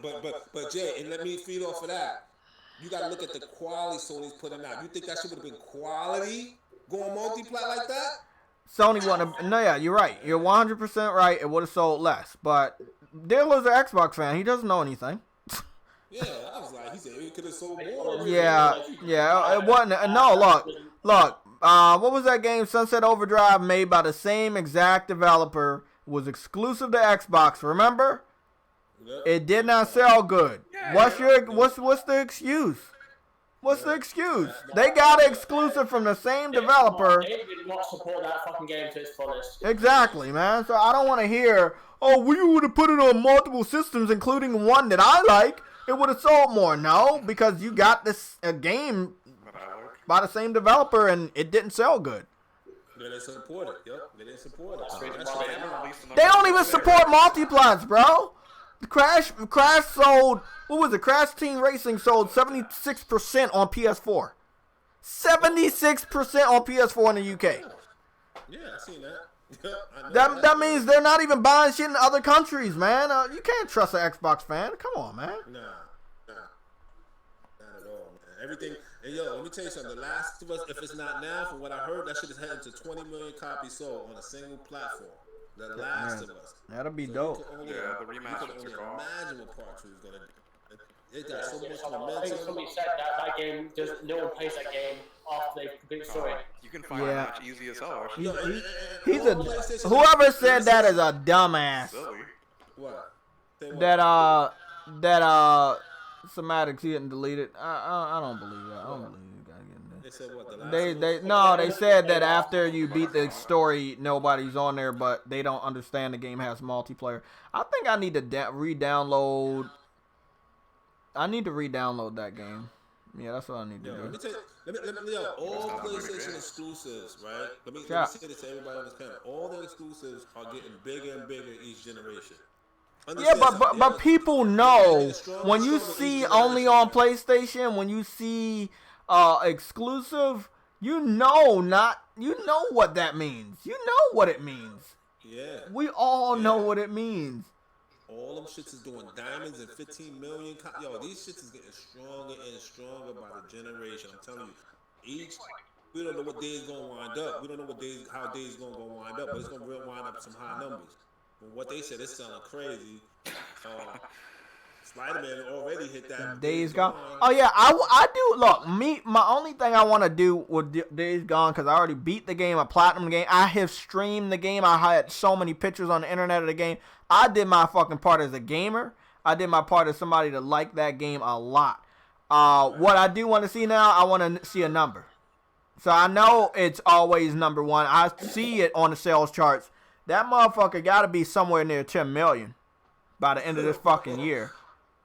But Jay, and let me feed off of that. You gotta look at the quality Sony's putting out. You think that shit would have been quality going multi-plat like that? Sony wouldn't have. No, yeah, you're right. You're 100% right. It would have sold less. But Dilla's an Xbox fan. He doesn't know anything. Yeah, I was like, he said it could have sold more. Yeah. It wasn't. No, look. What was that game? Sunset Overdrive, made by the same exact developer. Was exclusive to Xbox. Remember? Yep. It did not sell good. What's the excuse? What's the excuse? They got it exclusive from the same developer. They did not support that fucking game to its fullest. Exactly, man. So I don't want to hear, oh, we would have put it on multiple systems, including one that I like. It would have sold more. No, because you got this game by the same developer and it didn't sell good. They didn't support it. Yep, they didn't support it. They don't even support multiplats, bro. Crash sold, what was it? Crash Team Racing sold 76% on PS4. 76% on PS4 in the UK. Yeah, I seen that. That means they're not even buying shit in other countries, man. You can't trust an Xbox fan. Come on, man. Nah. Not at all, man. Everything. And yo, let me tell you something. The Last of Us, if it's not now, from what I heard, that shit is heading to 20 million copies sold on a single platform. The Last of Us. That'll be dope. The remasters are gone. Imagine what part 2 is gonna be. It got so much I think momentum. somebody said that game, no one plays that game after they complete the story. You can find a match easy as hell. Whoever said that is a dumbass. Silly. What? That Somatics getting deleted. I don't believe that. I don't believe you gotta get in there. They said what? The Last of Us? They said that after you beat the story, nobody's on there, but they don't understand the game has multiplayer. I think I need to re-download. I need to re-download that game. Yeah, that's what I need to do. Let me tell you, all PlayStation exclusives, right? Let me say this to everybody on this panel. All the exclusives are getting bigger and bigger each generation. But people know when you see only on PlayStation, when you see exclusive, you know what that means. You know what it means. Yeah. We all know what it means. All them shits is doing diamonds and 15 million. Yo, these shits is getting stronger and stronger by the generation. I'm telling you, we don't know what day is gonna wind up. We don't know how days gonna wind up, but it's gonna wind up some high numbers. But what they said, it's sounding crazy. Spider-Man already hit that. Days Gone. Oh yeah, I do. Look, my only thing I want to do with Days Gone, because I already beat the game, I platinum the game. I have streamed the game. I had so many pictures on the internet of the game. I did my fucking part as a gamer. I did my part as somebody that liked that game a lot. What I do want to see now, I want to see a number. So I know it's always number one. I see it on the sales charts. That motherfucker got to be somewhere near 10 million by the end of this fucking year.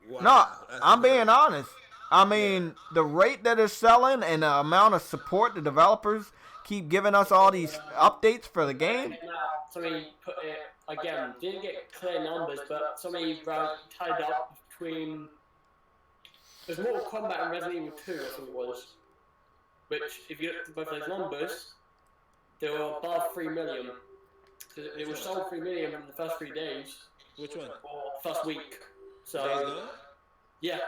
Wow. No, I'm being honest. I mean, the rate that it's selling and the amount of support the developers keep giving us all these updates for the game. Somebody put it, again, didn't get clear numbers, but somebody tied up between... There's Mortal Kombat and Resident Evil 2, I think it was. Which, if you look at both those numbers, they were above 3 million. It was sold 3 million in the first 3 days. Which one? Or first week. So, yeah.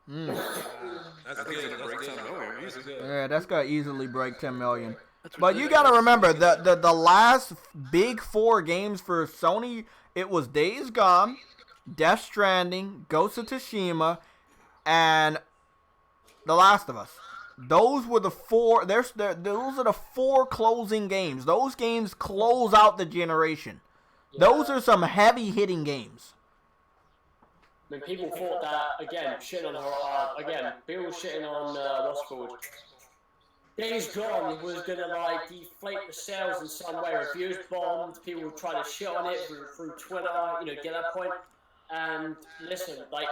That's good. Yeah, that's gonna easily break 10 million. But you gotta remember the last big 4 games for Sony, it was Days Gone, Death Stranding, Ghost of Tsushima, and The Last of Us. Those were the 4. Those are the 4 closing games. Those games close out the generation. Yeah. Those are some heavy hitting games. I mean, people thought that, again, people shitting on, what's it called? Days Gone was gonna, like, deflate the sales in some way. Reviews bombed, people were trying to shit on it through Twitter, get that point. And listen, like,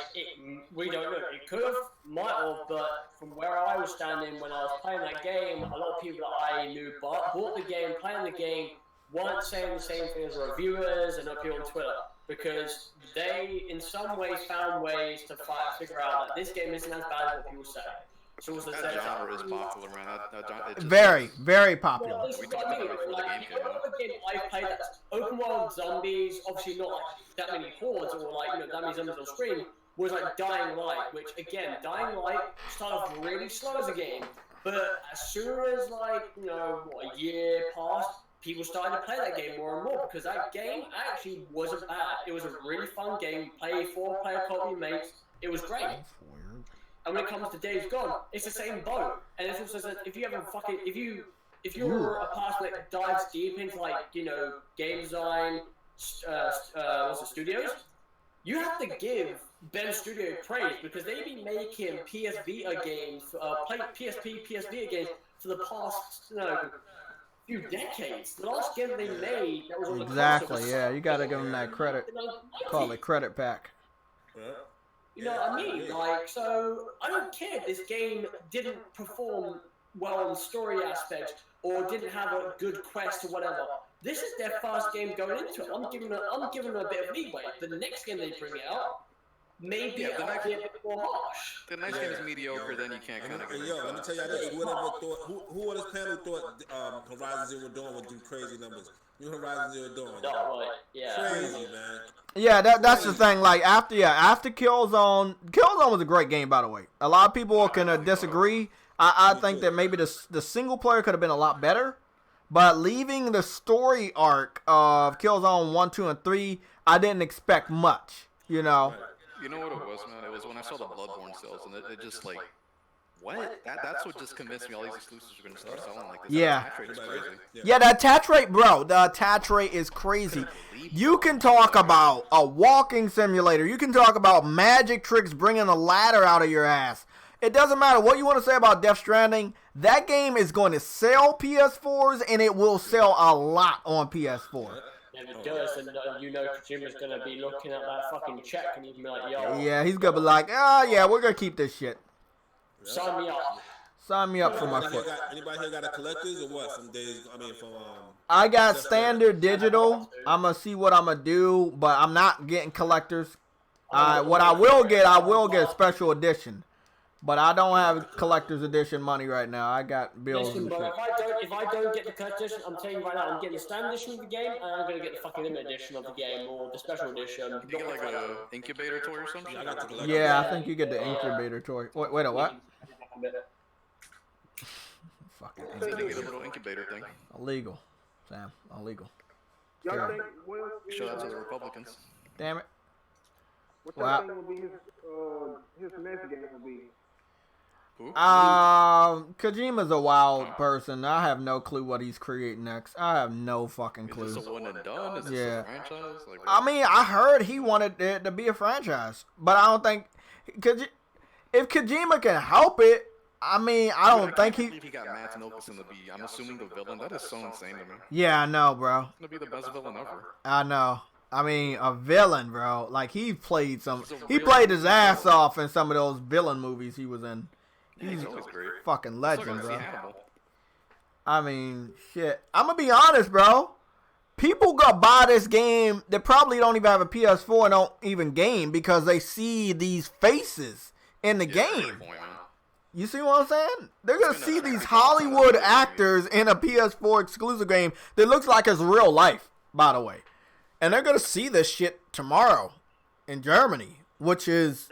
we don't know. It could have, might have, but from where I was standing when I was playing that game, a lot of people that I knew bought the game, playing the game, weren't saying the same thing as reviewers and people on Twitter. Because they, in some ways, found ways to figure out that this game isn't as bad as what people say. So that genre is popular, man. Very popular. Well, this is what I mean. Like, the other game I've played that's open world zombies, obviously not like that many hordes or like that many zombies on screen, was like Dying Light, which again, Dying Light started off really slow as a game, but as soon as like a year passed, people started to play that game more and more because that game actually wasn't bad. It was a really fun game. Play 4-player co-op mates. It was great. And when it comes to Days Gone, it's the same boat. And it's also said, if you're a person that dives deep into like game design, studios, you have to give Ben Studio praise because they've been making PS Vita games, PSP, PS Vita games for the past few decades. The last game they made that was on the Exactly. Yeah, you gotta give them that credit. Call it credit pack. You know what I mean? Like, so I don't care if this game didn't perform well on the story aspect or didn't have a good quest or whatever. This is their first game going into it. I'm giving them a bit of leeway. The next game they bring out, maybe a bit more harsh. The next game is mediocre, then you can't kind of. Let me tell you this: who on this panel thought Horizon Zero Dawn would do crazy numbers? New Horizon Zero Dawn. No, yeah. Crazy, man. Yeah, that's the thing. Like after Killzone was a great game, by the way. A lot of people can disagree. I think that maybe the single player could have been a lot better, but leaving the story arc of Killzone 1, 2, and 3, I didn't expect much. You know. You know what it was, man? It was when I saw the Bloodborne sales, and it just like, what? That's what just convinced me all these exclusives are going to start selling like this. Yeah. That attach rate is crazy. Yeah, the attach rate, bro. The attach rate is crazy. You can talk about a walking simulator. You can talk about magic tricks bringing a ladder out of your ass. It doesn't matter what you want to say about Death Stranding. That game is going to sell PS4s, and it will sell a lot on PS4. If it does, then Kojima's going to be looking at that fucking check and he's going to be like, yo. Yeah, he's going to be like, yeah, we're going to keep this shit. Sign me up. Sign me up for my foot. Anybody here got a collector's or what? I got standard digital. I'm going to see what I'm going to do, but I'm not getting collectors. What I will get special edition. But I don't have collector's edition money right now. I got bills. Listen, bro, if I don't get the collector's edition, I'm telling you right now, I'm getting the standard edition of the game, and I'm going to get the fucking limited edition of the game, or the special edition. You get like an incubator toy or something? Yeah, I think you get the incubator toy. Wait, a what? Fucking get a little incubator thing. Illegal, Sam. Illegal. Y'all think Show that to the Republicans. Damn it. what y'all think would be his next game would be? Kojima's a wild person. I have no clue what he's creating next. I have no fucking clue. Is this a one and done? Is this a franchise? Like, I mean, I heard he wanted it to be a franchise, but I don't think if Kojima can help it. I mean, I don't think he got Matt Mikkelsen to be. I'm assuming the villain. That is so insane to me. Yeah, I know, bro. He's gonna be the best villain ever. I know. I mean, a villain, bro. Like he played his ass off in some of those villain movies he was in. He's always great. Fucking legend, bro. I mean, shit. I'm gonna be honest, bro. People go buy this game that probably don't even have a PS4 and don't even game because they see these faces in the game. You see what I'm saying? They're gonna see these Hollywood actors in a PS4 exclusive game that looks like it's real life, by the way. And they're gonna see this shit tomorrow in Germany, which is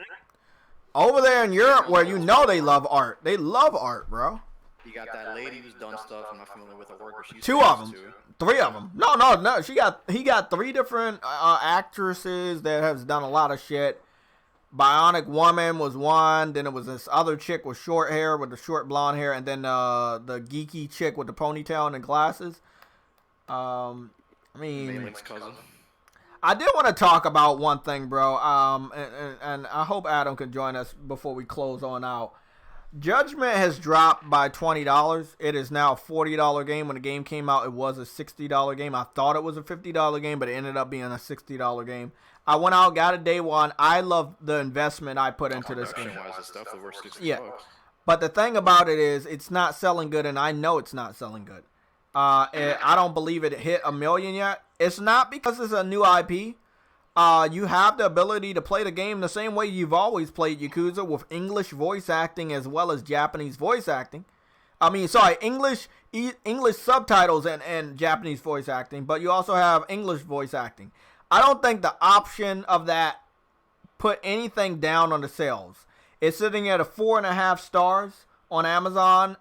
over there in Europe where they love art. They love art, bro. You got that lady who's done stuff. I'm not familiar with her work. Two of them. 3 of them. No. He got 3 different actresses that has done a lot of shit. Bionic Woman was one. Then it was this other chick with short hair, with the short blonde hair, and then the geeky chick with the ponytail and the glasses. I mean, cousin. I did want to talk about one thing, bro. And I hope Adam can join us before we close on out. Judgment has dropped by $20. It is now a $40 game. When the game came out, it was a $60 game. I thought it was a $50 game, but it ended up being a $60 game. I went out, got it day one. I love the investment I put into this game. Production-wise, it's definitely worth $60. But the thing about it is, it's not selling good, and I know it's not selling good. I don't believe it hit 1 million yet. It's not because it's a new IP. You have the ability to play the game the same way you've always played Yakuza, with English voice acting as well as Japanese voice acting. English subtitles and Japanese voice acting, but you also have English voice acting. I don't think the option of that put anything down on the sales. It's sitting at a 4.5 stars on Amazon.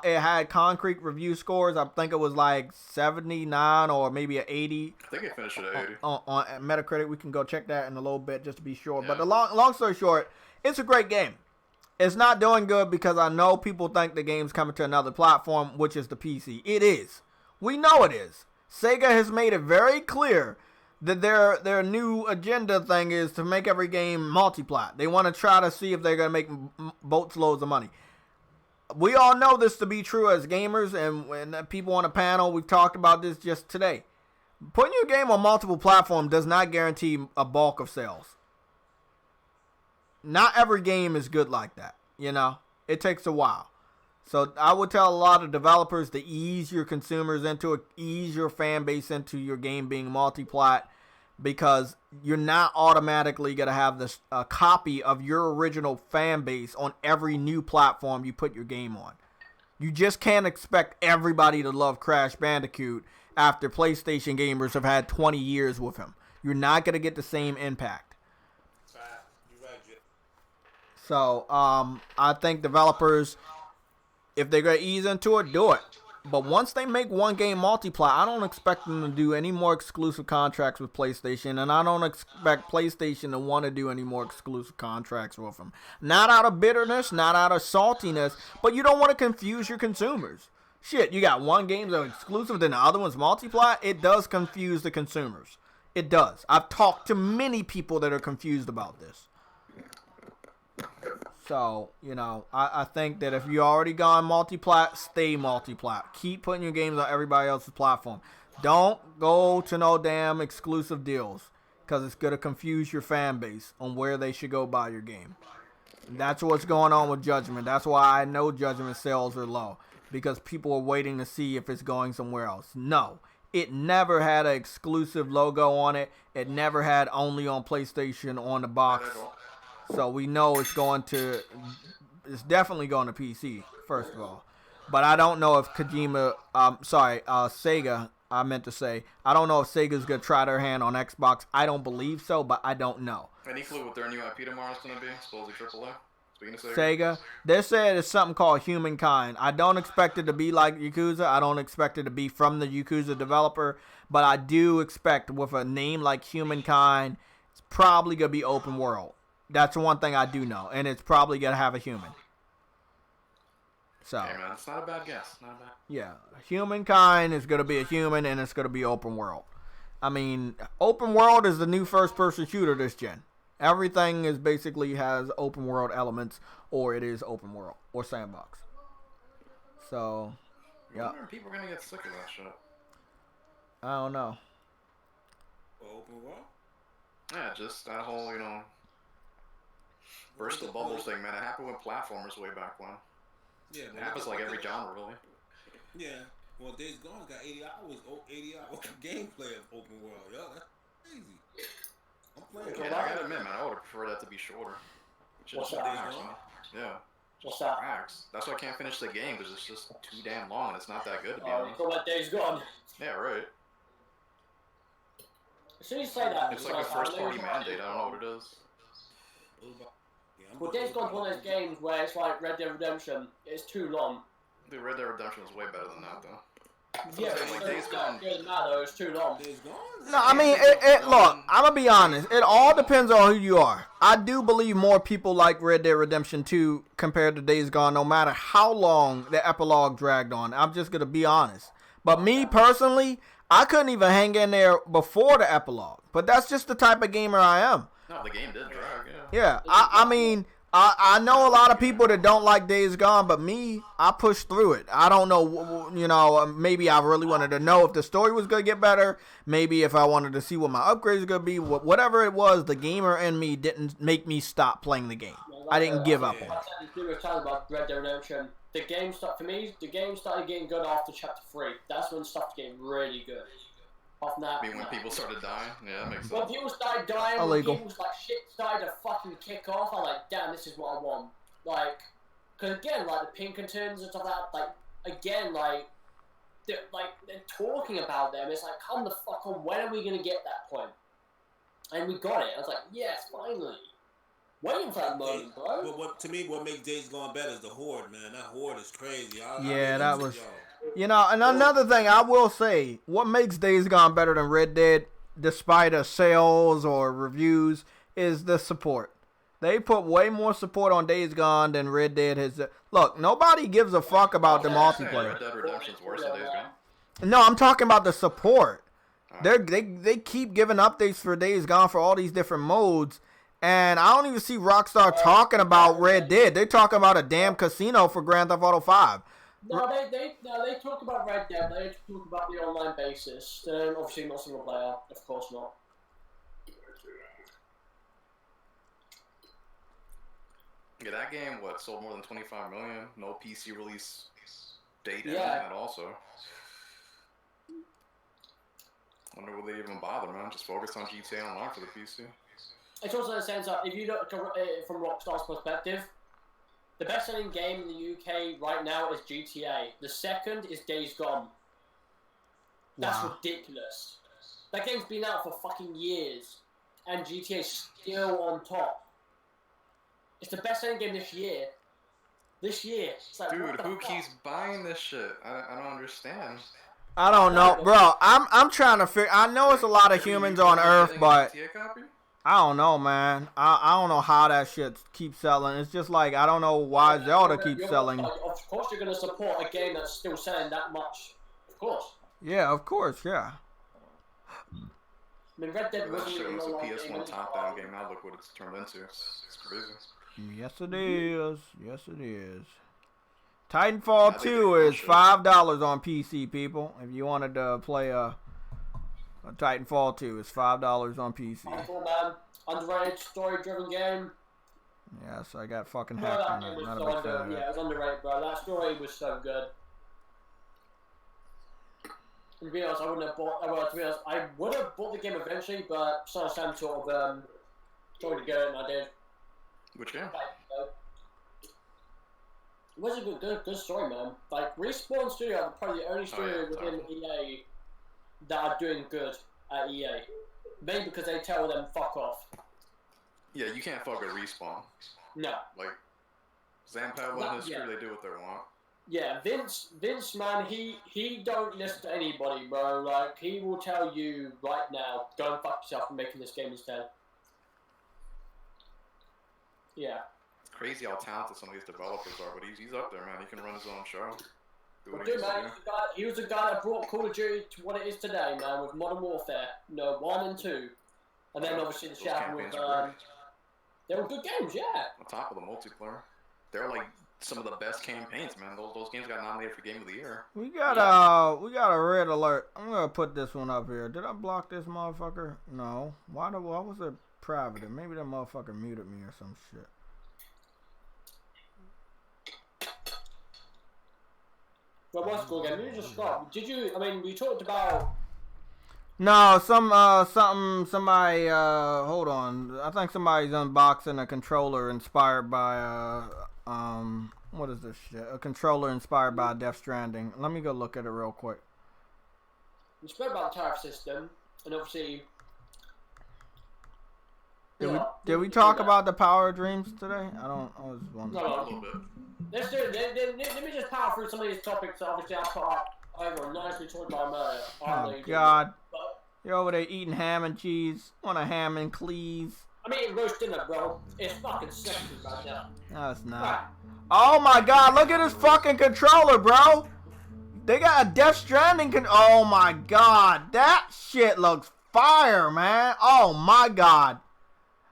It had concrete review scores. I think it was like 79 or maybe an 80. I think it finished at 80. On Metacritic. We can go check that in a little bit just to be sure. Yeah. But the long story short, it's a great game. It's not doing good because I know people think the game's coming to another platform, which is the PC. It is. We know it is. Sega has made it very clear that their new agenda thing is to make every game multiplat. They want to try to see if they're going to make boats loads of money. We all know this to be true as gamers, and when people on the panel, we've talked about this just today. Putting your game on multiple platforms does not guarantee a bulk of sales. Not every game is good like that, It takes a while. So I would tell a lot of developers to ease your consumers into it, ease your fan base into your game being multiplat, because you're not automatically going to have a copy of your original fan base on every new platform you put your game on. You just can't expect everybody to love Crash Bandicoot after PlayStation gamers have had 20 years with him. You're not going to get the same impact. You're right, Jay. So I think developers, if they're going to ease into it, do it. But once they make one game multiplat, I don't expect them to do any more exclusive contracts with PlayStation, and I don't expect PlayStation to want to do any more exclusive contracts with them. Not out of bitterness, not out of saltiness, but you don't want to confuse your consumers. Shit, you got one game that's exclusive, then the other one's multiplat. It does confuse the consumers. It does. I've talked to many people that are confused about this. So, I think that if you already gone multiplat, stay multiplat. Keep putting your games on everybody else's platform. Don't go to no damn exclusive deals, because it's going to confuse your fan base on where they should go buy your game. And that's what's going on with Judgment. That's why I know Judgment sales are low, because people are waiting to see if it's going somewhere else. No, it never had an exclusive logo on it. It never had only on PlayStation on the box. So we know it's definitely going to PC, first of all. But I don't know if Sega, I meant to say, I don't know if Sega's going to try their hand on Xbox. I don't believe so, but I don't know. Any clue what their new IP tomorrow is going to be? Supposedly AAA? Speaking of Sega, they said it's something called Humankind. I don't expect it to be like Yakuza. I don't expect it to be from the Yakuza developer. But I do expect with a name like Humankind, it's probably going to be open world. That's one thing I do know, and it's probably gonna have a human. So, hey man, it's not a bad guess. Not bad. Yeah, Humankind is gonna be a human, and it's gonna be open world. I mean, open world is the new first-person shooter this gen. Everything is basically has open world elements, or it is open world or sandbox. So, yeah. People are gonna get sick of that shit. I don't know. Open world? Yeah, just that whole burst the bubbles thing, man. It happened with platformers way back when. Yeah, it happens like every genre, really. Yeah. Well, Days Gone got 80 hours gameplay of open world. Yo, that's crazy. I'm playing. Yeah, I gotta admit, man, I would prefer that to be shorter. What's that? Yeah. What's that? Facts. That's why I can't finish the game, because it's just too damn long and it's not that good to be Oh, honest. you call that Days Gone? Yeah, right. As soon as you say that, It's like a first-party mandate. I don't know what it is. Well, Days Gone's one of those games where it's like Red Dead Redemption. It's too long. Dude, Red Dead Redemption is way better than that, though. Yeah, like Days Gone. It doesn't matter. It's too long. Days Gone? No, I mean, look, I'm gonna be honest. It all depends on who you are. I do believe more people like Red Dead Redemption 2 compared to Days Gone, no matter how long the epilogue dragged on. I'm just gonna be honest. But me personally, I couldn't even hang in there before the epilogue. But that's just the type of gamer I am. No, the game did drag, yeah. Yeah, I mean, I know a lot of people that don't like Days Gone, but me, I pushed through it. I don't know, maybe I really wanted to know if the story was going to get better. Maybe if I wanted to see what my upgrades are going to be. Whatever it was, the gamer in me didn't make me stop playing the game. I didn't give up on it. We were talking about Red Dead Redemption. The game started getting good after Chapter 3. That's when stuff getting really good. Off that, I mean, when people started dying? Yeah, that makes sense. When people started dying, Illegal. when people's shit started to fucking kick off, I'm like, damn, this is what I want. Because again, the Pinkertons and stuff like that, they're talking about them. It's like, come the fuck on, when are we going to get that point? And we got it. I was like, yes, finally. Waiting for that moment, bro. But to me, what makes Days Gone better is the Horde, man. That Horde is crazy. That was... and another thing I will say, what makes Days Gone better than Red Dead, despite sales or reviews, is the support. They put way more support on Days Gone than Red Dead has. Look, nobody gives a fuck about the multiplayer. Red Dead Redemption's worse than Days Gone. No, I'm talking about the support. They keep giving updates for Days Gone for all these different modes, and I don't even see Rockstar talking about Red Dead. They're talking about a damn casino for Grand Theft Auto 5. No, they talk about Red Dead. They talk about the online basis. Obviously not single player, of course not. Yeah, that game sold more than 25 million. No PC release date Yeah. at all. So, wonder will they even bother, man? Just focus on GTA Online for the PC. It's also in the sense that if you look from Rockstar's perspective. The best-selling game in the UK right now is GTA. The second is Days Gone. That's ridiculous. That game's been out for fucking years, and GTA is still on top. It's the best-selling game this year. It's like, dude, who keeps buying this shit? I don't understand. I don't know, bro. I'm trying to figure. I know it's a lot of humans on Earth, but I don't know, man. I don't know how that shit keeps selling. It's just like, I don't know why Zelda keeps selling. Of course you're going to support a game that's still selling that much. Of course. Yeah, of course, yeah. I mean, Red Dead That wasn't shit even was a a long PS1 game. top-down game. Now look what it's turned into. It's crazy. Yes, it is. Yes, it is. Titanfall 2 is $5 on PC, people. If you wanted to play a Titanfall 2, it's $5 on PC. Titanfall, man. Underrated, story-driven game. Yes, I got fucking hacked on that. Not a big fan of Yeah, that. it was underrated, bro. That story was so good. To be honest, I wouldn't have bought. Well, to be honest, I would have bought the game eventually, but Sam sort of told me to get it, and I did. Which game? It was a good story, man. Respawn Studio are probably the only studio within EA that are doing good at EA. Maybe because they tell them fuck off. Yeah, you can't fuck with Respawn. No. Zampella and his crew, they do what they want. Yeah, Vince, man, he don't listen to anybody, bro. He will tell you right now, go and fuck yourself for making this game instead. Yeah. It's crazy how talented some of these developers are, but he's up there, man. He can run his own show. Well, dude, man, he was the guy that brought Call of Duty to what it is today, man, with Modern Warfare, 1 and 2. And then obviously the Shadow with, they were good games, yeah. On top of the multiplayer. They're some of the best campaigns, man. Those games got nominated for Game of the Year. We got a red alert. I'm gonna put this one up here. Did I block this motherfucker? No. Why was it private? Maybe that motherfucker muted me or some shit. Well, what's cool again? You just stop. Did you? I mean, we talked about. No, somebody. Hold on. I think somebody's unboxing a controller inspired by what is this shit? A controller inspired by Death Stranding. Let me go look at it real quick. We spoke about the tariff system, and obviously. Did we talk about the Power Dreams today? I was wondering. No, a little bit. Let's do it. Let me just power through some of these topics that obviously I put up over nicely talked about Oh, God. You're over there eating ham and cheese. Want a ham and cleese? I'm eating roast dinner, bro. It's fucking sexy right now. No, it's not. Oh, my God. Look at this fucking controller, bro. They got a Death Stranding oh, my God. That shit looks fire, man. Oh, my God.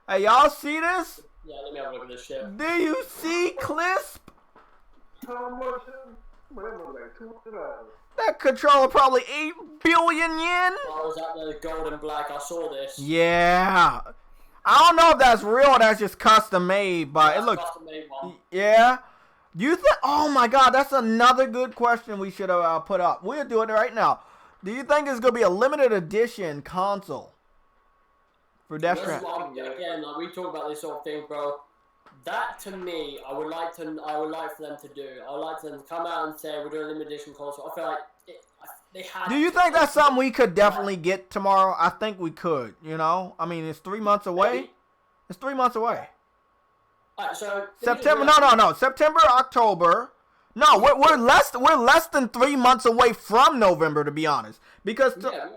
Hey, y'all see this? Yeah, let me have a look at this shit. Do you see Clisp? How much? Like $200. That controller probably 8 billion yen. Oh, was that the gold and black? I saw this. Yeah. I don't know if that's real or that's just custom made, but it looks. Custom made one. Yeah. You think? Oh my God, that's another good question we should have put up. We're doing it right now. Do you think it's gonna be a limited edition console for Death Stranding? Again, like we talk about this sort of thing, bro. That to me, I would like for them to do. I would like for them to come out and say we're doing a limited edition console. I feel like they had. Do you think that's something we could definitely get tomorrow? I think we could. You know, I mean, it's 3 months away. Maybe. It's 3 months away. Alright, so September? No. September, October. No, we're less than 3 months away from November, to be honest. Because because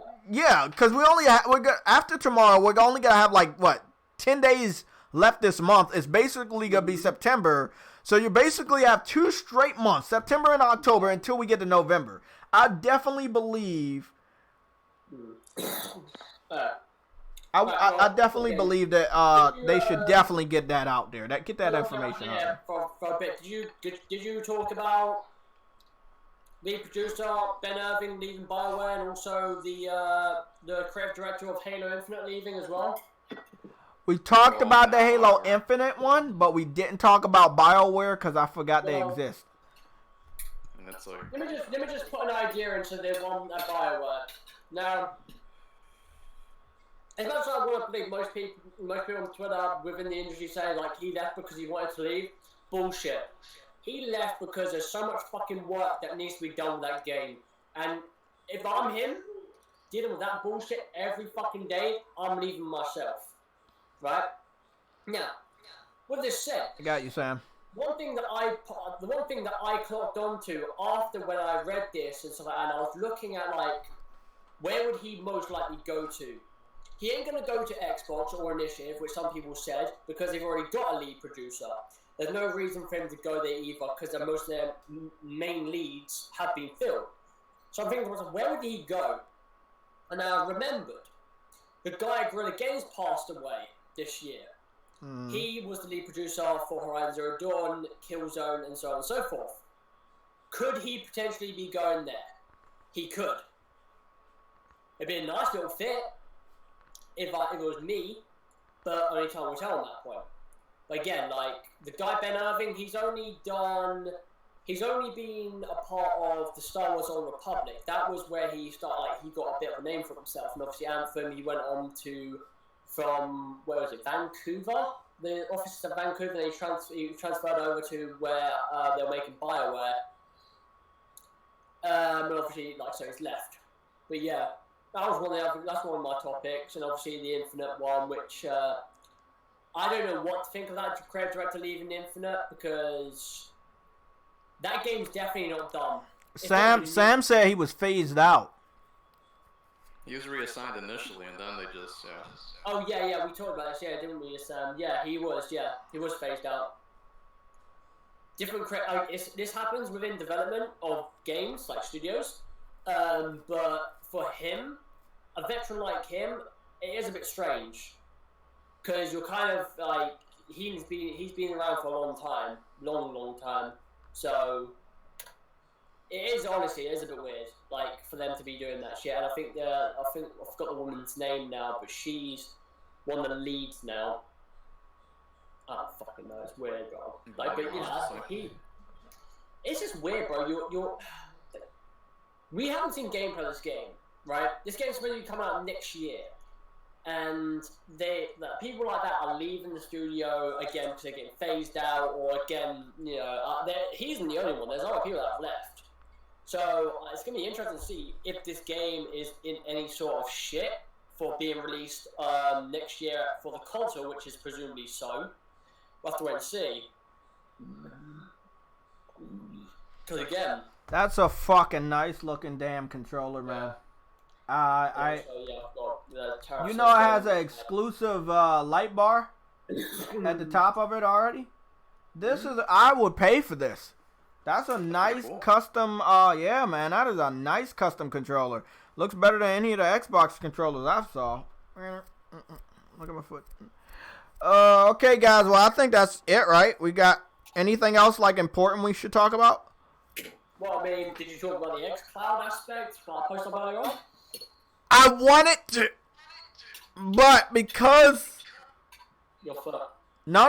after tomorrow we're only gonna have like what 10 days left this month. It's basically gonna be September. So you basically have 2 straight months, September and October, until we get to November. I definitely believe. I definitely believe that they should definitely get that out there. Get that information out there. For a bit, did you talk about the producer Ben Irving leaving BioWare and also the creative director of Halo Infinite leaving as well? We talked about the Halo Infinite one, but we didn't talk about BioWare because I forgot they exist. And it's like... Let me just put an idea into the one at BioWare. Now, as much as I want to believe most people on Twitter within the industry say like he left because he wanted to leave, bullshit. He left because there's so much fucking work that needs to be done with that game. And if I'm him, dealing with that bullshit every fucking day, I'm leaving myself. Right? Now, with this said, I got you, Sam. the one thing that I clocked onto after when I read this and stuff like that, and I was looking at like where would he most likely go to? He ain't gonna go to Xbox or Initiative, which some people said, because they've already got a lead producer. There's no reason for him to go there either, because most of their main leads have been filled. So I'm thinking, where would he go? And I remembered the guy at Guerrilla Games passed away this year. He was the lead producer for Horizon Zero Dawn, Killzone, and so on and so forth. Could he potentially be going there? He could. It'd be a nice little fit if it was me, but only time will tell on that point. But again, like the guy Ben Irving, he's only been a part of the Star Wars Old Republic. That was where he started. Like he got a bit of a name for himself, and obviously Anthem. He went on to from where was it? Vancouver, the offices of Vancouver. And he transferred over to where they were making BioWare. And obviously, like so, he's left. But yeah. That's one of my topics, and obviously the Infinite one, which I don't know what to think of that creative director leaving Infinite, because that game's definitely not done. Sam said he was phased out. He was reassigned initially, and then they just Oh yeah, we talked about this, didn't we, Sam? Yeah, he was phased out. Different this happens within development of games like studios, but for him, a veteran like him, it is a bit strange, because you're kind of like he's been around for a long time, so it is a bit weird, like for them to be doing that shit. And I think I forgot the woman's name now, but she's one of the leads now. I don't fucking know, it's weird, bro. Like, but you know, it's just weird, bro. We haven't seen gameplay of this game. Right, this game's supposed to come out next year, and people like that are leaving the studio again because they're getting phased out, or again, you know, he's the only one. There's other people that have left, so it's gonna be interesting to see if this game is in any sort of shit for being released next year for the console, which is presumably so. We'll have to wait and see. Because again, that's a fucking nice looking damn controller, man. You know, it has an exclusive light bar at the top of it already. I would pay for this. That's a nice custom. Yeah, man, that is a nice custom controller. Looks better than any of the Xbox controllers I saw. Look at my foot. Okay, guys. Well, I think that's it, right? We got anything else like important we should talk about? Well, I mean, did you talk about the xCloud aspect? About post about it on? I wanted to, but because Your foot. no,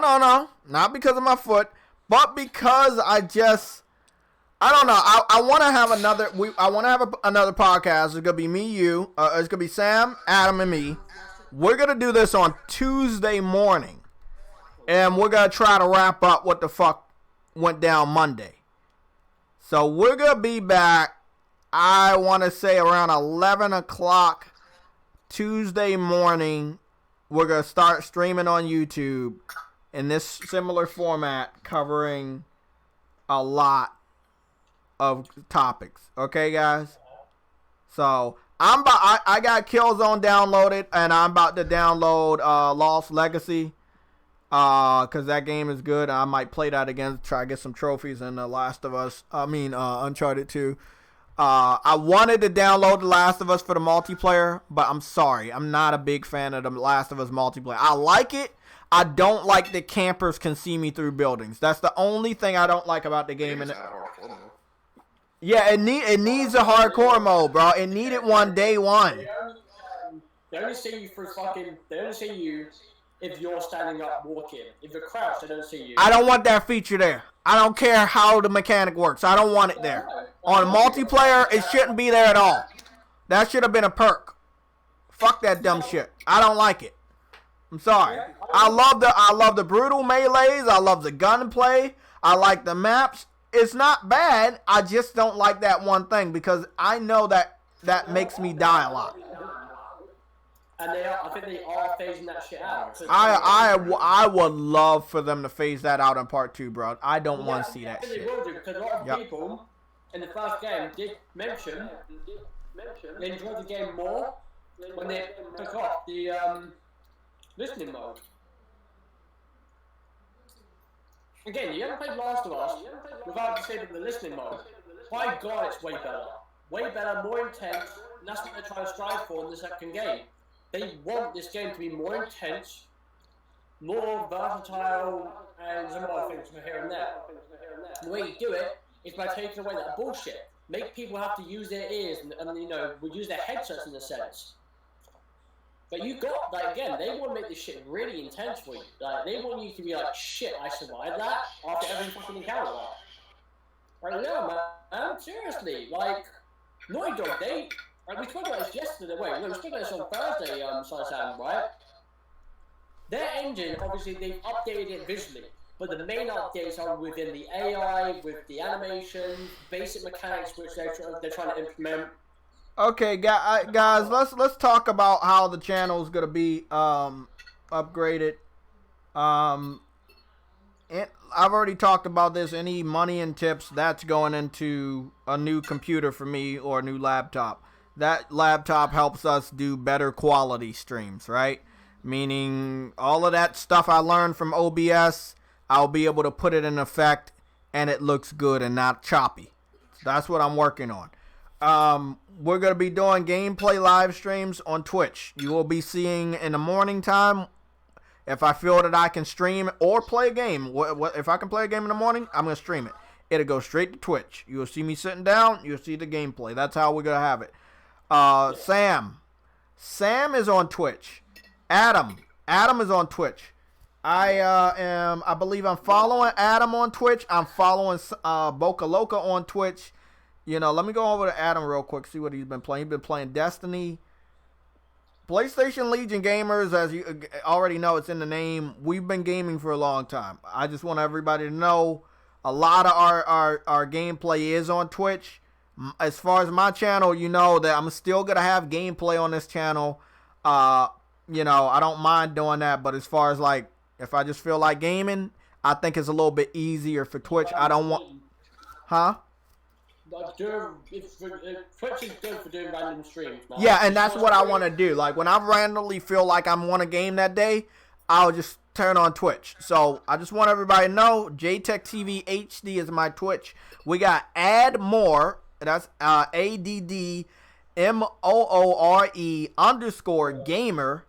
not because of my foot, but because I don't know. I want to have another. I want to have another podcast. It's gonna be me, you. It's gonna be Sam, Adam, and me. We're gonna do this on Tuesday morning, and we're gonna try to wrap up what the fuck went down Monday. So we're gonna be back. I want to say around 11 o'clock Tuesday morning. We're gonna start streaming on YouTube in this similar format, covering a lot of topics. Okay, guys. So I got Killzone downloaded, and I'm about to download Lost Legacy, cause that game is good. I might play that again, try to get some trophies in The Last of Us. Uncharted 2. I wanted to download The Last of Us for the multiplayer, but I'm sorry, I'm not a big fan of The Last of Us multiplayer. I like it. I don't like that campers can see me through buildings. That's the only thing I don't like about the game. Yeah, it needs a hardcore mode, bro. It needed one day one. They only see you for fucking. They only see you if you're standing up walking. If you're crouched, they don't see you. I don't want that feature there. I don't care how the mechanic works. I don't want it there. On multiplayer, it shouldn't be there at all. That should have been a perk. Fuck that dumb shit. I don't like it. I'm sorry. I love the brutal melees. I love the gunplay. I like the maps. It's not bad. I just don't like that one thing because I know that makes me die a lot. And I think they are phasing that shit out. I would love for them to phase that out in part 2, bro. I don't want to see that shit. They will do because a lot of people in the first game did mention they enjoyed the game more when they took off the listening mode. Again, you haven't played Last of Us without disabling the listening mode. By God, it's way better. Way better, more intense, and that's what they're trying to strive for in the second game. They want this game to be more intense, more versatile, and some other things from here and there. The way you do it is by taking away that bullshit. Make people have to use their ears and use their headsets in a sense. But you got, again, they want to make this shit really intense for you. They want you to be like, shit, I survived that after every fucking encounter. No, man, seriously. Naughty Dog, we spoke about this yesterday, we spoke about this on Thursday, Sam, right? Their engine, obviously, they've updated it visually. But the main updates are within the AI, with the animation, basic mechanics which they're trying to implement. Okay, guys, let's talk about how the channel is gonna be upgraded. And I've already talked about this. Any money and tips that's going into a new computer for me or a new laptop. That laptop helps us do better quality streams, right? Meaning all of that stuff I learned from OBS, I'll be able to put it in effect and it looks good and not choppy. That's what I'm working on. We're going to be doing gameplay live streams on Twitch. You will be seeing in the morning time if I feel that I can stream or play a game. If I can play a game in the morning, I'm going to stream it. It'll go straight to Twitch. You'll see me sitting down. You'll see the gameplay. That's how we're going to have it. Sam is on Twitch. Adam is on Twitch. I believe I'm following Adam on Twitch. I'm following Boca Loca on Twitch. Let me go over to Adam real quick, see what he's been playing. He's been playing Destiny. PlayStation Legion Gamers, as you already know, it's in the name. We've been gaming for a long time. I just want everybody to know a lot of our gameplay is on Twitch. As far as my channel, you know that I'm still going to have gameplay on this channel. I don't mind doing that, but as far as if I just feel like gaming, I think it's a little bit easier for Twitch. I don't want... Huh? Twitch is good for doing random streams, man. Yeah, and that's what I want to do. When I randomly feel like I want a game that day, I'll just turn on Twitch. So I just want everybody to know, JayTechTV HD is my Twitch. We got Add More. That's ADDMOORE _gamer.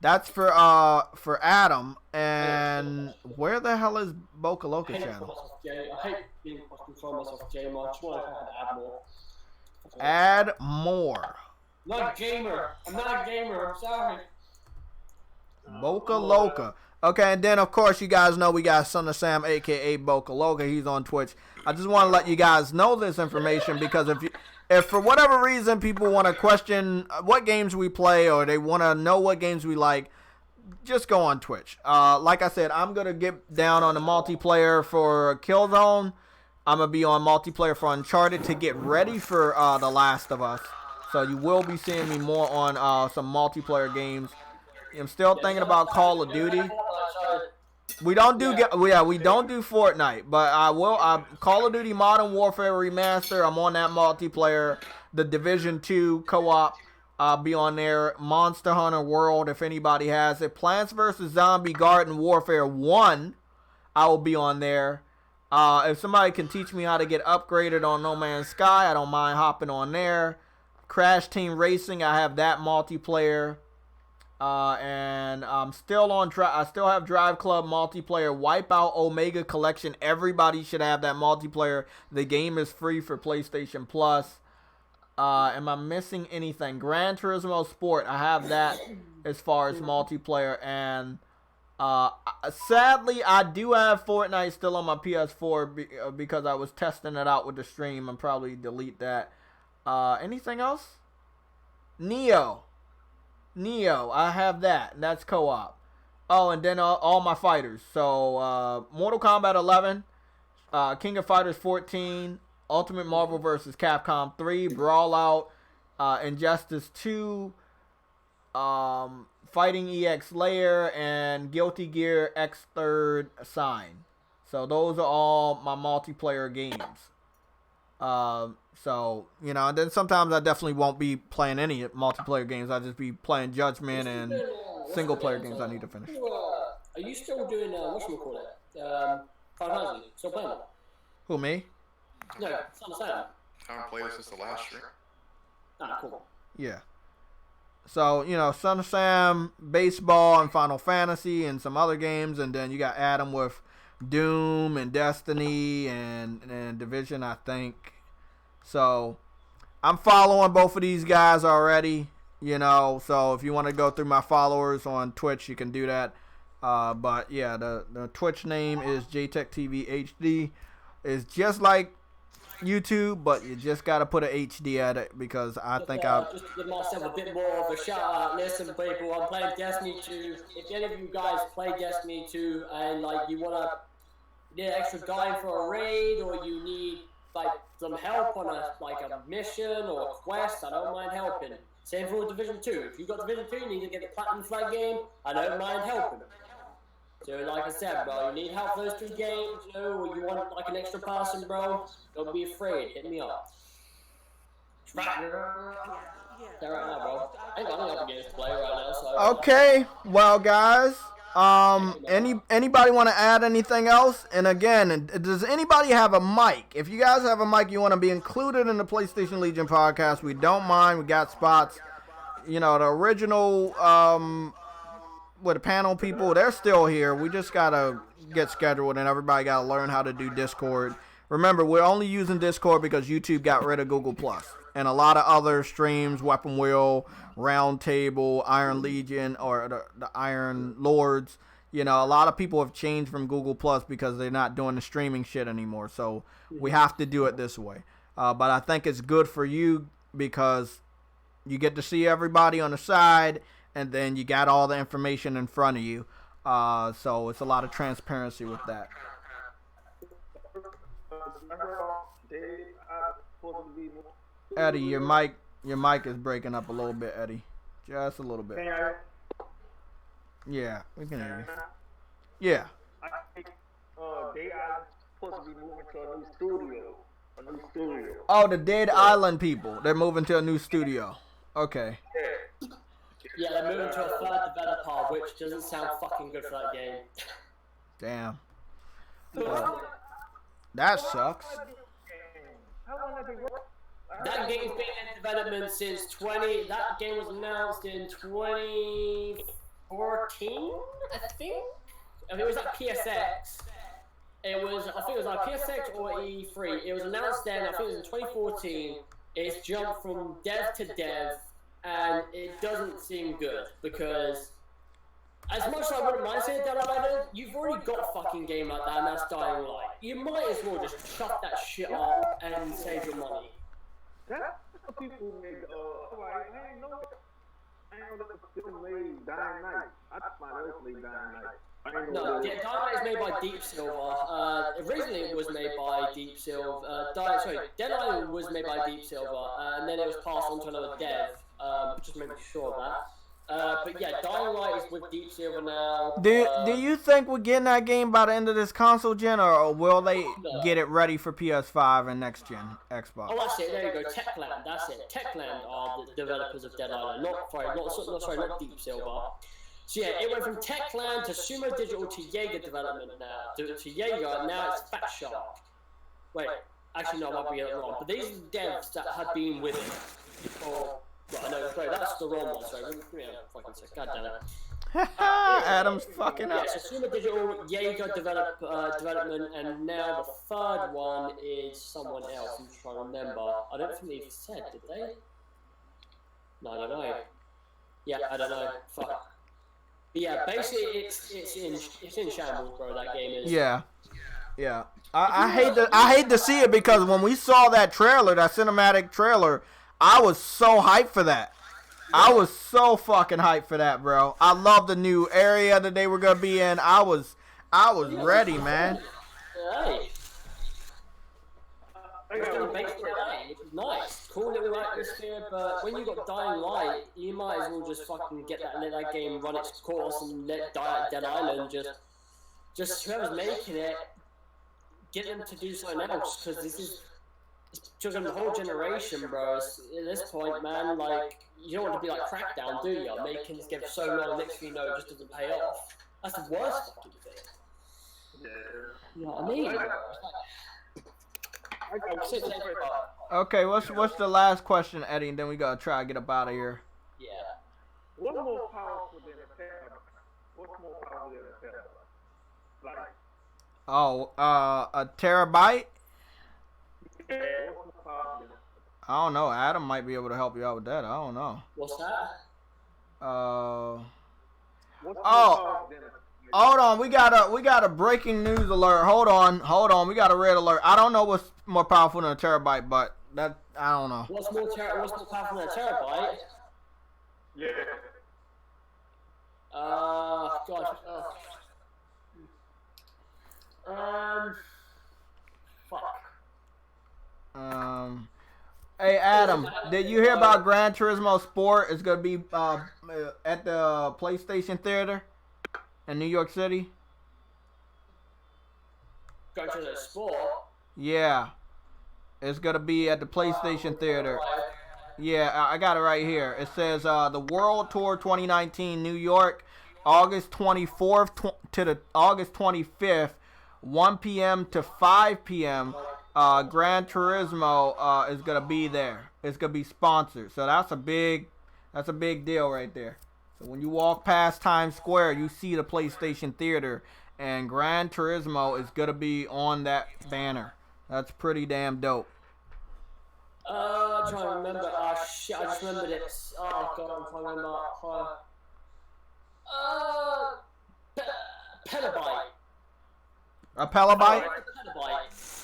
That's for Adam. And where the hell is Boca Loca channel? I hate being control myself, Jay. I just want to add more. Add more. Not gamer. I'm not a gamer. I'm sorry. Boca Loca. Okay, and then of course you guys know we got Son of Sam, aka Boca Loca. He's on Twitch. I just want to let you guys know this information because if for whatever reason people want to question what games we play or they want to know what games we like, just go on Twitch. Like I said, I'm gonna get down on the multiplayer for Killzone. I'm gonna be on multiplayer for Uncharted to get ready for The Last of Us. So you will be seeing me more on some multiplayer games. I'm still thinking about Call of Duty. We don't do we don't do Fortnite, but I will. Call of Duty Modern Warfare Remaster. I'm on that multiplayer. The Division 2 co-op. I'll be on there. Monster Hunter World, if anybody has it. Plants vs Zombie Garden Warfare 1. I will be on there. If somebody can teach me how to get upgraded on No Man's Sky, I don't mind hopping on there. Crash Team Racing, I have that multiplayer. And I'm still on I still have Drive Club multiplayer. Wipeout Omega Collection. Everybody should have that multiplayer. The game is free for PlayStation Plus. Am I missing anything? Gran Turismo Sport. I have that as far as multiplayer. And sadly, I do have Fortnite still on my PS4 because I was testing it out with the stream. I'll probably delete that. Anything else? Neo, I have that. That's co-op. Oh, and then all my fighters. So, Mortal Kombat 11, King of Fighters 14, Ultimate Marvel vs. Capcom 3, Brawl Out, Injustice 2, Fighting EX Layer, and Guilty Gear X Third Sign. So, those are all my multiplayer games. So, you know, and then sometimes I definitely won't be playing any multiplayer games. I'll just be playing Judgment and single player games I need to finish. Are you still doing, whatchamacallit? Final Fantasy? Still playing it? Who, me? No, Son of Sam. I haven't played this since the last year. Ah, cool. Yeah. So, you know, Son of Sam, baseball, and Final Fantasy, and some other games. And then you got Adam with Doom and Destiny and Division, I think. So, I'm following both of these guys already, you know. So, if you want to go through my followers on Twitch, you can do that. But, yeah, the Twitch name is JayTechTV HD. It's just like YouTube, but you just got to put an HD at it because I think just to give myself a bit more of a shout out. Listen, people, I'm playing Destiny 2. If any of you guys play Destiny 2 and like you want to need an extra guy for a raid, or you need like some help on a mission or a quest, I don't mind helping. Same for Division 2. If you got Division 2, you need to get the Platinum Flag game, I don't mind helping. So like I said, bro, you need help for those 2 games, you know, or you want like an extra person, bro, don't be afraid, hit me up. Right now, bro. I ain't got any other games to play right now, so... Okay, well, guys, anybody want to add anything else? And again, does anybody have a mic? If you guys have a mic, you want to be included in the PlayStation Legion podcast, we don't mind. We got spots. You know, the original with the panel people, they're still here. We just gotta get scheduled, and everybody gotta learn how to do Discord. Remember, we're only using Discord because YouTube got rid of Google Plus, and a lot of other streams, Weapon Wheel, Roundtable, Iron Legion, or the Iron Lords. You know, a lot of people have changed from Google Plus because they're not doing the streaming shit anymore. So we have to do it this way. But I think it's good for you because you get to see everybody on the side, and then you got all the information in front of you. So it's a lot of transparency with that. Eddie, your mic is breaking up a little bit, Eddie. Just a little bit. Yeah, we can hear you. Yeah. I think they are supposed to be moving to a new studio. Oh, the Dead Island people. They're moving to a new studio. Okay. Yeah, they're moving to a third developer, which doesn't sound fucking good for that game. Damn. That sucks. That game's been in development since that game was announced in 2015, 2014, I think. I mean, it was at PSX. I think it was like PSX or E3. It was announced then. I think it was in 2014. It's jumped from dev to dev, and it doesn't seem good because, as much as I wouldn't mind saying Dead Island, you've already got a fucking game like that, and that's Dying Light. You might as well just chuck that shit up and save your money. That's what people made. I ain't know that the film made Dying Light. I thought my else made Dying Light. No, Dying Light is made by Deep Silver. Originally it was made by Deep Silver. Dead Island was made by Deep Silver, and then it was passed on to another dev. Just make sure of that. But yeah, Dying Light is with Deep Silver now. Do you think we're getting that game by the end of this console gen, or will they get it ready for PS5 and next gen Xbox? Oh, that's it. There you go. Techland. That's it. Techland are the developers of Dead Island. Not Deep Silver. So yeah, it went from Techland to Sumo Digital to Jaeger development now. To Jaeger, now it's Fat Shark. Wait, actually no, I might be wrong. But these are the devs that have been with it for. Right, no, sorry, that's the wrong one. Sorry, give me a fucking sec. God damn it. Adam's fucking up. Yeah, so Sumo Digital, Jaeger development, and now the third one is someone else. I'm just trying to remember. I don't think they said, did they? No, I don't know. Yeah, I don't know. Fuck. But yeah, basically it's in shambles, bro. That game is. Yeah. I hate to see it because when we saw that trailer, that cinematic trailer, I was so hyped for that. I was so fucking hyped for that, bro. I love the new area that they were gonna be in. I was ready, man. Right. Which is nice. Cool little atmosphere, but when you got Dying Light, you might as well just fucking get that and let that game run its course and let Dead Island just whoever's making it, get them to do something else, because this is children the whole generation, bro. At this point, man, like, you don't want to be like Crackdown, do you? Making this game so long, next thing you know, it just doesn't pay off. That's the worst fucking thing. Yeah. You know what I mean? Okay, what's the last question, Eddie? And then we gotta try to get up out of here. Yeah. What's more powerful than a terabyte? What's more powerful than a terabyte? Like. Oh, a terabyte? Yeah, what's more powerful than a I don't know. Adam might be able to help you out with that. I don't know. What's that? What's more powerful than a Hold on, we got a breaking news alert. Hold on, we got a red alert. I don't know what's more powerful than a terabyte, but that I don't know. What's more powerful than a terabyte? Yeah. God. Fuck. Hey Adam, did you hear about Gran Turismo Sport? It's gonna be at the PlayStation Theater in New York City. Go to the Sport. Yeah, it's gonna be at the PlayStation Theater. Yeah, I got it right here. It says the World Tour 2019 New York, August 24th to the August 25th, 1 p.m. to 5 p.m. Gran Turismo is gonna be there. It's gonna be sponsored, so that's a big deal right there. So when you walk past Times Square, you see the PlayStation Theater, and Gran Turismo is gonna be on that banner. That's pretty damn dope. I'm trying to remember. Shit, I just remembered it. Oh god, I'm trying to remember. Petabyte. A petabyte? Petabyte.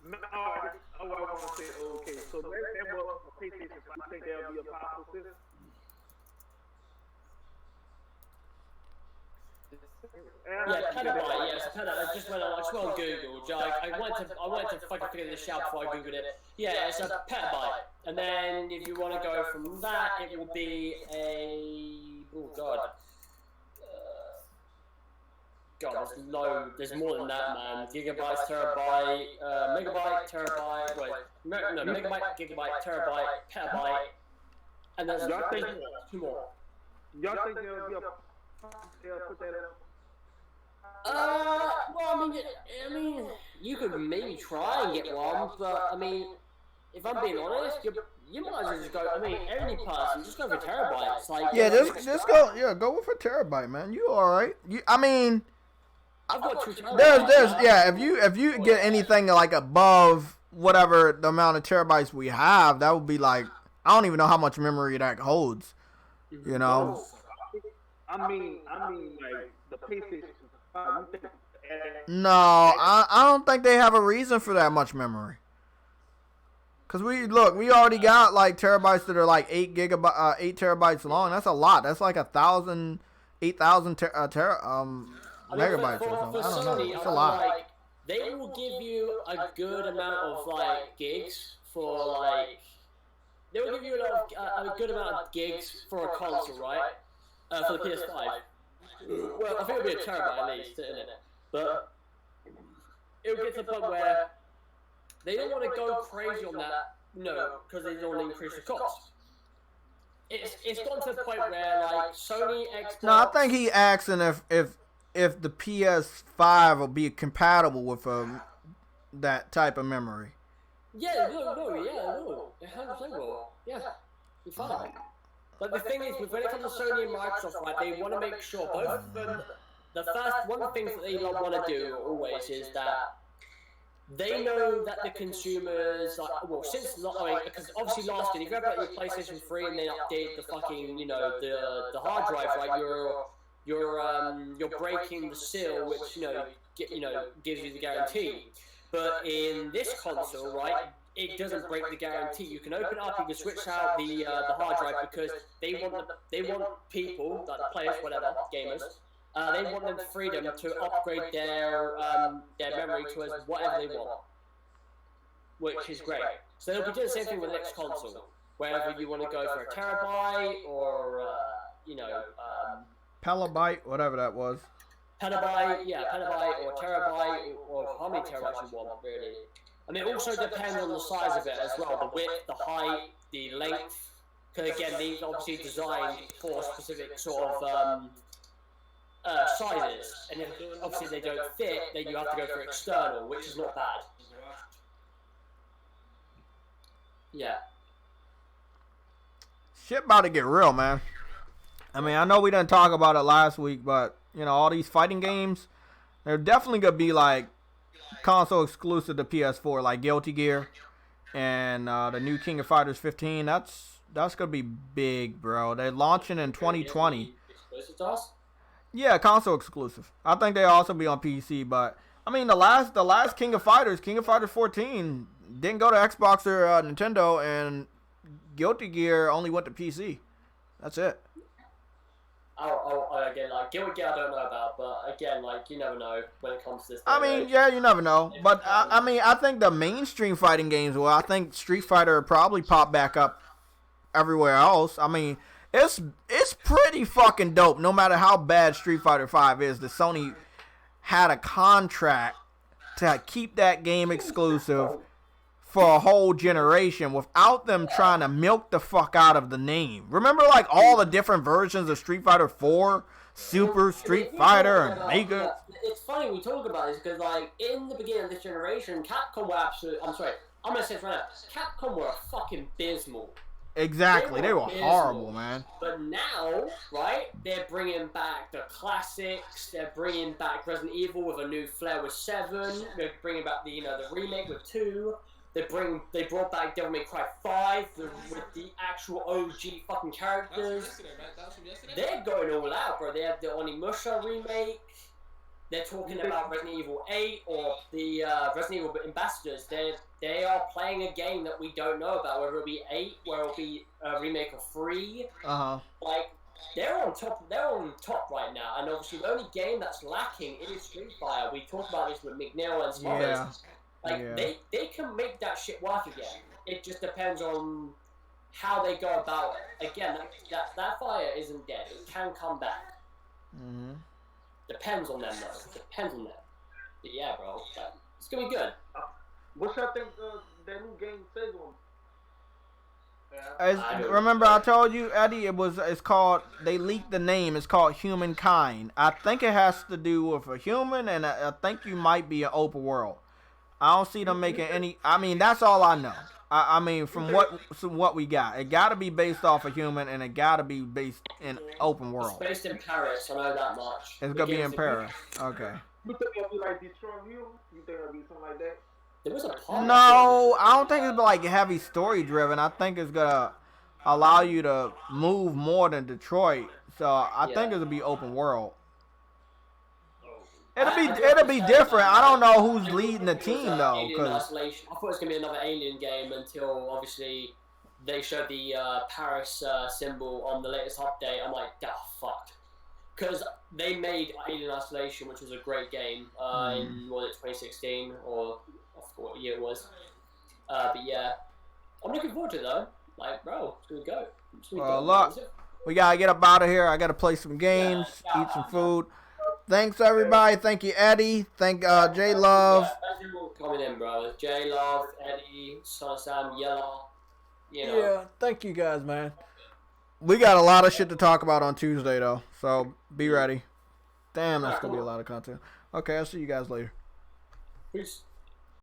No, I want to say, okay, so that was PlayStation 5. I think that'll be a powerful system. Yeah, petabyte. Yes, petabyte. I just went on Google. I wanted to fucking figure this out before I googled it. Yeah, it's a petabyte, and then if you want to go from that, it will be a there's more than that, man. Gigabytes, terabyte, megabyte, terabyte. Wait, no, megabyte, gigabyte, terabyte, petabyte, and there's two more. Y'all think they'll put that up? Well, I mean, you could maybe try and get one, but I mean, if I'm being honest, you might as well just go. I mean, any person, just go for terabytes. Like, Yeah, just go. Yeah, go with a terabyte, man. You all right? I mean, I've got 2 terabytes. Yeah. If you get anything like above whatever the amount of terabytes we have, that would be like, I don't even know how much memory that holds. You know. I mean, like the PlayStation 5. No, I don't think they have a reason for that much memory. Cause we already got like terabytes that are like 8 terabytes long. That's a lot. That's like 8,000 megabytes or something. I don't know. It's a lot. Like, they will give you a good amount of like gigs for like. They will give you a good amount of gigs for a console, right? For the PS5. Well, I think it'll be a terabyte at least, isn't it? But it'll get to the point where they don't want to go crazy on that, because they don't want to increase the cost. It's gone to the point where like Sony, Xbox. No, I think he asking if the PS5 will be compatible with that type of memory. Yeah, no, 100% will. Yeah, be fine. But the thing is, when it comes to Sony and Microsoft, right, they want to make sure both of them. One of the things that they want to do always is that they know that the consumers, because obviously last year, if you have your PlayStation 3 and they update the fucking, the hard drive, right, you're breaking the seal, which gives you the guarantee. But in this console, right, it doesn't break the guarantee. You can open it up, you can switch out the hard drive because they want people, like the players, whatever, gamers. They want them freedom to upgrade their memory to as whatever they want, which is great. So they'll be doing the same thing with the next console, whether you want to go for a terabyte or petabyte, whatever that was. Petabyte or terabyte or how many terabytes you want really. And it also depends on the size of it as well, the width, the height, the length. Because again, these are obviously designed for specific sort of sizes, and if obviously they don't fit, then you have to go for external, which is not bad. Yeah. Shit about to get real, man. I mean, I know we didn't talk about it last week, but all these fighting games, they're definitely gonna be like console exclusive to PS4, like Guilty Gear and the new King of Fighters 15. That's gonna be big, bro. They're launching in 2020. Yeah, console exclusive. I think they also be on PC, but I mean the last King of Fighters 14, didn't go to Xbox or Nintendo, and Guilty Gear only went to PC. That's it. Again, like Guilty Gear, I don't know about, but again, like you never know when it comes to this. I mean, yeah, you never know, but I think the mainstream fighting games will. I think Street Fighter probably pop back up everywhere else. I mean, it's pretty fucking dope. No matter how bad Street Fighter 5 is, the Sony had a contract to keep that game exclusive for a whole generation without them trying to milk the fuck out of the name. Remember, like, all the different versions of Street Fighter 4, Super Street Fighter, and Mega? It's funny we talk about this because, like, in the beginning of this generation, Capcom were I'm going to say it right now. Capcom were fucking abysmal. Exactly. They were horrible, man. But now, right, they're bringing back the classics. They're bringing back Resident Evil with a new flair with 7. They're bringing back the remake with 2. They brought back Devil May Cry 5 with the actual OG fucking characters. They're going all out, bro. They have the Onimusha remake. They're talking about Resident Evil 8 or the Resident Evil Ambassadors. They are playing a game that we don't know about, whether it'll be 8, whether it'll be a remake of 3. Like, they're on top right now. And obviously the only game that's lacking is Street Fighter. We talked about this with McNeil and some others. Like, they can make that shit work again. It just depends on how they go about it. Again, that fire isn't dead. It can come back. Mm-hmm. Depends on them, though. Depends on them. But yeah, bro. It's gonna be good. What y'all think that new game says on? Remember I told you, Eddie, it's called, they leaked the name, it's called Humankind. I think it has to do with a human, and I think you might be an open world. I don't see them making any. I mean, that's all I know. I mean, from what we got, it got to be based off a human, and it got to be based in open world. It's based in Paris. I know that much. It's gonna be in Paris. Okay. You think it'll be like Detroit View? You think it'll be something like that? There was a part. No, I don't think it's like heavy story driven. I think it's gonna allow you to move more than Detroit. So I think it'll be open world. It'll be different. I don't know who's leading the team though. Alien Isolation. I thought it was gonna be another Alien game until obviously they showed the Paris symbol on the latest update. I'm like, fuck. Because they made Alien Isolation, which was a great game in 2016 or I forgot what year it was. But yeah, I'm looking forward to it though. Like, bro, it's gonna go. Look, we gotta get up out of here. I gotta play some games, eat some food. Thanks everybody. Thank you, Eddie. Thank J Love. Thank you all coming in, bro. J Love, Eddie, Son Sam, Yellow. You know. Yeah, thank you guys, man. We got a lot of shit to talk about on Tuesday though, so be ready. Damn, that's gonna be a lot of content. Okay, I'll see you guys later. Peace.